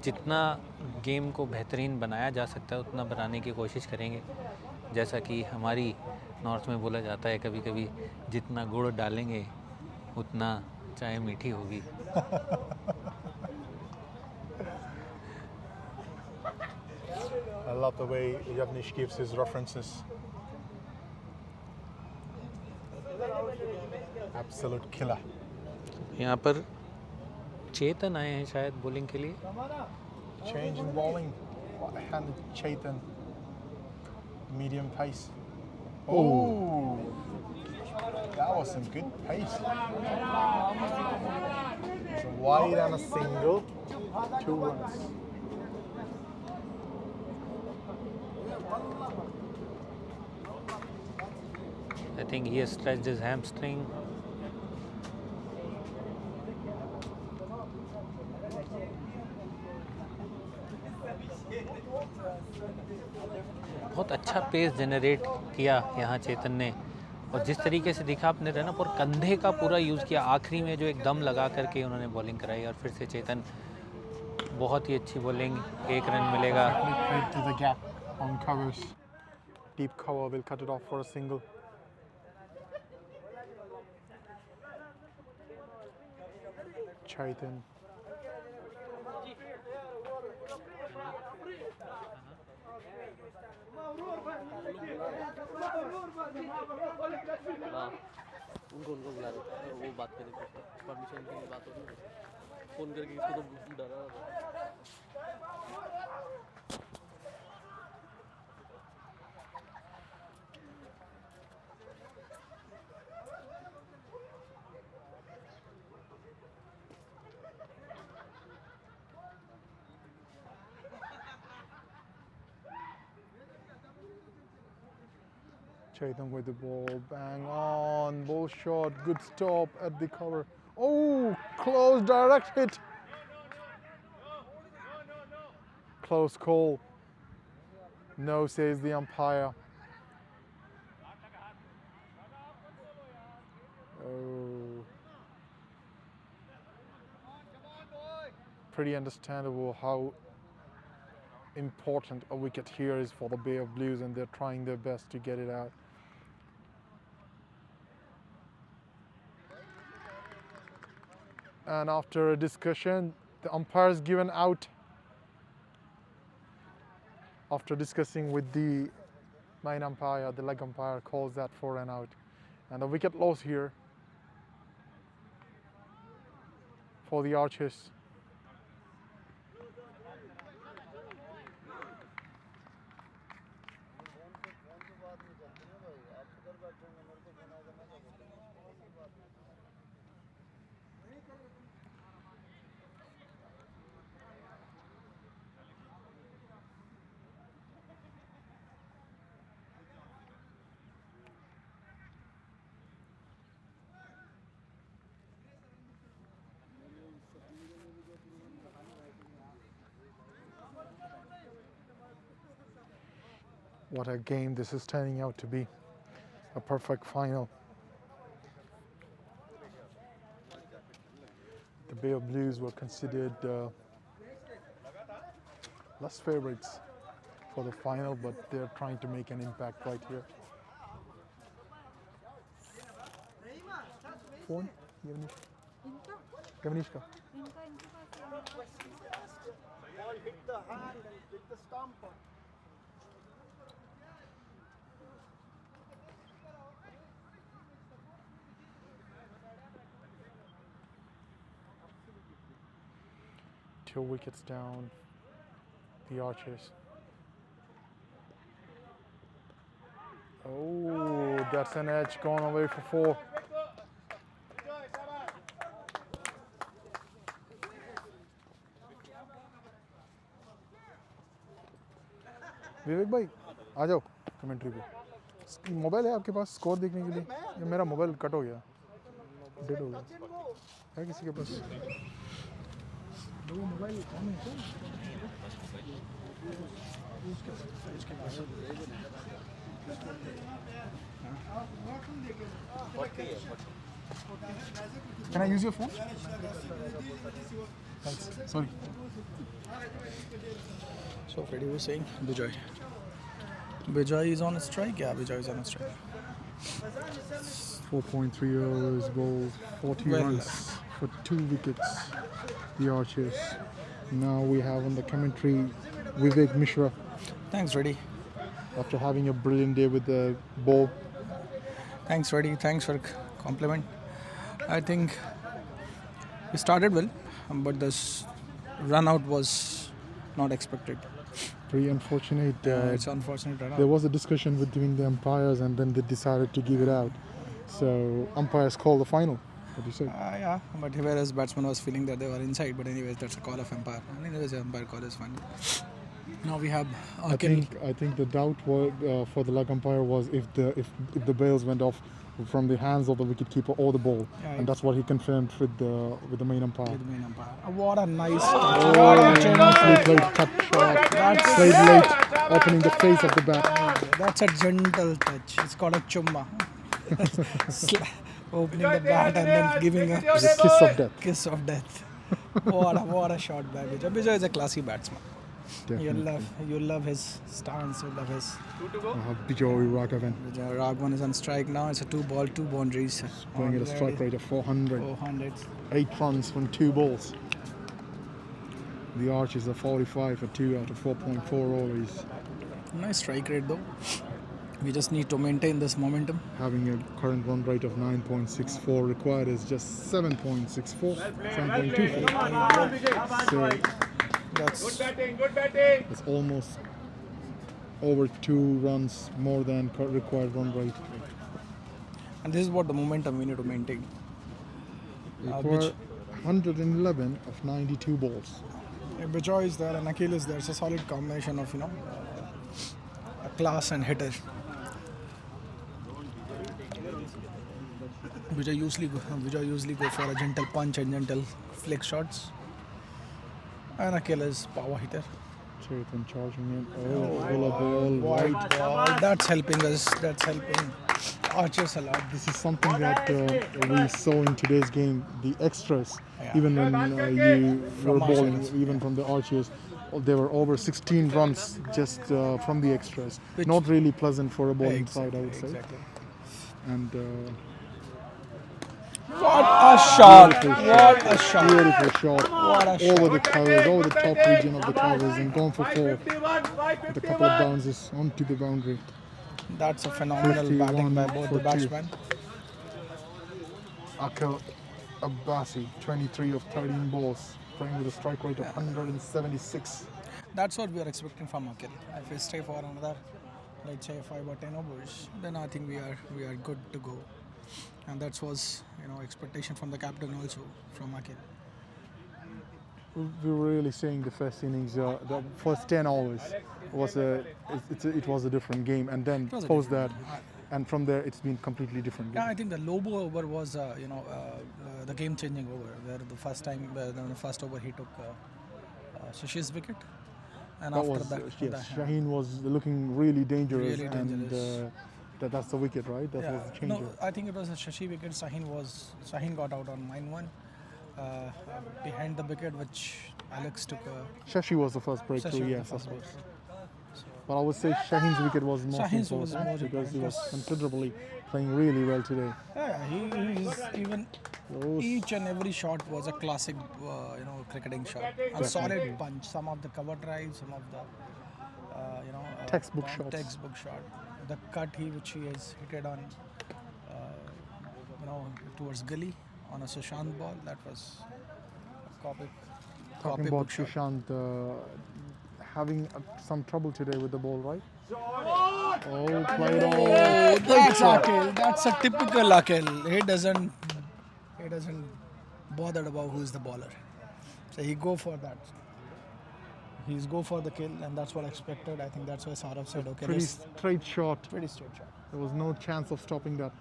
जितना गेम को बेहतरीन बनाया जा सकता है उतना बनाने की कोशिश करेंगे। जैसा कि हमारी नॉर्थ में बोला जाता है कभी कभी, जितना गुड़ डालेंगे उतना चाय मीठी होगी। I love the way Yavnish gives his references. Absolute killer. यहाँ पर चेतन आए हैं शायद बॉलिंग के लिए। Change in bowling. Hand Chetan. Medium pace. Oh, that was some good pace. It's a wide and a single. 2 runs. I think he has stretched his hamstring. बहुत अच्छा pace generate किया यहाँ चेतन ने, और जिस तरीके से दिखा आपने रन अप और कंधे का पूरा यूज़ किया आखिरी में, जो एक दम लगा करके उन्होंने बॉलिंग कराई। और फिर से चेतन बहुत ही अच्छी बॉलिंग, 1 रन मिलेगा। Played to the gap on covers. Deep cover will cut it off for a single. Chetan. उनको बुला रहे थे, वो बात करने परमिशन के लिए बात हो रही है, फोन करके इसको तो डरा रहा था। Chetan with the ball, bang on, ball shot, good stop at the cover. Oh, close direct hit. Close call. No, says the umpire. Oh. Pretty understandable how important a wicket here is for the Bay of Blues, and they're trying their best to get it out. And after a discussion, the umpire is given out. After discussing with the main umpire, the leg umpire calls that for an out. And the wicket loss here for the Archers. What a game this is turning out to be. A perfect final. The Bay of Blues were considered less favorites for the final, but they're trying to make an impact right here. Phone? Gavanishka. 2 wickets down. The Archers. Oh, that's an edge gone away for 4. विवेक भाई आ जाओ commentary पे। Mobile है आपके पास score देखने के लिए? या मेरा मोबाइल कट हो गया, डेड हो गया है किसी के पास? Mobile Can I use your phone? Thanks. Sorry. So Freddie was saying Vijay. Vijay is on a strike. Yeah, Vijay is on a strike. 4.3 overs bowled, 40 Well, runs for 2 wickets. The Archers. Now we have on the commentary Vivek Mishra Thanks, Freddie. after having a brilliant day with the ball. Thanks, Freddie. Thanks for compliment. I think we started well, but this run out was not expected. Very unfortunate. It's unfortunate run out. There was a discussion between the umpires and then they decided to give it out. So umpires called the final. What do you say? Yeah, but whereas batsman was feeling that they were inside, but anyways, that's a call of umpire. And anyways, the umpire call is fine. Now we have I think the doubt for the leg umpire was if the bails went off from the hands of the wicketkeeper or the ball, and that's what he confirmed with the main umpire. with the main umpire. What a nice Nicely played cut shot. Played late, opening the face of the bat. That's a gentle touch. It's called a chumma. Opening the bat and then giving a The kiss of death. kiss of death. What a shot by Vijay. Vijay is a classy batsman. Definitely. You love his stance. You love his. Bijoy Raghavan Raghavan is on strike now. It's a 2 ball, 2 boundaries. playing at a strike rate of 400. 400. 8 runs from 2 balls. The Archers are 45 for 2 out of 4.4 overs. Nice strike rate though. We just need to maintain this momentum. Having a current run rate of 9.64, required is just 7.64, 7.24. So that's almost over 2 runs more than required run rate. And this is what the momentum we need to maintain. Require 111 of 92 balls. Vijay is there and Akhil is there. It's a solid combination of, a class and hitter. Vijay usually go for a gentle punch and gentle flick shots. And Akhil is power hitter. Chetan charging in. Oh, ball, White ball. That's helping us. That's helping Archers a lot. This is something that we saw in today's game. The extras, Yeah. even when you were From bowling, Archers. even from the Archers, there were over 16 runs just from the extras. Which- Not really pleasant for a bowling side, I would say. Exactly. And What a shot! What a shot! beautiful shot What a over the covers, over the top region of the covers, and gone for 4 with a couple of bounces onto the boundary. That's a phenomenal batting by both the 51 for 2. batsmen. Akhil Abbasi, 23 of 13 balls, playing with a strike rate of 176. That's what we are expecting from Akhil. If we stay for another, let's say 5 or 10 overs, then I think we are good to go. And that was expectation from the captain also, from Akhil. We were really saying the first innings, the first 10 overs was it was a different game, and then was a post different that, and from there it's been completely different game. Yeah, I think the Lobo over was the game-changing over, where the first time, the first over he took Shashi's wicket, and That after was that, yes, Shaheen was looking really dangerous, Really and dangerous. that's the wicket, right? That was the changer. No, I think it was a Shashi wicket. Shaheen got out on -1 behind the wicket, which Alex took. Shashi was the first breakthrough, Shashi was yes, the of first course. breakthrough. But I would say Shaheen's wicket was most Shaheen's was important more because he was important. considerably playing really well today. Yeah, he's even Those- each and every shot was a classic, cricketing shot. A solid punch. Some of the cover drives, some of the, Textbook shots. Textbook shot. The cut which he has hit on, towards gully on a Sushant ball. That was a copy. Talking about Sushant having some trouble today with the ball, right? Oh, played off. That's Akhil. That's a typical Akhil. He doesn't bother about who's the bowler. So he go for that. He's go for the kill, and that's what I expected. I think that's why Saurabh said, okay, Pretty straight shot. pretty straight shot. There was no chance of stopping that.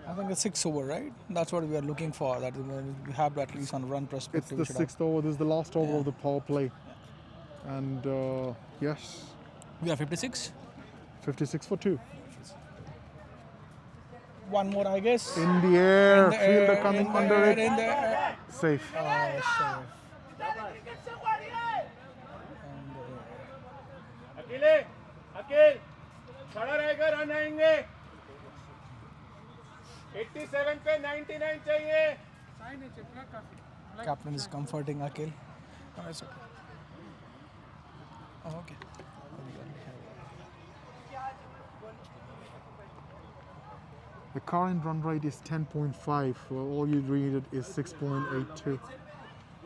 I think a 6 over, right? That's what we are looking for. That we have at least on run It's perspective. the we should have. 6th over. This is the last over of the power play. And yes, We are 56. 56 for 2. One more, I guess. In the air, In the fielder air, coming in the under air, it. in the air. Safe. Safe. अकेल खड़ा रहेगा run आएंगे 87 पे 99 चाहिए Captain is comforting Akhil. Oh, it's okay. Oh, okay. The current run rate is 10.5. Well, all you needed is 6.82.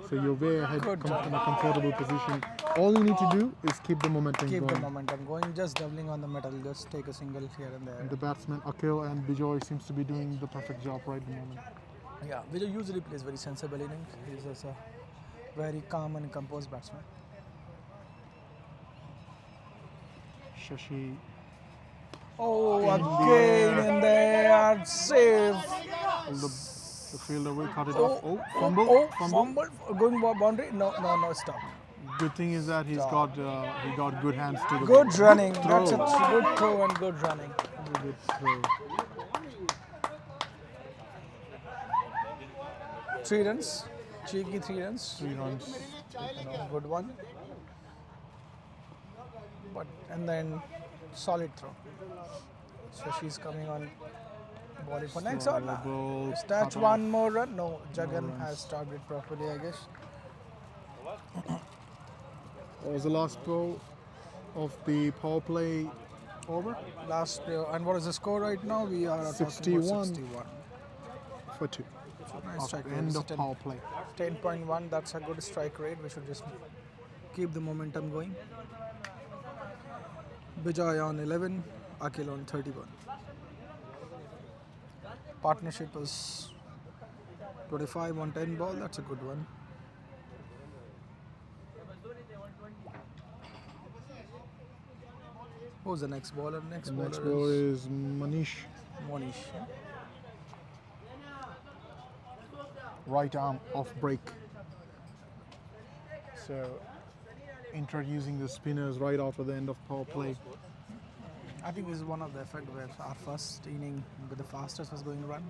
So you're way ahead, Good job. in a comfortable position. All you need to do is keep the momentum Keep going. the momentum going. Just doubling on the metal. Just take a single here and there. And the batsman Akhil and Bijoy seems to be doing the perfect job right at the moment. Yeah, Vijay usually plays very sensible innings. He's just a very calm and composed batsman. Shashi. Oh, again in there, save. The fielder will cut it off. Oh, fumble. Fumble. Going boundary? No, stop. Good thing is that he got good hands to the Good ball. running. Good That's a throw. good throw and good running. Good throw. 3 runs. Cheeky 3 runs. 3 runs. Good one. And then solid throw. So she's coming on bowling for next or not. Ball Touch cut one off. more run. No, Jagan runs. has started properly, I guess. What was the last ball of the power play over? Last and what is the score right now? We are at 61. 61. For 2. Nice After strike rate. end It's of 10 power play. 10.1. That's a good strike rate. We should just keep the momentum going. Bijay on 11, Akhil on 31. Partnership is 25 on 10 ball. That's a good one. Who's the next bowler? Next The bowler next ball is is Manish. Monish. Right arm off break. So introducing the spinners right after the end of power play. I think this is one of the effect where our first inning with the fastest was going to run,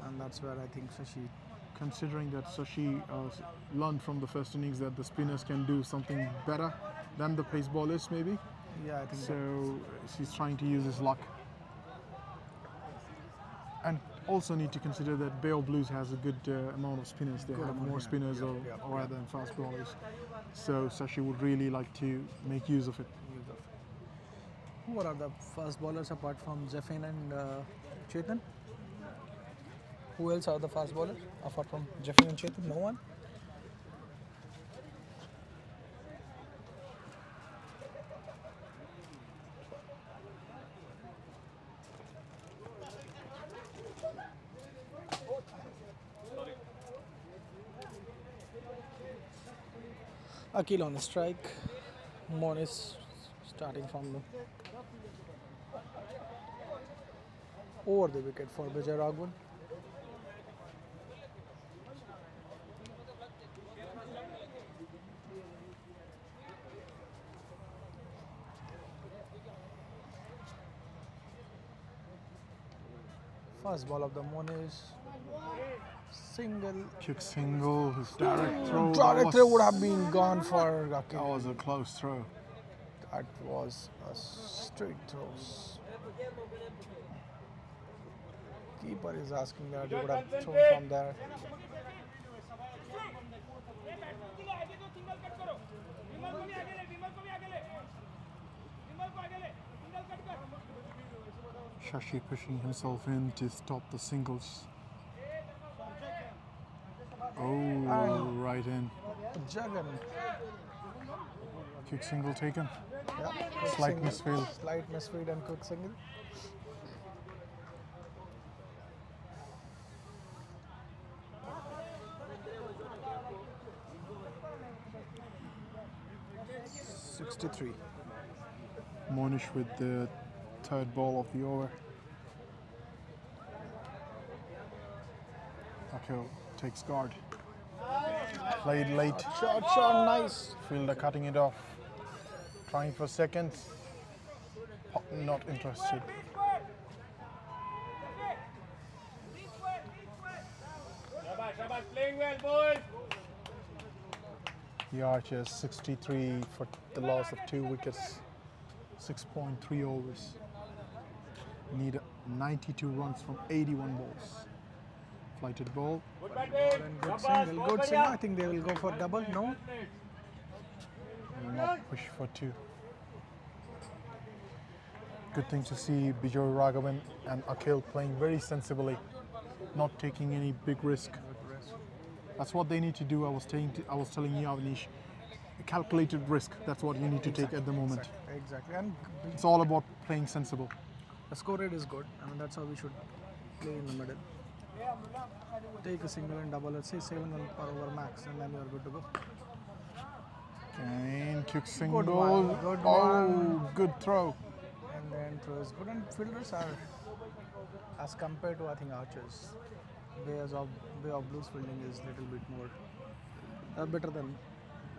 and that's where I think Shashi. Considering that Shashi learned from the first innings that the spinners can do something better than the pace bowlers maybe. Yeah, I think So she's trying to use his luck. And also need to consider that Bay of Blues has a good amount of spinners. They have more spinners rather than fast bowlers. So Shashi would really like to make use of it. Who are the fast bowlers apart from Jeffin and Chetan? Who else are the fast bowlers apart from Jeffin and Chetan? No one? Akhil on the strike. Monis starting from the over the wicket for Vijay Raghavan. First ball of the Monis. Single. Kick single, his direct throw. Direct throw would have been gone for Akhil. That was a close throw. That was a straight throw. Keeper is asking that he would have thrown from there. Shashi pushing himself in to stop the singles. Oh, Right in. Jagan. Quick single taken. Yeah. Quick Slight single. misfield. Slight misfield and quick single. $63. Monish with the third ball of the over. Akhil takes guard. Played late. Shot, nice. Fielder cutting it off. Trying for second. Not interested. Shabash, playing well, boys. The Archers 63 for the loss of 2 wickets. 6.3 overs. Need 92 runs from 81 balls. Flighted ball. Good batting. And good single. Good single. I think they will go for double. No. Will not push for 2. Good thing to see Bijoy Raghavan and Akhil playing very sensibly, not taking any big risk. That's what they need to do. I was telling you, Avnish, calculated risk. That's what you need to take at the moment. Exactly. And It's all about playing sensible. the score rate is good. I mean, that's how we should play in the middle. Take a single and double. Let's say 7 run per over max, and then you are good to go. Again, quick single. one, good oh, one. good throw. And then throw is good. And fielders are, as compared to I think Archers, Bay of Blues fielding is a little bit more better than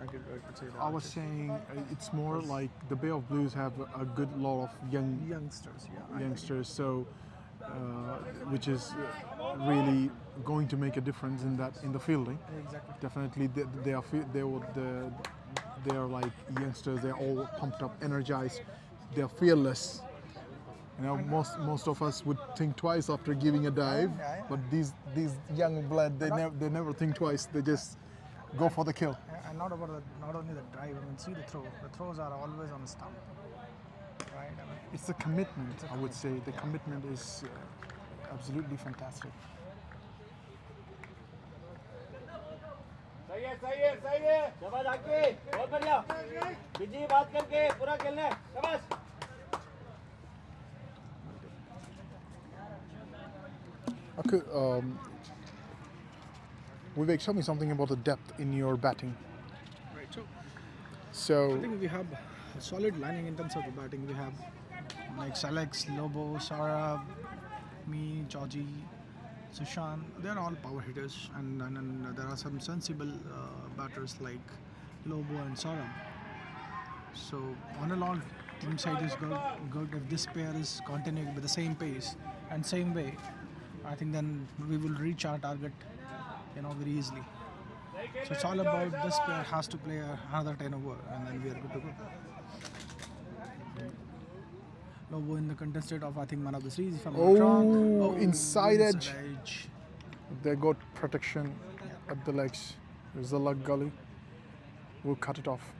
I could say. I was saying it's more like the Bay of Blues have a good lot of youngsters. Yeah. youngsters, so which is really going to make a difference in the fielding. Exactly. Definitely, they are like youngsters. They're all pumped up, energized. They're fearless. You know, most of us would think twice after giving a dive, but these young blood, they never think twice. They just go for the kill. And not only the drive. I mean, see the throw. The throws are always on the stump. Right. I mean, It's the commitment. I would say the commitment is absolutely fantastic. सही है शाबाश आके बहुत बढ़िया busy बात करके पूरा खेलना है शाबाश Okay, Vivek, tell me something about the depth in your batting. right. So, I think we have a solid lining in terms of the batting. We have like Salex, Lobo, Saurabh, me, Georgie, Sushant. They're all power hitters, and there are some sensible batters like Lobo and Saurabh. So on and all, team side is good. If this pair is continuing with the same pace and same way, I think then we will reach our target, very easily. So it's all about this player has to play another 10 over, and then we are good to go. Lobo in the contested of I think man of the series if I'm not wrong. oh, inside edge. They got protection at the legs. There's the lug gully. We'll cut it off.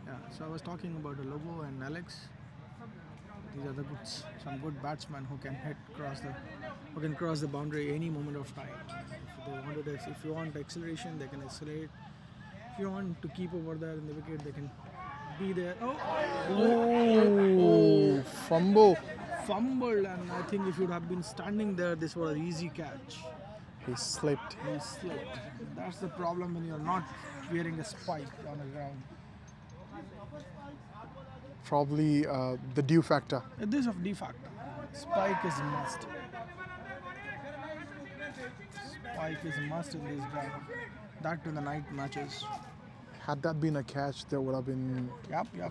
Yeah, so I was talking about Lobo and Alex. These are some good batsmen who can cross the boundary any moment of time. If you want acceleration, they can accelerate. If you want to keep over there in the wicket, they can be there. Oh, fumble. Fumbled, and I think if you'd have been standing there, this was an easy catch. He slipped. He slipped. That's the problem when you're not wearing a spike on the ground. Probably the dew factor. This of de facto. Spike is a must. Spike is a must in this game. That to the night matches. Had that been a catch, that would have been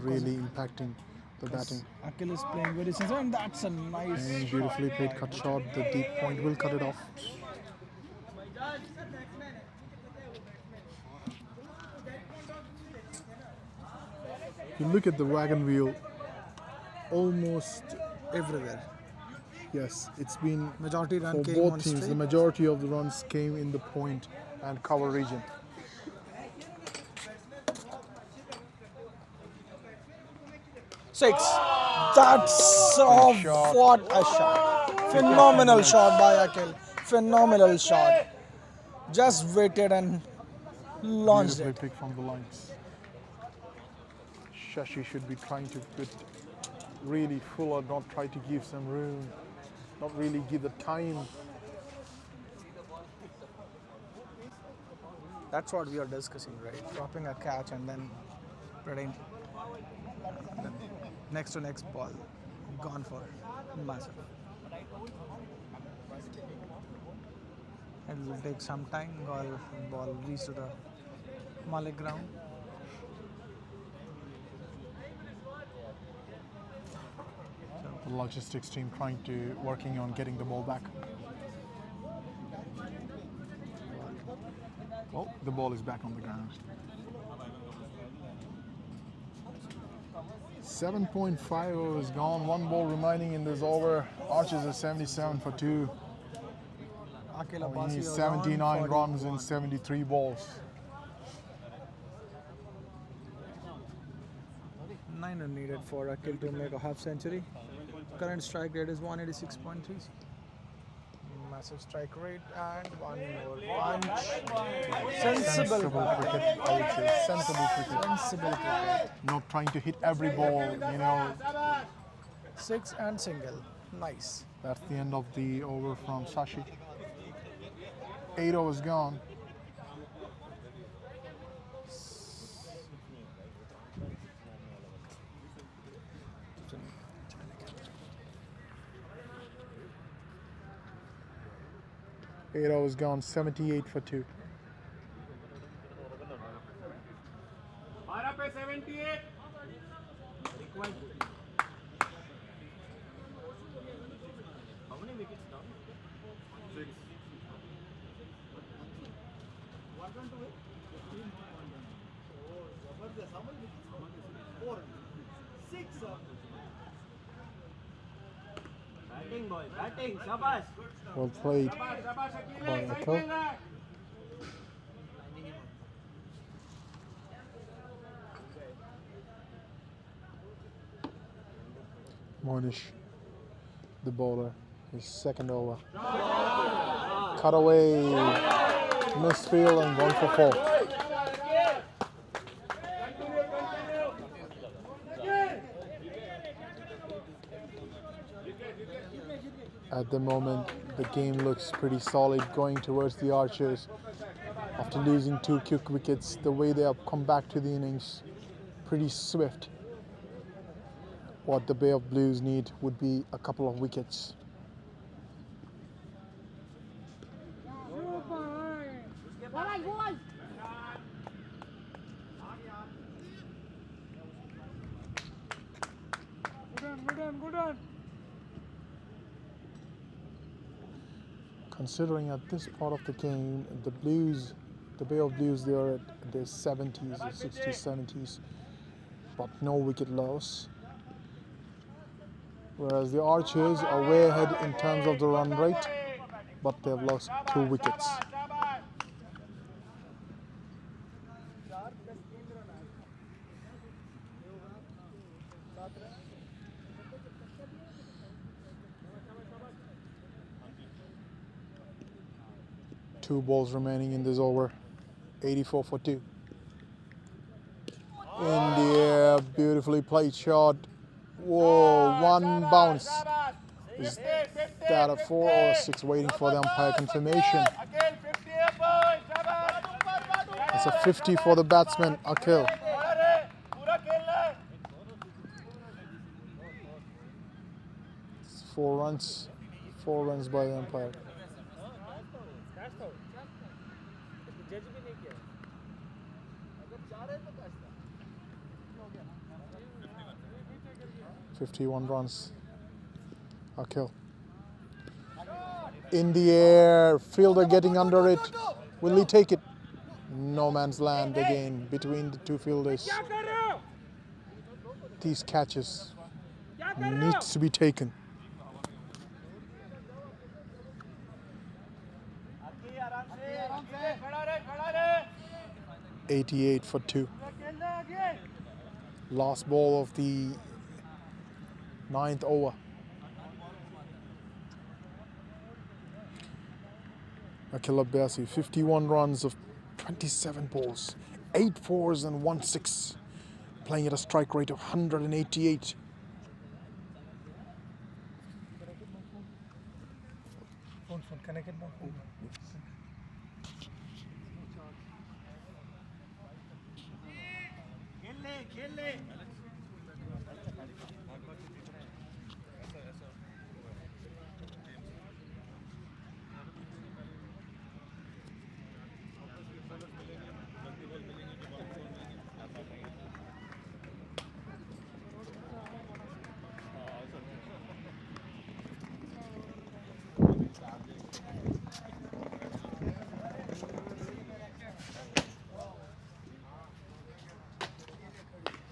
really impacting the batting. Akhil is playing very sensible, and that's a nice And shot. beautifully played cut shot. The deep point will cut it off. You look at the wagon wheel, almost everywhere. Yes, it's been Majority run for came both on teams. straight. The majority of the runs came in the point and cover region. Six. That's Good shot. what a shot. Phenomenal shot by Akhil. Phenomenal shot. Just waited and launched Beautifully it. picked from the lines. Shashi should be trying to put really full or not try to give some room, not really give the time. That's what we are discussing, right? Dropping a catch and then putting next to next ball gone for massive. It will take some time. Ball reach to the Malik ground. The logistics team working on getting the ball back. Oh, the ball is back on the ground. 7.5 overs gone, one ball remaining in this over. Archers are 77 for 2. He needs 79 runs in 73 balls. 9 are needed for Akhil to make a half century. Current strike rate is 186.3. Massive strike rate and one more punch. Sensible cricket, I would say. Sensible cricket. Sensible cricket. Not trying to hit every ball, 6 and single. Nice. That's the end of the over from Sashi. 8 overs gone. Eight overs gone, 78 for 2. Para pe 78. How many wickets down? 6. What run to it? 15. Oh, Zabardast. How many wickets? 4. 6. Batting boy, batting. Shabash. Well played by Akhil. Monish, the bowler, his second over. Cut away, missed field and 1 for 4. At the moment, the game looks pretty solid going towards the Archers. After losing 2 quick wickets, the way they have come back to the innings, pretty swift. What the Bay of Blues need would be a couple of wickets. Good on. Considering at this part of the game, the Bay of Blues, they are at their 70s, 60s, 70s, but no wicket loss. Whereas the Archers are way ahead in terms of the run rate, but they've lost 2 wickets. Two balls remaining in this over. 84 for 2. In the air, beautifully played shot. Whoa, one bounce. Is that a 4 or a 6? Waiting for the umpire confirmation. It's a 50 for the batsman, Akhil. It's 4 runs. 4 runs by the umpire. 51 runs. Akhil. In the air, fielder getting under it. Will he take it? No man's land again between the 2 fielders. These catches needs to be taken. 88 for 2. Last ball of the 9th over. Akil Abbasi, 51 runs of 27 balls, 8 fours and 1 6, playing at a strike rate of 188.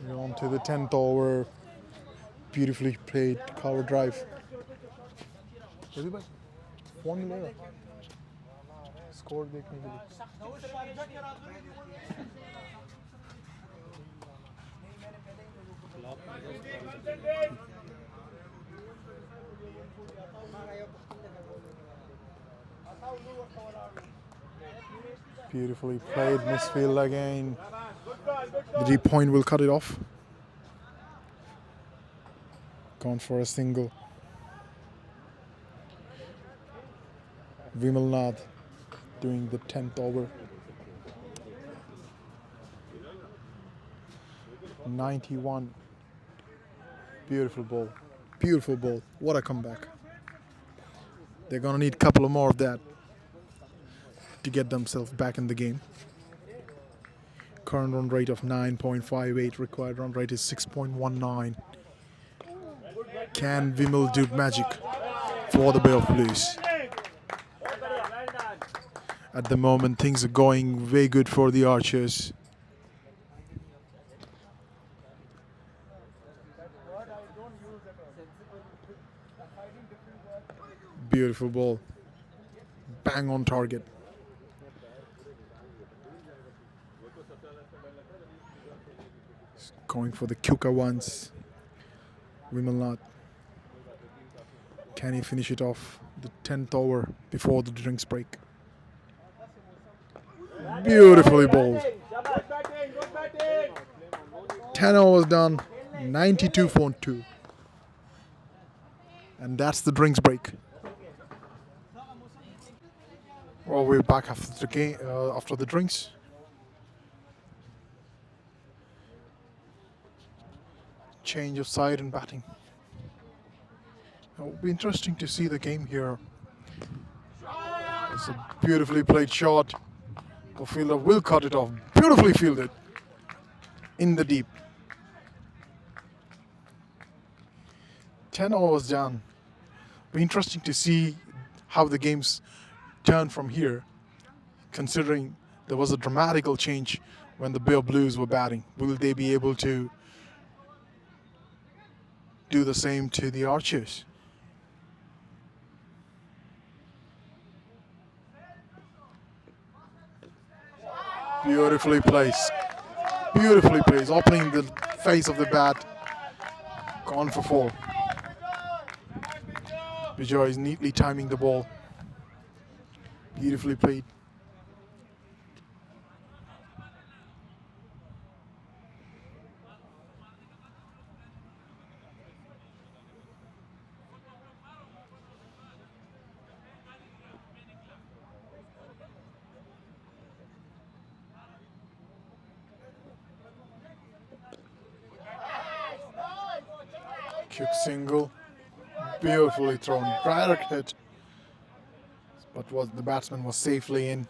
We're on to the 10th over. Beautifully played cover drive. Phone मिलेगा score देखने के लिए Beautifully played, misfield again. The deep point will cut it off. Gone for a single. Vimalnath doing the 10th over. 91. Beautiful ball. Beautiful ball. What a comeback. They're going to need a couple of more of that to get themselves back in the game. Current run rate of 9.58. Required run rate is 6.19. Can Vimal do magic for the Bay of Blues? At the moment, things are going very good for the Archers. Beautiful ball. Bang on target. Going for the Kuka ones. Vimalnath. Can he finish it off? The 10th over before the drinks break. Beautifully bowled. 10 overs done. 92.2. And that's the drinks break. Well, we're back after the game, after the drinks. Change of side and batting. It'll be interesting to see the game here. It's a beautifully played shot. The fielder will cut it off. Beautifully fielded. In the deep. 10 overs done. Be interesting to see how the games turn from here, considering there was a dramatical change when the Bay Blues were batting. Will they be able to do the same to the Archers? Beautifully placed. Beautifully placed. Opening the face of the bat. Gone for 4. Bijoy is neatly timing the ball. Beautifully played. Quick single. Beautifully thrown. Direct hit. But the batsman was safely in.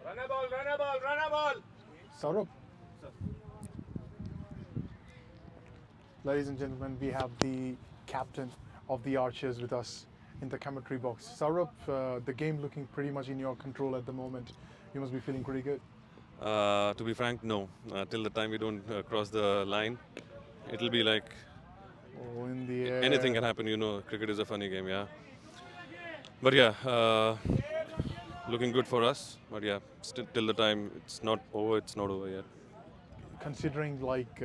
Run a ball, run a ball, run a ball. Saurabh. Ladies and gentlemen, we have the captain of the Archers with us in the commentary box. Saurabh, the game looking pretty much in your control at the moment. You must be feeling pretty good. To be frank, no. Till the time we don't cross the line, it'll be like Oh, in the air. anything can happen. You know, cricket is a funny game, yeah. But yeah, looking good for us. But yeah, still till the time it's not over, it's not over yet. Considering like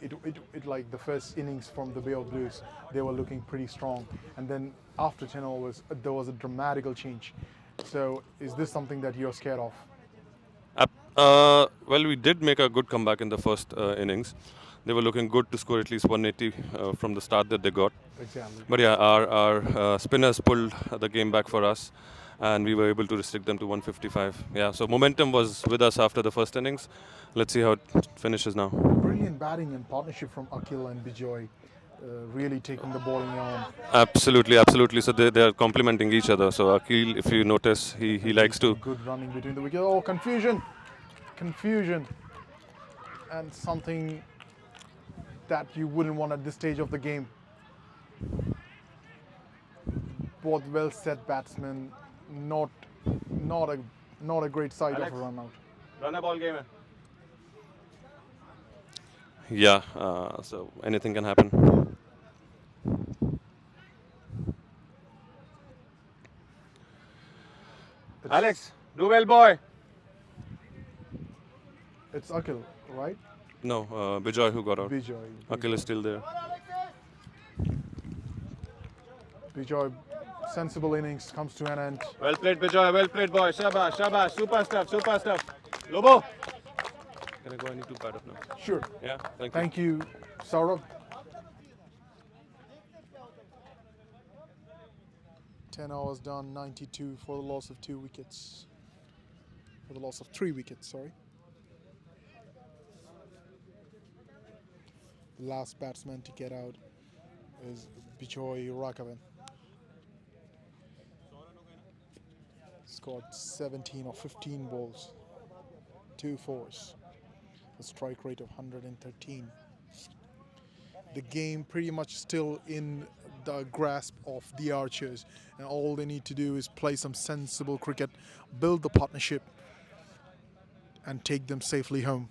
it like the first innings from the Bay of Blues, they were looking pretty strong, and then after 10 overs there was a dramatical change. So is this something that you're scared of? Well, we did make a good comeback in the first innings. They were looking good to score at least 180 from the start that they got. Exactly. But yeah, our spinners pulled the game back for us, and we were able to restrict them to 155. Yeah, so momentum was with us after the first innings. Let's see how it finishes now. Brilliant batting and partnership from Akhil and Bijoy, really taking the bowling on. Absolutely, absolutely. So they are complementing each other. So Akhil, if you notice, he likes to. Good running between the wickets. Oh, confusion, and something that you wouldn't want at this stage of the game. Both well set batsmen, not a great side of a run out. Run a ball game. Yeah, so anything can happen. Alex, do well, boy. It's Akhil, right? No, Bijoy who got out. Bijoy. Akhil is still there. Bijoy, sensible innings comes to an end. Well played, Bijoy. Well played, boy. Shabash, shabash. Super stuff, super stuff. Lobo. Can I go? I need to pad up now. Sure. Yeah, thank you. Thank you, Saurav. 10 hours done, 92 for the loss of 2 wickets. For the loss of 3 wickets, sorry. The last batsman to get out is Bijoy Raghavan. Scored 17 or 15 balls, 2 fours, a strike rate of 113. The game pretty much still in the grasp of the Archers, and all they need to do is play some sensible cricket, build the partnership, and take them safely home.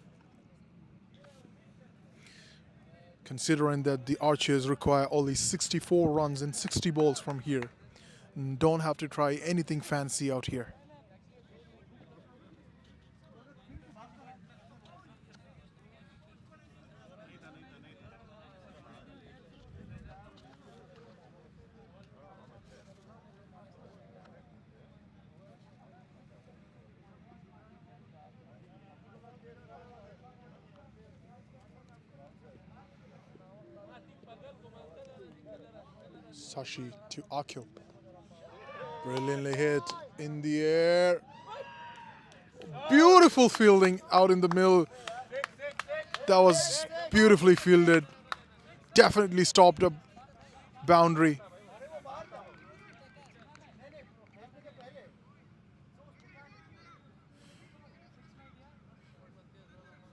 Considering that the Archers require only 64 runs and 60 balls from here, don't have to try anything fancy out here. Sashi to Akhil. Brilliantly hit in the air. Beautiful fielding out in the middle. That was beautifully fielded. Definitely stopped a boundary.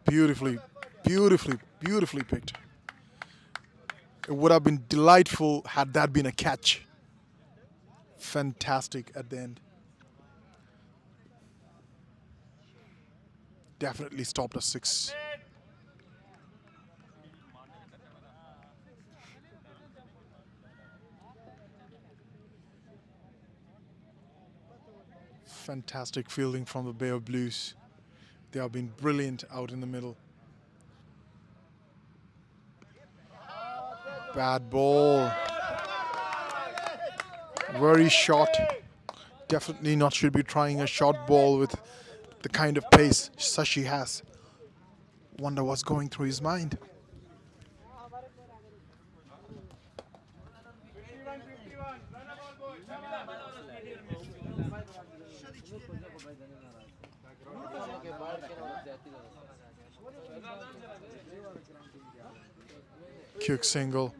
Beautifully picked. It would have been delightful had that been a catch. Fantastic at the end. Definitely stopped a 6. Fantastic fielding from the Bay of Blues. They have been brilliant out in the middle. Bad ball. Very short. Definitely not should be trying a short ball with the kind of pace Sashi has. Wonder what's going through his mind. Quick single.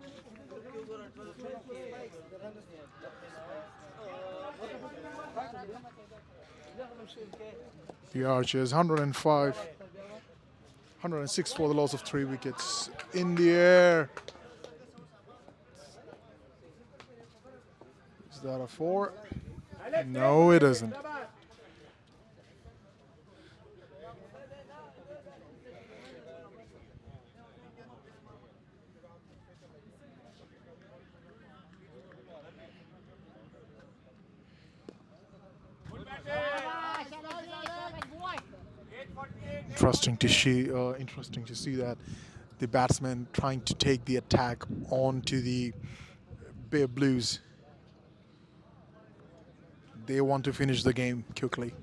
The Archers 105, 106 for the loss of 3 wickets. In the air. Is that a 4? No, it isn't. Interesting to see that the batsman trying to take the attack onto the Bay Blues. They want to finish the game quickly.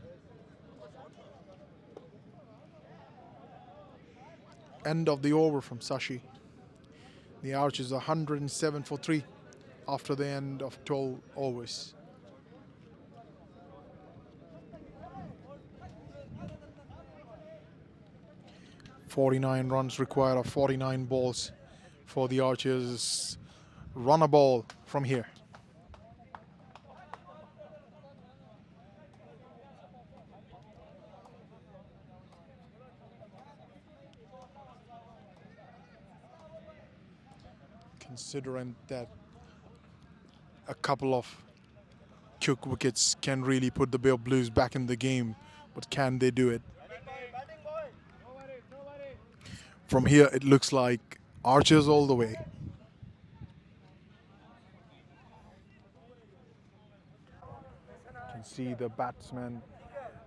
End of the over from Sashi. The Archers are 107 for 3 after the end of 12 overs. .49 runs required of 49 balls for the Archers. Run a ball from here. Considering that a couple of quick wickets can really put the Bay Blues back in the game, but can they do it? From here it looks like Archers all the way. You can see the batsman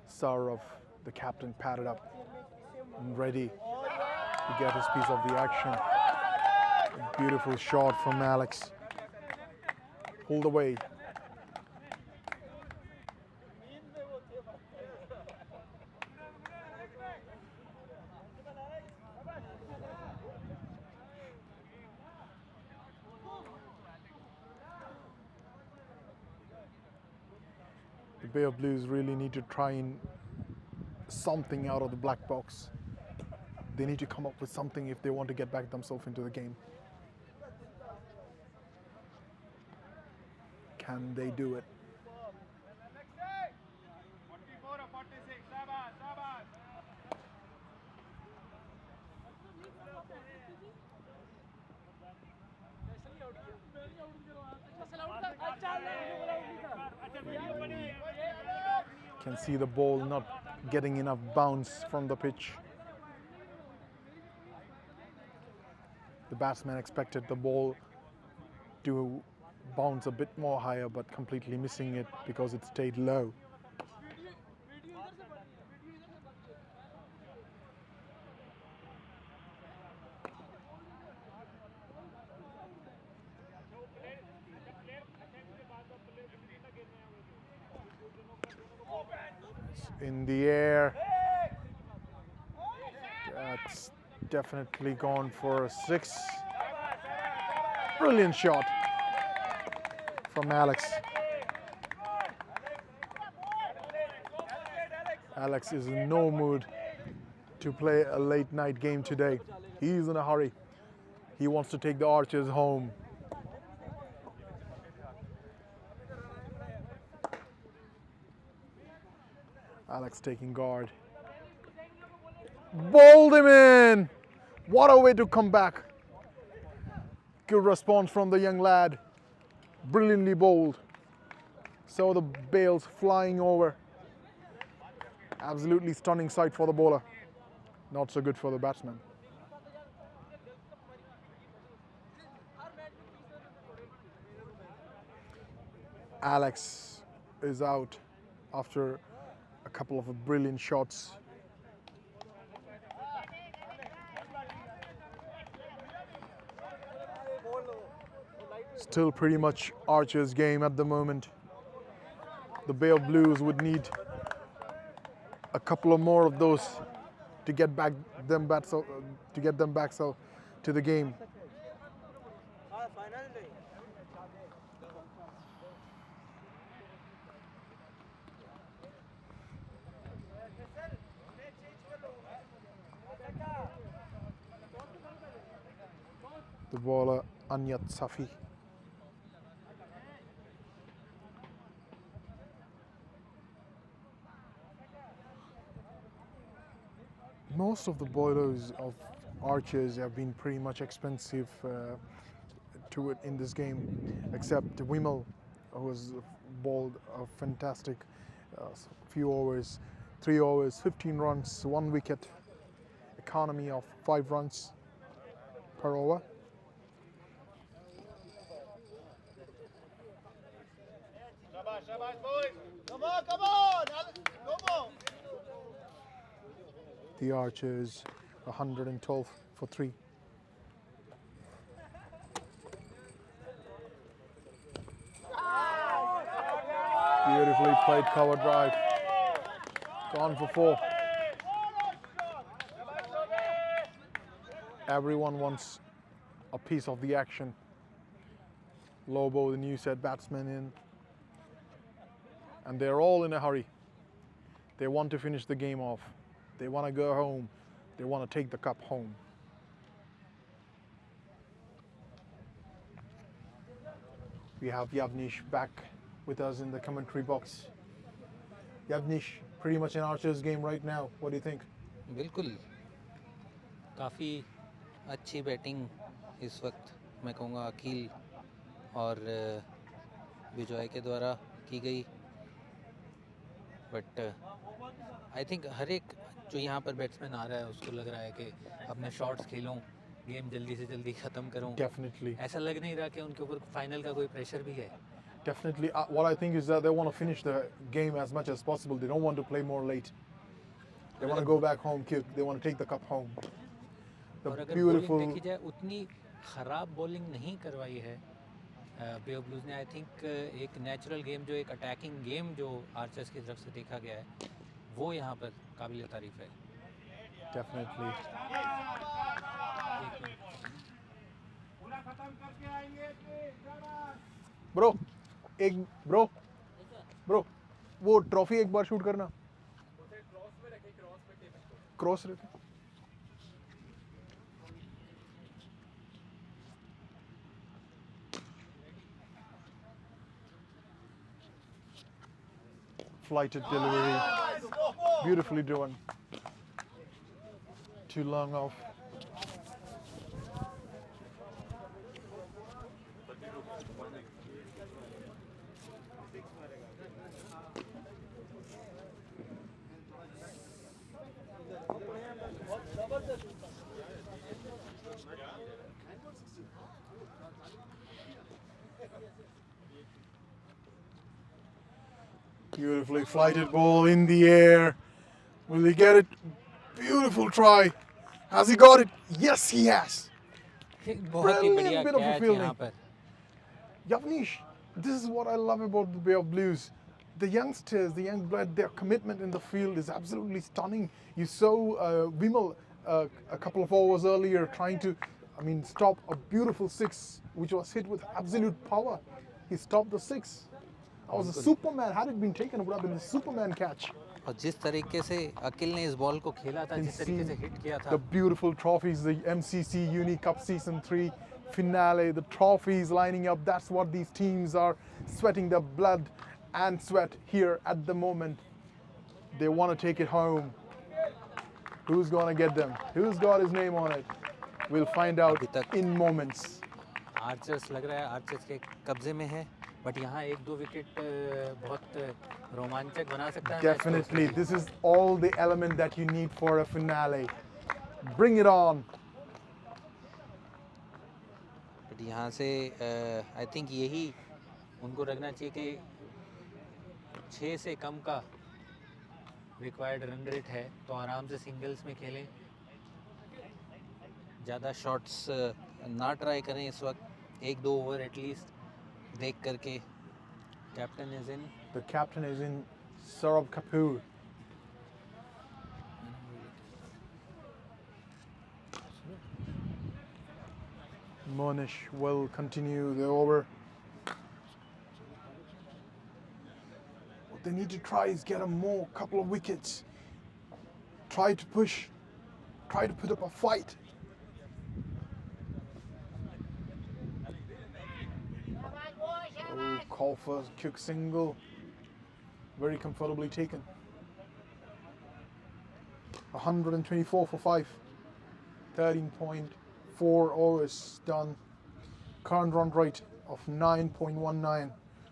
Saurav, the captain, padded up and ready to get his piece of the action. A beautiful shot from Alex. Pulled away. The Bay of Blues really need to try and something out of the black box. They need to come up with something if they want to get back themselves into the game. Can they do it? Can see the ball not getting enough bounce from the pitch. The batsman expected the ball to bounce a bit more higher, but completely missing it because it stayed low. It's in the air. That's definitely gone for a 6. Brilliant shot from Alex. Alex is in no mood to play a late night game today. He's in a hurry. He wants to take the Archers home. Alex taking guard. Bowled him in. What a way to come back. Good response from the young lad. Brilliantly bowled. So the bails flying over. Absolutely stunning sight for the bowler. Not so good for the batsman. Alex is out after a couple of brilliant shots. Still pretty much Archer's game at the moment. The Bay of Blues would need a couple of more of those to get them back to the game. The bowler Anyat Safi. Most of the bowlers of Archers have been pretty much expensive to it in this game, except Wimmel, who has bowled a fantastic few overs, 3 overs, 15 runs, 1 wicket, economy of 5 runs per over. Come on, come on! Come on! The Archers 112 for 3. Beautifully played cover drive. Gone for 4. Everyone wants a piece of the action. Lobo, the new set batsman, in. And they're all in a hurry. They want to finish the game off. They want to go home. They want to take the cup home. We have Yavnish back with us in the commentary box. Yavnish, pretty much an Archer's game right now. What do you think? बिल्कुल काफ़ी अच्छी batting इस वक्त मैं कहूँगा अकील और विजय के द्वारा की गई बट आई थिंक हर एक जो यहाँ पर बैट्समैन आ रहा है उसको लग रहा है कि अब मैं शॉट्स खेलूँ गेम जल्दी से जल्दी ख़त्म करूँ Definitely. ऐसा लग नहीं रहा कि उनके ऊपर फाइनल का कोई प्रेशर भी है Definitely. What I think is that they want to finish the game as much as possible. They don't want to play more late. They want to go back home quick. They want to take the cup home. The और अगर beautiful. Bowling देखी जाए उतनी ख़राब bowling नहीं करवाई है बे of blues ने आई थिंक एक नेचुरल गेम जो एक अटैकिंग गेम जो आर्चर्स की तरफ से देखा गया है वो यहाँ पर काबिल तारीफ़ है Definitely. Bro, वो ट्रॉफी एक बार शूट करना क्रॉस रखे flighted delivery, beautifully drawn. Too long off. Beautifully flighted ball in the air. Will he get it? Beautiful try. Has he got it? Yes, he has. बहुत ही बढ़िया bit of a catch fielding. यहाँ पर Yavnish, this is what I love about the Bay of Blues. The youngsters, the young blood, their commitment in the field is absolutely stunning. You saw Vimal a couple of overs earlier trying to, stop a beautiful 6 which was hit with absolute power. He stopped the 6. That was a Superman. Had it been taken, it would have been a Superman catch. और जिस तरीके से अकिल ने इस ball को खेला था जिस तरीके से हिट किया था The beautiful trophies, the MCC Uni Cup Season 3 finale, the trophies lining up. That's what these teams are sweating their blood and sweat here at the moment. They want to take it home. Who's going to get them? Who's got his name on it? We'll find out in moments. Archers लग रहा है archers के कब्जे में है but यहाँ एक दो विकेट बहुत रोमांचक बना सकता है Definitely, this is all the element that you need for a finale. Bring it on. But यहाँ से आई थिंक यही उनको रखना चाहिए कि 6 से कम का रिक्वायर्ड रन रेट है तो आराम से सिंगल्स में खेलें ज़्यादा शॉट्स ना ट्राई करें इस वक्त 1-2 ओवर एटलीस्ट देख करके captain is in The captain is in, Saurabh Kapoor. Monish will continue the over. What they need to try is get a couple of wickets. Try to push, try to put up a fight. Oh, call for quick single. Very comfortably taken. 124 for 5. 13.4 overs done. Current run rate of 9.19.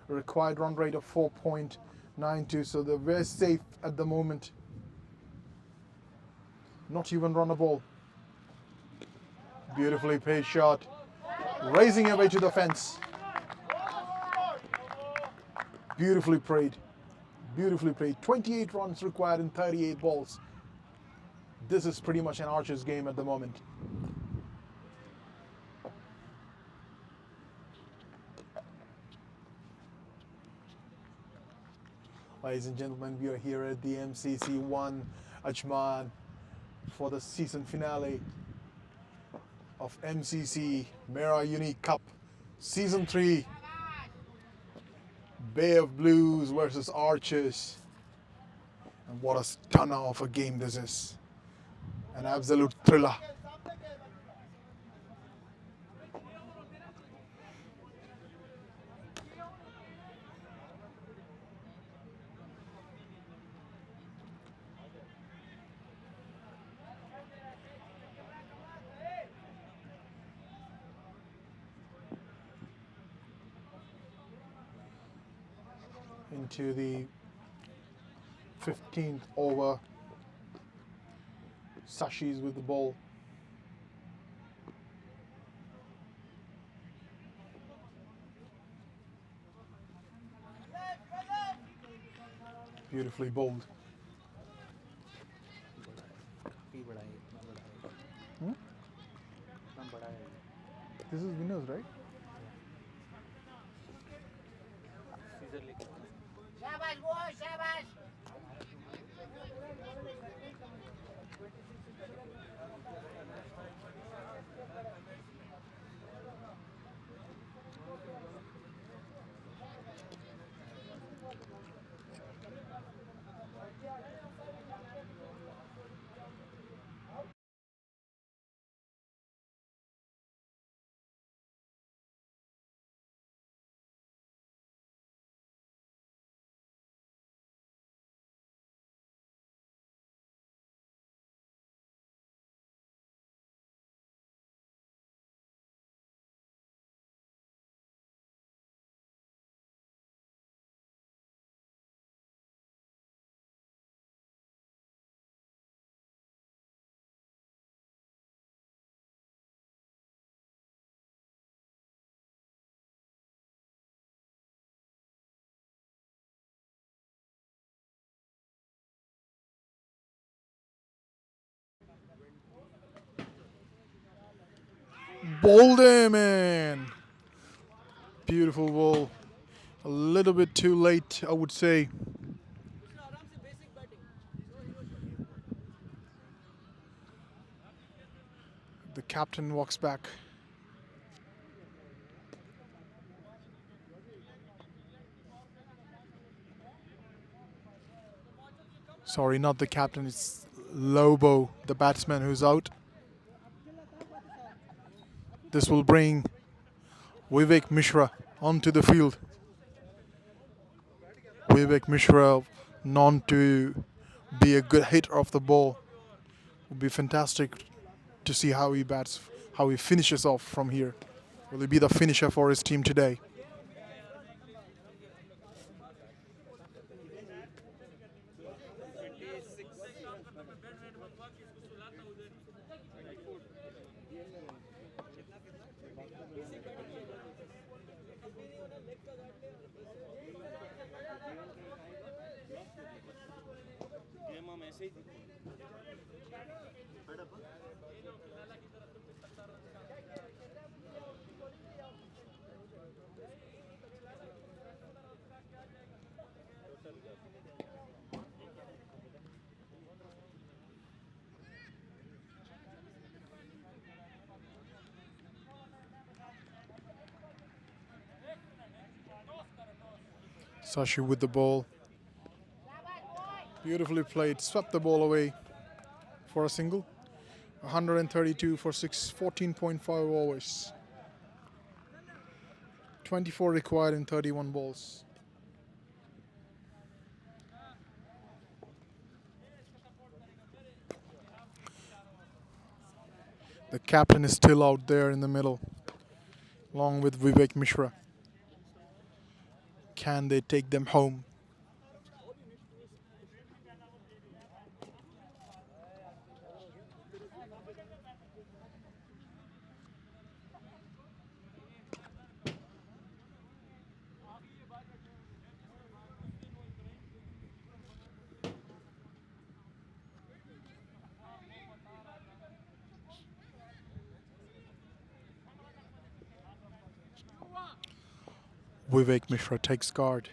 Required run rate of 4.92. So they're very safe at the moment. Not even run a ball. Beautifully paced shot. Raising away to the fence. Beautifully played. Beautifully played. 28 runs required in 38 balls. this is pretty much an Archer's game at the moment. Ladies and gentlemen, we are here at the MCC1 Ajman for the season finale of MCC Mera UniiQ Cup Season 3. Bay of Blues versus Archers. And what a stunner of a game this is. An absolute thriller. Into the 15th over. Sashi's with the ball. Beautifully bowled. This is winners, right? Bowled him in. Beautiful ball. A little bit too late, I would say. The captain walks back. Sorry, not the captain, it's Lobo, the batsman, who's out. This will bring Vivek Mishra onto the field. Vivek Mishra, known to be a good hitter of the ball. Would be fantastic to see how he bats, how he finishes off from here. Will he be the finisher for his team today? Sashi with the ball. Beautifully played, swept the ball away for a single. 132 for 14.5 overs. 24 required in 31 balls. The captain is still out there in the middle, along with Vivek Mishra. Can they take them home? Vivek Mishra takes guard.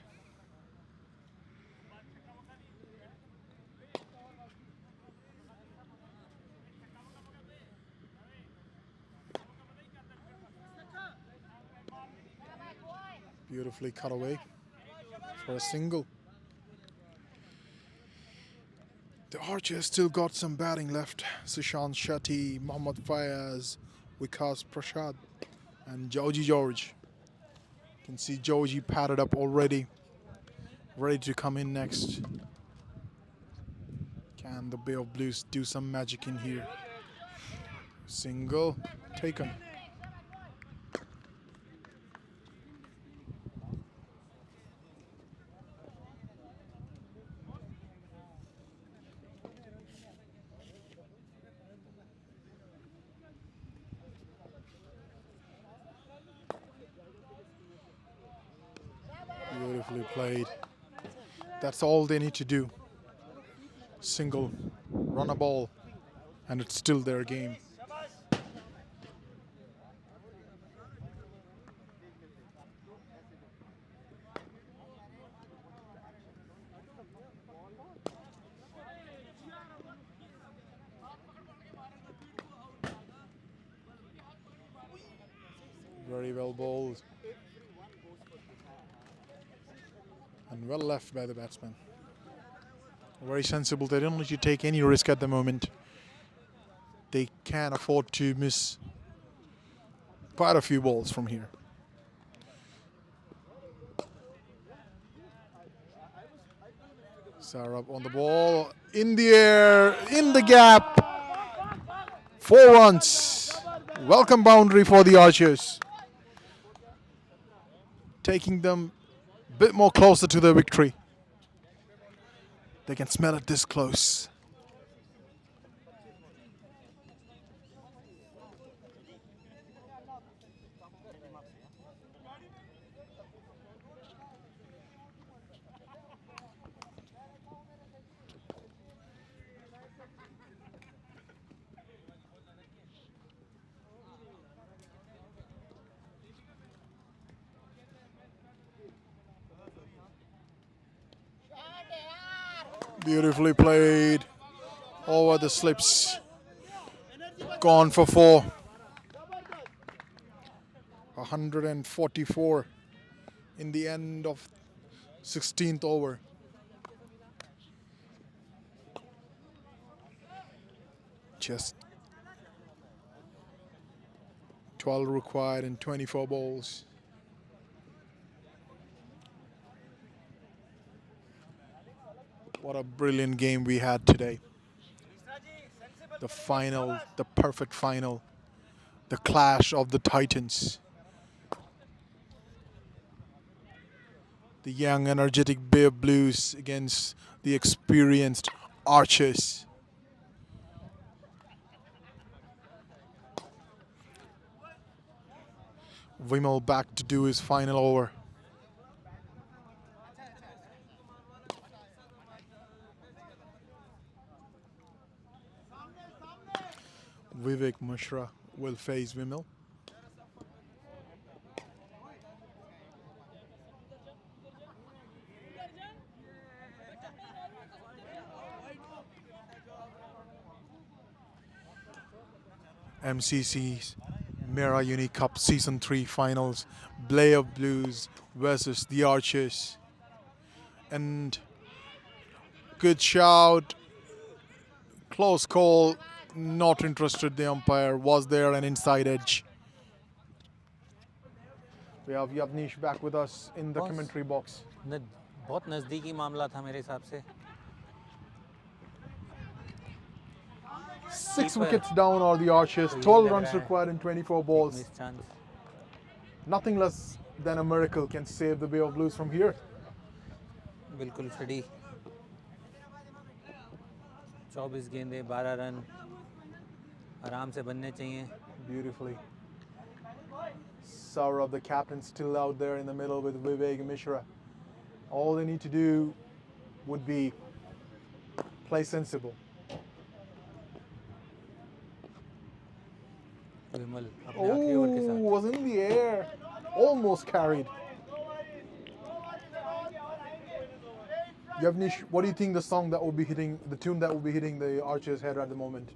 Beautifully cut away for a single. The Archers still got some batting left. Sushant Shetty, Mohammad Fayaz, Vikas Prasad, and Georgie George. You can see Georgie padded up already, ready to come in next. Can the Bay of Blues do some magic in here? Single taken. Beautifully played. That's all they need to do. Single, run a ball, and it's still their game. Very well bowled. And well left by the batsman. Very sensible. They don't need to take any risk at the moment. They can afford to miss quite a few balls from here. Sarab on the ball, in the air, in the gap. 4 runs. Welcome boundary for the Archers. Taking them a bit more closer to the victory. They can smell it this close. Beautifully played over the slips. Gone for 4. 144 in the end of 16th over. Just 12 required in 24 balls. What a brilliant game we had today. The final, the perfect final. The clash of the Titans. The young, energetic Bay of Blues against the experienced Archers. Vimal back to do his final over. Vivek Mishra will face Vimal. MCC's Mera UniiQ Cup Season 3 Finals. Bay of Blues versus the Archers. And good shout. Close call. Not interested, the umpire. Was there an inside edge? We have Yavnish back with us in the commentary box. बहुत नज़दीकी मामला था मेरे हिसाब से. 6 wickets down are the Archers. 12 runs required in 24 balls. Nothing less than a miracle can save the Bay of Blues from here. बिल्कुल Freddy. 24 गेंदें 12 run आराम से बनने चाहिए. Beautifully. Saurabh, the captain, still out there in the middle with Vivek Mishra. All they need to do would be play sensible. विमल अपने Oh, आखिरी over के साथ. was in the air. Almost carried. Yavnish, what do you think the song that will be hitting, the tune that will be hitting the Archer's head at the moment?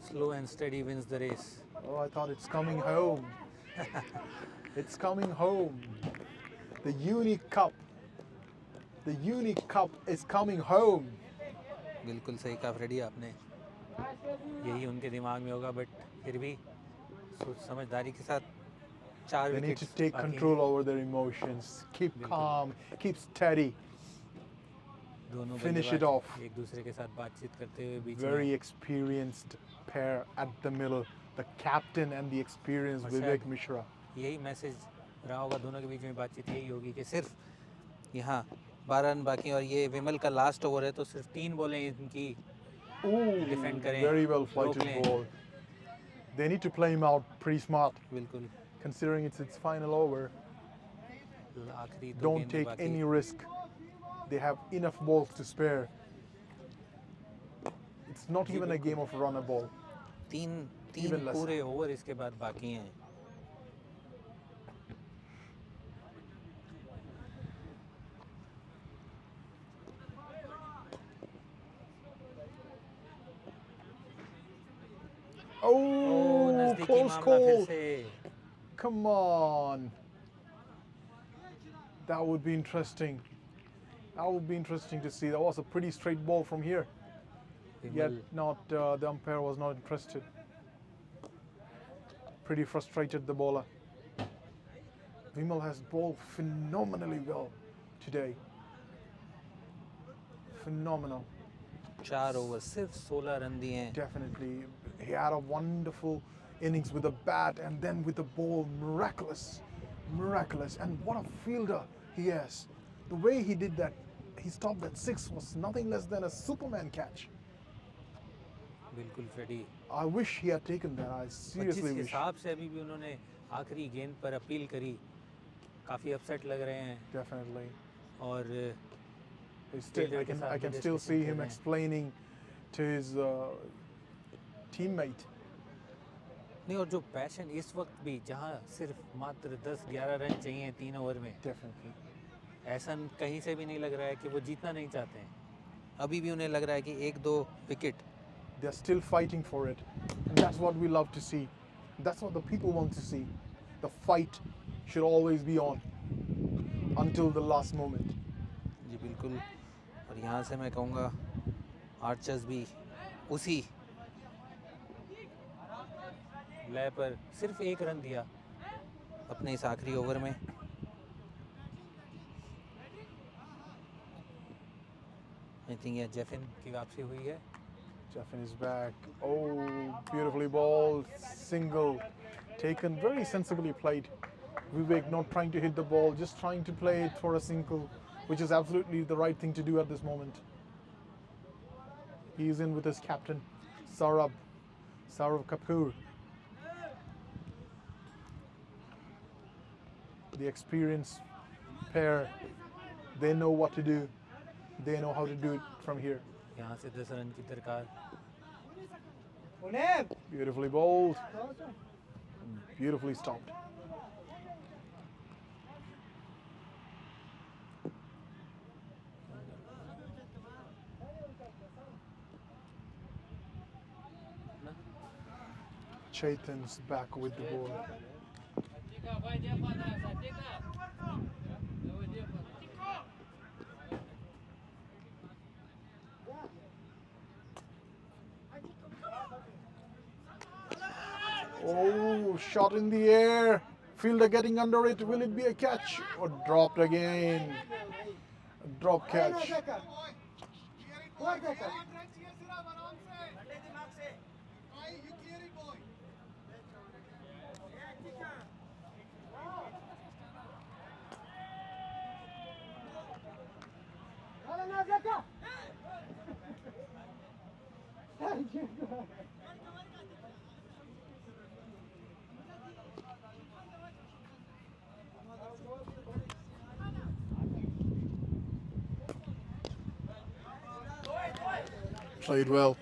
Slow and steady wins the race. Oh, I thought it's coming home. It's coming home. The UniiQ Cup. The UniiQ Cup is coming home. बिल्कुल सही कहा Freddy आपने. यही उनके दिमाग में होगा, but फिर भी समझदारी के साथ 4 They need wickets to take control over their emotions. Keep calm, keep steady. दोनों Finish it बल्लेबाज off. एक दूसरे के साथ बातचीत करते हुए बीच Very में. experienced pair at the middle. The captain and the experienced और Vivek शायद Mishra. यही मैसेज रहा होगा दोनों के बीच में. बातचीत यही होगी कि सिर्फ यहाँ 12 रन बाकी और ये विमल का लास्ट ओवर है, तो सिर्फ 3 बॉलें इनकी डिफेंड करें. Very well रोक flighted लें. ball. They need to play him out pretty smart, बिल्कुल. considering it's its final over. आखिरी 2 Don't गेंदें take बाकी. any risk. They have enough balls to spare. It's not even a game of run a ball. तीन Even less. पूरे over इसके बाद बाकी हैं. Oh, नजदीकी close मामला फिर call. से. Come on. That would be interesting. That would be interesting to see. That was a pretty straight ball from here. Yet not the umpire was not interested. Pretty frustrated, the bowler. Vimal has bowled phenomenally well today. Phenomenal. 4 over सिर्फ 16 run दिए हैं. Definitely. He had a wonderful innings with the bat and then with the ball. Miraculous. Miraculous. And what a fielder he is. The way he did that, he stopped that 6 was nothing less than a Superman catch. बिल्कुल Freddy. I wish he had taken that. I जिस seriously wish. हिसाब से अभी भी उन्होंने आखिरी गेंद पर अपील करी, काफ़ी अपसेट लग रहे हैं. Definitely. और I can still see him explaining to his teammate. नहीं, और जो पैशन इस वक्त भी जहां सिर्फ मात्र 10-11 रन चाहिए 3 ओवर में. Definitely. ऐसा कहीं से भी नहीं लग रहा है कि वो जीतना नहीं चाहते हैं. अभी भी उन्हें लग रहा है कि 1-2 wicket. They're still fighting for it. And that's what we love to see. That's what the people want to see. The fight should always be on until the last moment. जी बिल्कुल. और यहाँ से मैं कहूँगा आर्चर्स भी उसी लय पर सिर्फ 1 रन दिया अपने इस आखिरी ओवर में. आई थिंक ये जेफिन की वापसी हुई है. Jeffin is back. Oh, beautifully bowled. Single. Taken very sensibly played. Vivek not trying to hit the ball, just trying to play it for a single, which is absolutely the right thing to do at this moment. He's in with his captain, Saurabh Kapoor. The experienced pair, they know what to do. They know how to do it from here. यहाँ से 10 run की दरकार. Beautifully bowled. Beautifully stopped. Chaitan's back with the ball. Oh, shot in the air. Fielder getting under it. Will it be a catch? Or dropped again? A drop catch. Played well.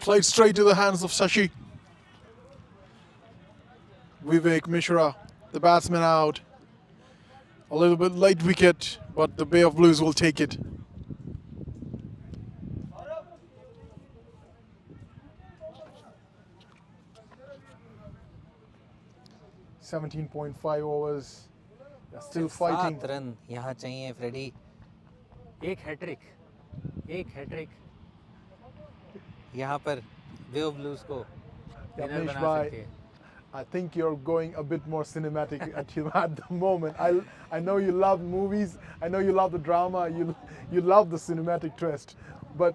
Played straight to the hands of Shashi. Vivek Mishra, the batsman, out. A little bit late wicket, but the Bay of Blues will take it. 17.5 overs. They're still fighting. 7 run यहाँ चाहिए Freddy. एक hat trick यहाँ पर बे of blues को winner Yavnish बना bhai, सकती है. I think you're going a bit more cinematic at the moment. I know you love movies. I know you love the drama. You love the cinematic twist, but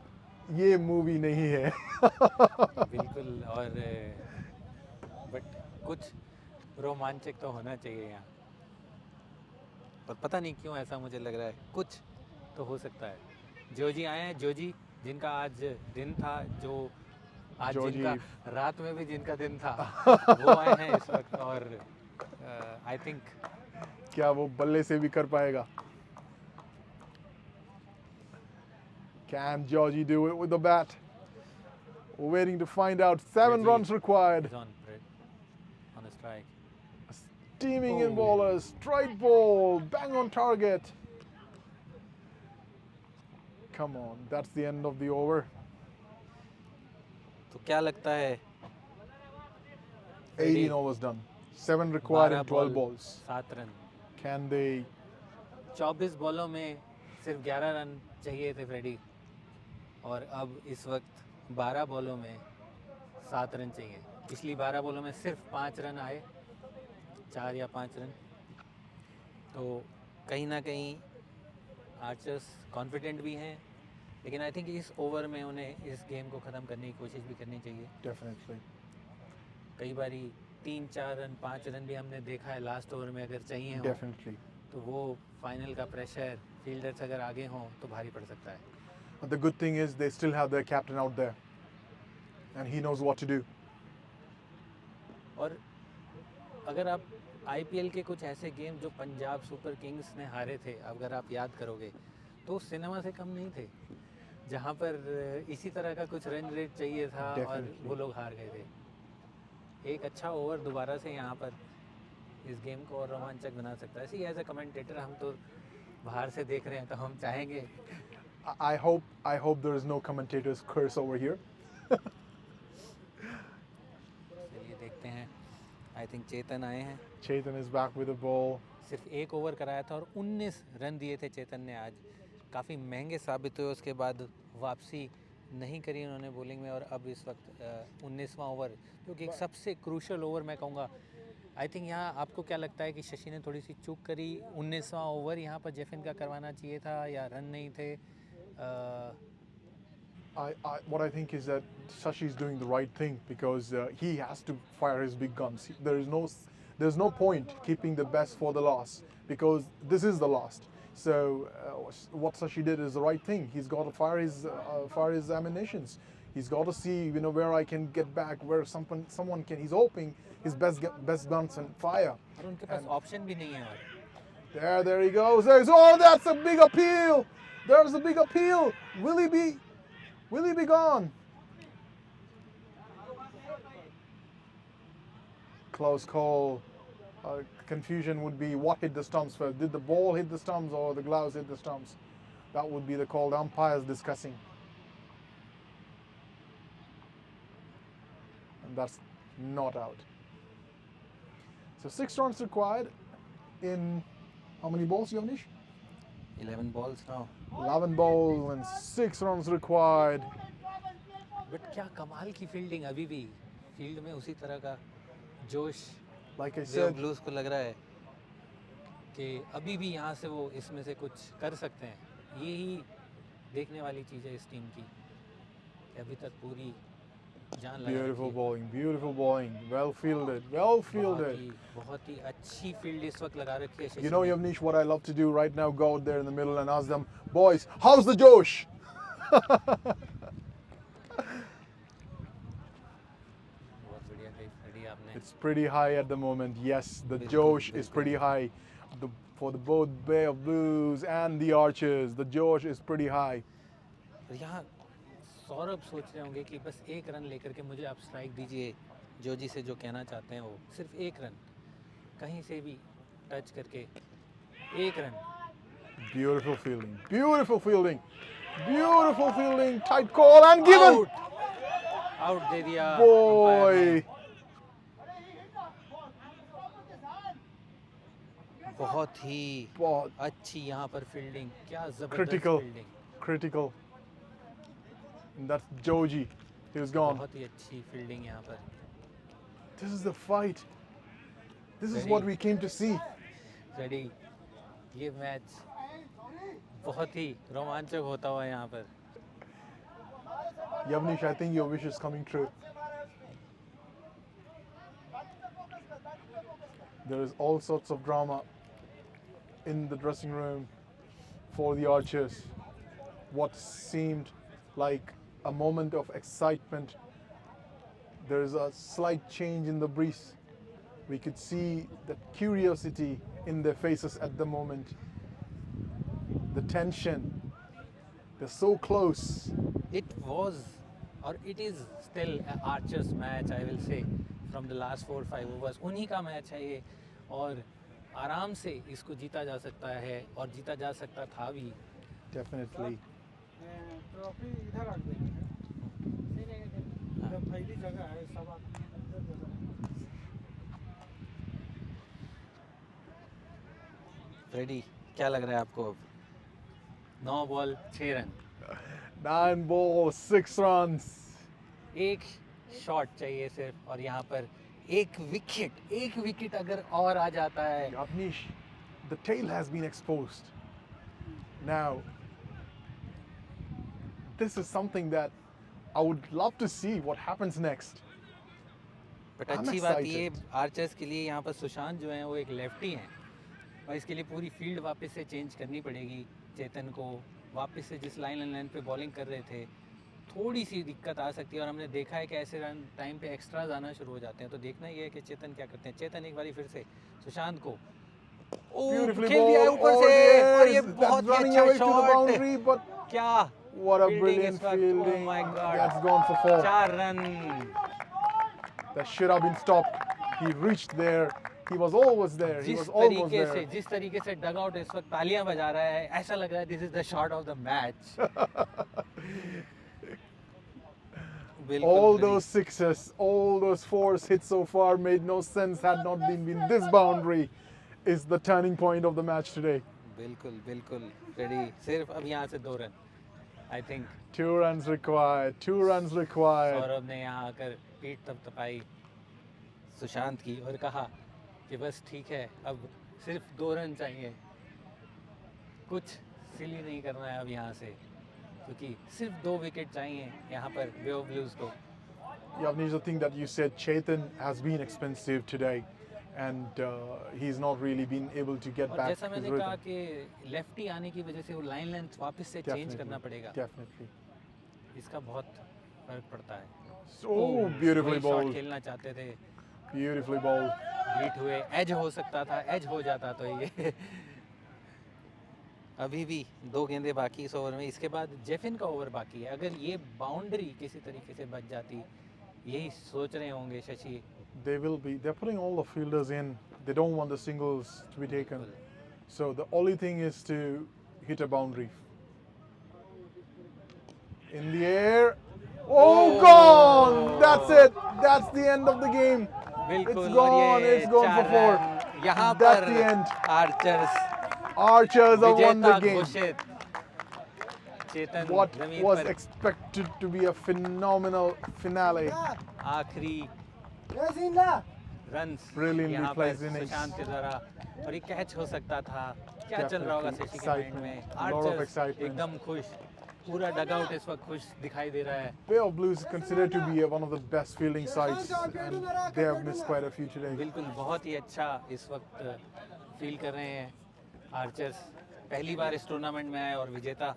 ये movie नहीं है. बिल्कुल. और but कुछ रोमांचक तो होना चाहिए यहाँ. और पता नहीं क्यों ऐसा मुझे लग रहा है, कुछ तो हो सकता है. जोजी आए हैं, जोजी जिनका आज दिन था, जो आज जिनका रात में भी जिनका दिन था, वो आए हैं इस वक्त. और आई थिंक क्या वो बल्ले से भी कर पाएगा? Can Georgie do it with the bat? We're waiting to find out. 7 runs required. on a strike. Steaming in bowlers, straight ball, bang on target. Come on, that's the end of the over. तो क्या लगता है? 18 overs done. 7 required in 12 balls. 7 run. Can they? 24 बॉलों में सिर्फ 11 run चाहिए थे Freddy, और अब इस वक्त 12 बॉलों में 7 रन चाहिए. पिछली 12 बॉलों में सिर्फ 5 रन आए, 4 या 5 रन. तो कहीं ना कहीं आर्चर्स कॉन्फिडेंट भी हैं, लेकिन आई थिंक इस ओवर में उन्हें इस गेम को ख़त्म करने की कोशिश भी करनी चाहिए. Definitely. कई बारी 3, 4 रन, 5 रन भी हमने देखा है लास्ट ओवर में अगर चाहिए हो, Definitely. तो वो फाइनल का प्रेशर, फील्डर्स अगर आगे हों तो भारी पड़ सकता है. But the good thing is they still have their captain out there, and he knows what to do. और अगर आप आईपीएल के कुछ ऐसे गेम जो पंजाब सुपर किंग्स ने हारे थे, अगर आप याद करोगे, तो सिनेमा से कम नहीं थे, जहाँ पर इसी तरह का कुछ रन रेट चाहिए था और वो लोग हार गए थे. एक अच्छा ओवर दोबारा से यहाँ पर इस गेम को और रोमांचक बना सकता है. ऐसे एज अ कमेंटेटर हम तो बाहर से देख रहे हैं, तो हम चाहेंगे. I hope there is no commentator's curse over here. चलिए देखते हैं. आई थिंक चेतन आए हैं. Chetan is back with the ball. सिर्फ एक ओवर कराया था और 19 रन दिए थे चेतन ने आज. काफ़ी महंगे साबित हुए. उसके बाद वापसी नहीं करी उन्होंने बॉलिंग में, और अब इस वक्त 19वां ओवर, जो कि एक सबसे क्रूशल ओवर मैं कहूँगा. आई थिंक यहाँ आपको क्या लगता है कि शशि ने थोड़ी सी चूक करी? 19वां ओवर यहाँ पर जेफिन का करवाना चाहिए था, या रन नहीं थे? What I think is that Shashi is doing the right thing, because he has to fire his big guns. There's no point keeping the best for the last, because this is the last. So what Shashi did is the right thing. He's got to fire his ammunitions. He's got to see, where I can get back, where someone can. He's hoping his best guns and fire. और उनके पास option भी नहीं है. There he goes. Oh, that's a big appeal. There's a big appeal. Will he be gone? Close call. Confusion would be what hit the stumps first. Did the ball hit the stumps or the gloves hit the stumps? That would be the call. The umpires discussing. And that's not out. So 6 runs required in how many balls, Yonish? 11 balls now. 11 balls and 6 runs required. But क्या कमाल की fielding. अभी भी field में उसी तरह का जोश Like I said, ब्लूज को लग रहा है कि अभी भी यहाँ से वो इसमें से कुछ कर सकते हैं. यही देखने वाली चीज़ है इस टीम की, कि अभी तक पूरी जान लगा beautiful bowling, well fielded. बहुत ही अच्छी फील्ड इस वक्त लगा रखी है. You know, Yavnish, what I love to do right now, go out there in the middle and ask them, boys, how's the Josh? बहुत बढ़िया कही आपने. It's pretty high at the moment. Yes, the Josh is pretty high. For the both Bay of Blues and the Archers, the Josh is pretty high. यहाँ सौरभ सोच रहे होंगे कि बस एक रन लेकर के मुझे आप स्ट्राइक दीजिए, जोजी से जो कहना चाहते हैं वो सिर्फ एक रन, कहीं से भी टच करके एक run. Beautiful fielding. Beautiful fielding. Beautiful fielding. Tight call and given. Out दे दिया Boy. बहुत ही बहुत अच्छी यहाँ पर फील्डिंग, क्या जबरदस्त critical. Fielding, Critical. And that's Joji. He was gone. बहुत ही अच्छी फील्डिंग यहाँ पर. This is the fight. This is Ready. what we came to see. Ready, ये मैच बहुत ही रोमांचक होता हुआ यहाँ पर. Yavnish, I think your wish is coming true. There is all sorts of drama in the dressing room for the Archers. What seemed like a moment of excitement, there is a slight change in the breeze. We could see the curiosity in their faces at the moment. The tension. They're so close. It was, or it is still an Archers match, I will say, from the last 4-5 overs. उन्हीं का match है ये, और आराम से इसको जीता जा सकता है और जीता जा सकता था भी. Definitely. ट्रॉफी इधर रख देंगे, इधर पहली जगह है, सब अंदर जगह है. रेडी, क्या लग रहा है आपको अब? 9 बॉल 6 रन. 9 balls, 6 runs. एक शॉट चाहिए सिर्फ, और यहाँ पर एक विकेट अगर और आ जाता है. Avnish, the tail has been exposed. Now, this is something that I would love to see what happens next. But I'm अच्छी बात ये excited. आर्चर्स के लिए यहाँ पर सुशांत जो हैं वो एक लेफ्टी हैं, और इसके लिए पूरी फील्ड वापस से चेंज करनी पड़ेगी. चेतन को वापस से जिस लाइन एंड पे बॉलिंग कर रहे थे, थोड़ी सी दिक्कत आ सकती है, और हमने देखा है कि ऐसे रन टाइम पे एक्स्ट्राज आना शुरू हो जाते हैं. तो देखना ये है कि चेतन क्या करते हैं. चेतन एक बारी फिर से सुशांत को Beautifully खेल दिया है bowled. ऊपर Oh, से, और ये yes, बहुत that's ही running अच्छा away to the shot. boundary, but क्या what a fielding brilliant इस वक्त. fielding. Oh my God. That's gone for 4. 4 run. That should have been stopped. He reached there. He was always there. He was almost there. जिस तरीके से डग out इस वक्त तालियां बजा रहा है, ऐसा लग रहा है this is the shot of the match. All those sixes, all those fours hit so far made no sense had not been this boundary is the turning point of the match today. बिल्कुल बिल्कुल ready. सिर्फ अब यहाँ से 2 run. I think 2 runs required. 2 runs required. Saurabh ने यहाँ आकर पीठ तपतपाई सुशांत की और कहा कि बस ठीक है, अब सिर्फ 2 रन चाहिए, कुछ सिली नहीं करना है अब यहाँ से, क्योंकि सिर्फ 2 विकेट चाहिए यहाँ पर बे ऑफ ब्लूज को. Yavnish, the thing that you said, Chetan has been expensive today, and he's not really been able to get और back जैसा his मैंने rhythm. कहा कि लेफ्टी आने की वजह से वो लाइन लेंथ वापस से चेंज करना पड़ेगा. Definitely. इसका बहुत फर्क पड़ता है. So beautifully वही शॉट bowled. खेलना चाहते थे, Beautifully bowled. बीट हुए. एज हो सकता था, एज हो जाता तो ये. अभी भी 2 गेंदें बाकी इस ओवर में. इसके बाद जेफिन का ओवर बाकी है. अगर ये बाउंड्री किसी तरीके से बच जाती, यही सोच रहे होंगे Shashi. They will be. They're putting all the fielders in. They don't want the singles to be taken. So the only thing is to hit a boundary. In the air. Oh, gone! That's it. That's the end of the game. बिल्कुल. It's gone. It's gone for 4. यहाँ That's पर the end. Archers Archers have won the विजेता game. घोषित. चेतन What जमीन was पर expected to be a phenomenal finale. आखिरी runs Brilliantly यहाँ पर placed innings. सुशांत के द्वारा, और ये कैच हो सकता था. क्या चल रहा होगा Definitely. शशि के माइंड में. Excitement. Lot of archers excitement. एकदम खुश, पूरा डगआउट इस वक्त खुश दिखाई दे रहा है. Bay of Blues is considered to be one of the best fielding sides, and they have missed quite a few today. बिल्कुल बहुत ही अच्छा इस वक्त फील कर रहे हैं आर्चर्स. पहली बार इस टूर्नामेंट में आए और विजेता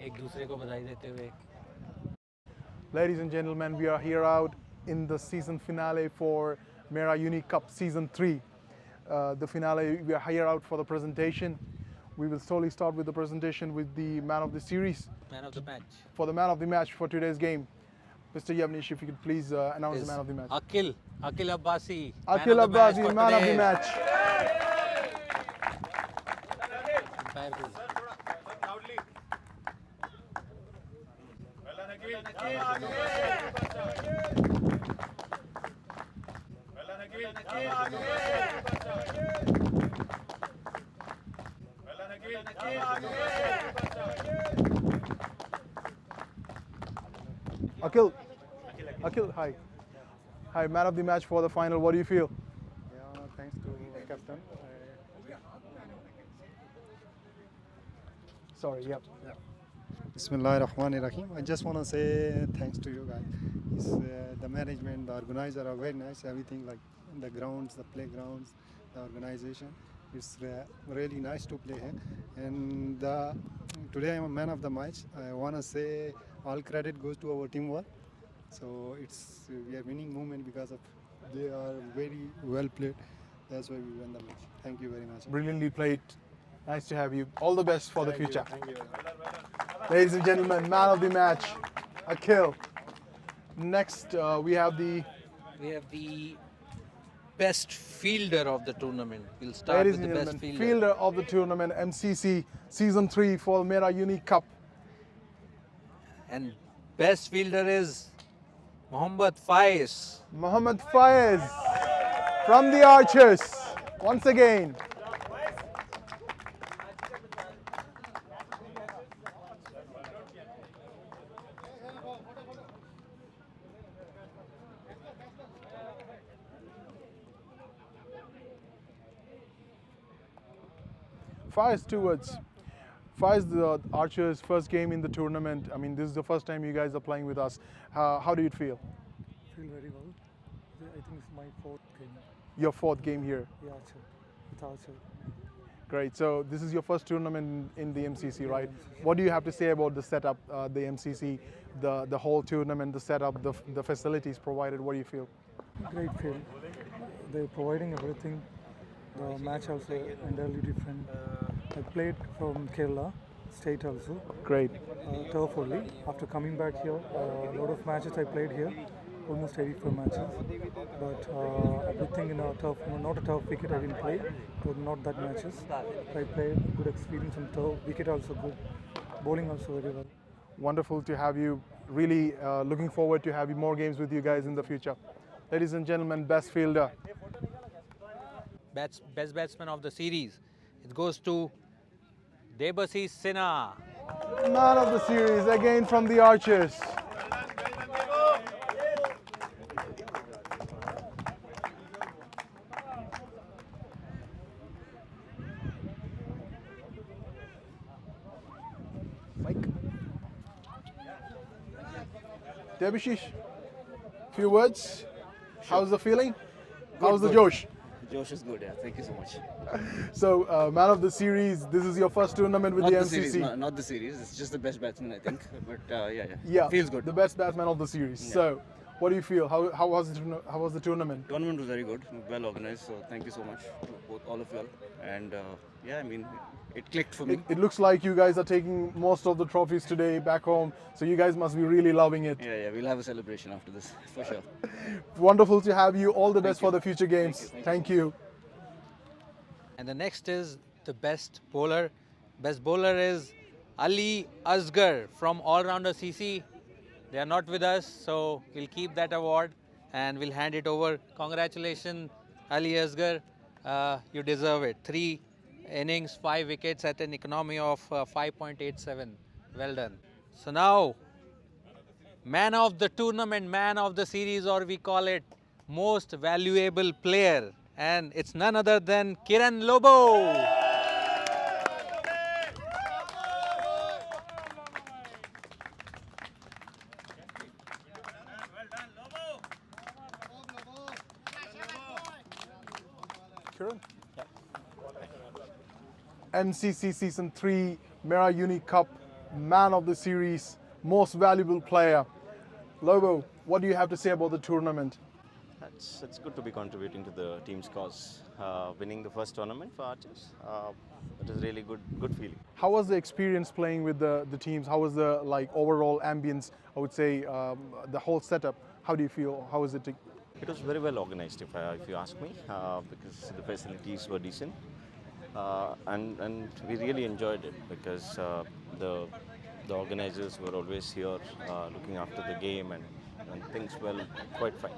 एक दूसरे को बधाई देते हुए. Ladies and gentlemen, we are here out in the season finale for Mera UniiQ Cup Season 3. The finale, we are here out for the presentation. We will slowly start with the presentation with the man of the series. Man of the match. For the man of the match for today's game, Mr. Yavnish, if you could please announce the man of the match. Akil Abbasi. Akil Abbasi, man of the match. Akil, hi. Hi, man of the match for the final. What do you feel? Yeah, thanks to captain. Sorry, yep. Bismillahirrahmanirrahim. I just want to say thanks to you guys. The management, the organizer are very nice. Everything like the grounds, the playgrounds, the organization. It's really nice to play here. And today I'm a man of the match. I want to say all credit goes to our teamwork. So we are winning movement because of they are very well played. That's why we won the match. Thank you very much. Brilliantly played. Nice to have you. All the best for the future. Thank you. Ladies and gentlemen, man of the match, Akil. Next, we have the best fielder of the tournament. We'll start ladies with and the best gentlemen, fielder. fielder of the tournament, MCC Season 3 for Mera UniiQ Cup. And best fielder is Mohammad Faiz. Mohammad Faiz from the Archers. Once again. Faiz, 2 words. Faiz, the Archers' first game in the tournament. I mean, this is the first time you guys are playing with us. How do you feel? Feel very well. I think it's my 4th game. Your 4th game here. Yeah, Archer. With Archer. Great. So this is your first tournament in the MCC, right? What do you have to say about the setup, the MCC, the whole tournament, the setup, the facilities provided? What do you feel? Great feel. They're providing everything. The match also entirely different. I played from Kerala state also. Great. Turf only. After coming back here, a lot of matches I played here, almost 84 matches. But everything in a turf, not a turf wicket I didn't play. It was not that matches. I played good experience on turf. Wicket also good. Bowling also very well. Wonderful to have you. Really looking forward to having more games with you guys in the future. Ladies and gentlemen, best fielder. Best batsman of the series. It goes to Debashish Sinha. Man of the series again from the Archers. Mike. Debashish, few words. How's the feeling? How's the Josh? Josh is good, yeah. Thank you so much. So, man of the series, this is your first tournament with Not the the MCC. series, not the series. It's just the best batsman, I think. But yeah. Yeah, Feels good. The best batsman of the series. Yeah. So, what do you feel? How was the tournament? Tournament was very good, well organized. So thank you so much to both all of you all. And yeah, I mean, it clicked for me. It looks like you guys are taking most of the trophies today back home. So you guys must be really loving it. Yeah, we'll have a celebration after this for sure. Wonderful to have you. All the best for the future games. Thank you. And the next is the best bowler. Best bowler is Ali Asgar from All Rounder CC. They are not with us, so we'll keep that award and we'll hand it over. Congratulations, Ali Asgar. You deserve it. 3 innings, 5 wickets at an economy of 5.87. Well done. So now, man of the tournament, man of the series, or we call it most valuable player. And it's none other than Kiran Lobo. Kiran? MCC Season 3 Mera UniiQ Cup Man of the Series, Most Valuable Player. Lobo, what do you have to say about the tournament? it's good to be contributing to the team's cause. Winning the first tournament for Archers, it is really good feeling. How was the experience playing with the teams? How was the overall ambience? I would say the whole setup. How do you feel? How was it? It was very well organized, if you ask me, because the facilities were decent, and we really enjoyed it because the organizers were always here looking after the game, and things were quite fine.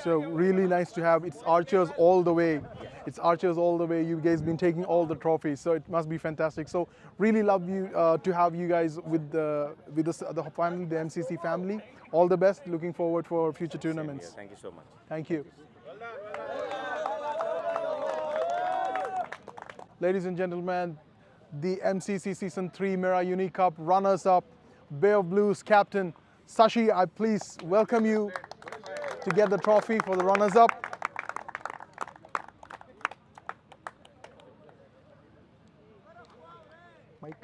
So really nice to have. It's Archers all the way. It's Archers all the way. You guys been taking all the trophies, so it must be fantastic. So really love you to have you guys with the family, the MCC family. All the best. Looking forward for future tournaments. Thank you so much. Thank you. Ladies and gentlemen, the MCC Season 3 Mera UniiQ Cup runners-up, Bay of Blues captain Sashi, I please welcome you to get the trophy for the runners-up. Mike.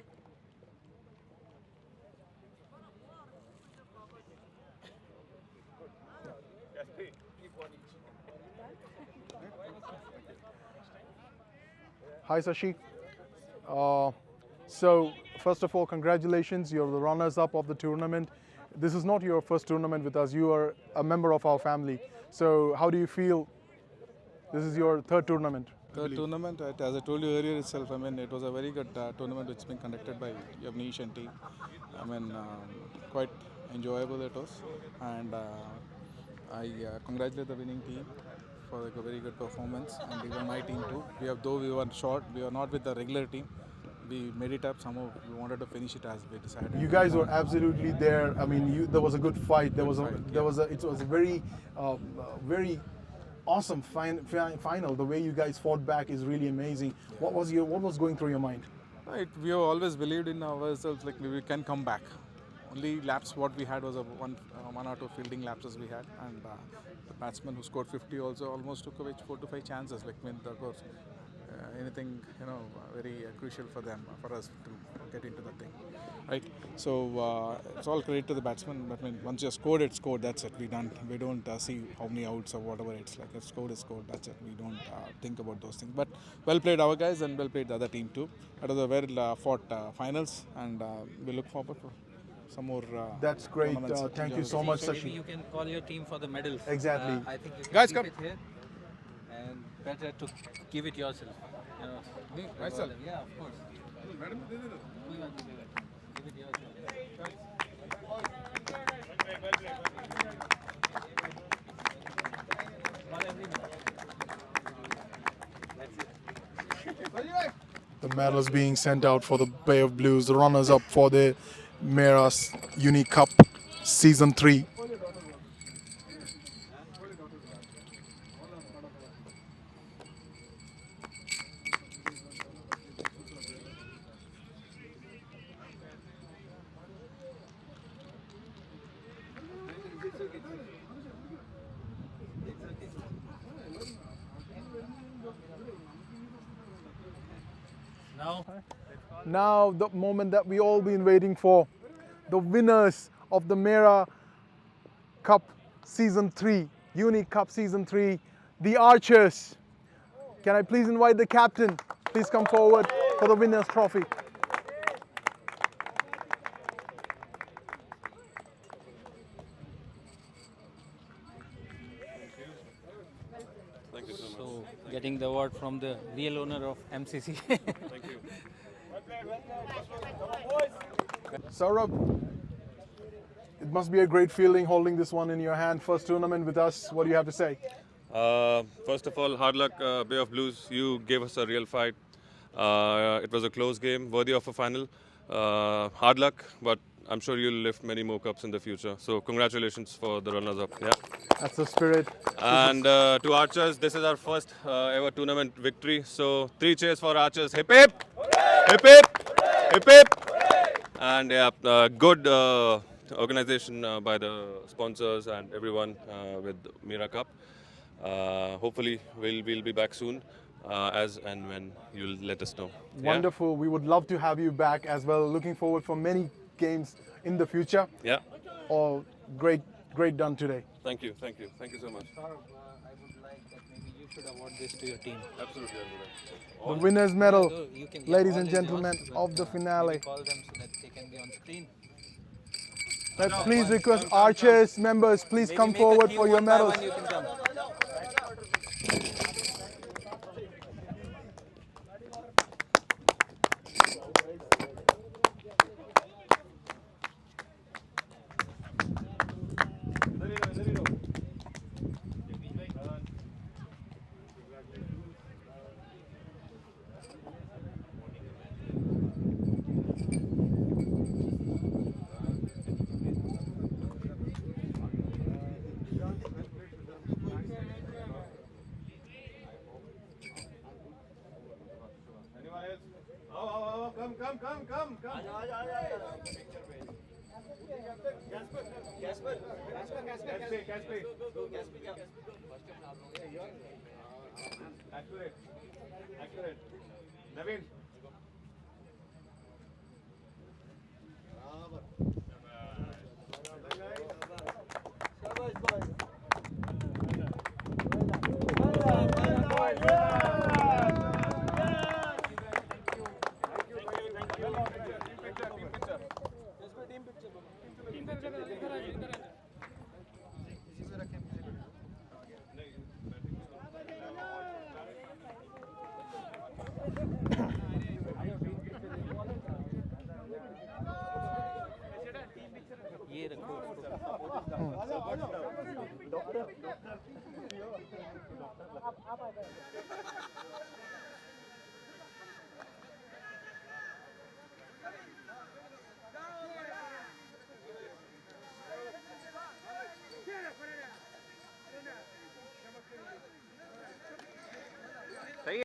Hi Sashi. So first of all, congratulations, you're the runners-up of the tournament. This is not your first tournament with us, you are a member of our family. So how do you feel? This is your third tournament. Third tournament, as I told you earlier itself, I mean, it was a very good tournament which has been conducted by Avnish and team. I mean, quite enjoyable it was. And I congratulate the winning team for like a very good performance, and even my team too. Though we were short, we were not with the regular team. We made it up somehow. We wanted to finish it as we decided. You guys were absolutely there. I mean, there was a good fight. It was a very, very awesome final. The way you guys fought back is really amazing. Yeah. What was going through your mind? We have always believed in ourselves, like we can come back. Only laps what we had was one or two fielding lapses we had, and the batsman who scored 50 also almost took away 4 to 5 chances. Like of course, anything very crucial for them, for us to get into that thing, right? So it's all credit to the batsman. But once you scored, it's scored. That's it. We don't see how many outs or whatever. It's like a scored is scored. That's it. We don't think about those things. But well played our guys, and well played the other team too. It was a well fought finals, and we look forward for some more. That's great. Thank you so much, Sashi. Maybe you can call your team for the medals. Exactly. I think you can Guys, keep come. it here, and better to give it yourself. Me, myself. Yeah, of course. Madam, give it yourself. The medals being sent out for the Bay of Blues, the runners-up for the Mera UniiQ Cup Season 3. Now the moment that we all been waiting for, the winners of the Mera Cup Season 3, UniiQ Cup Season 3, the Archers. Can I please invite the captain? Please come forward for the winners' trophy. Thank you so much. So, getting the award from the real owner of MCC. Thank you. Saurabh, it must be a great feeling holding this one in your hand. First tournament with us. What do you have to say? First of all, hard luck, Bay of Blues. You gave us a real fight. It was a close game, worthy of a final. Hard luck, but I'm sure you'll lift many more cups in the future. So congratulations for the runners-up. Yeah. That's the spirit. And to Archers, this is our first ever tournament victory. So 3 cheers for Archers. Hip hip! Hip hip! Hip hip! And yeah, good organization by the sponsors and everyone with Mera Cup. Hopefully we'll be back soon as and when you'll let us know. Wonderful. Yeah? We would love to have you back as well. Looking forward for many games in the future. Yeah. Oh, great done today. Thank you so much. should award this to your team. Absolutely, I'll do that. The winner's medal, You can, ladies all and is gentlemen, yours, of the but, finale. maybe call them so that they can be on screen. Let's please request archers members, please Maybe come make a forward queue for your one by medals. one, you can come. ये रखो उसको।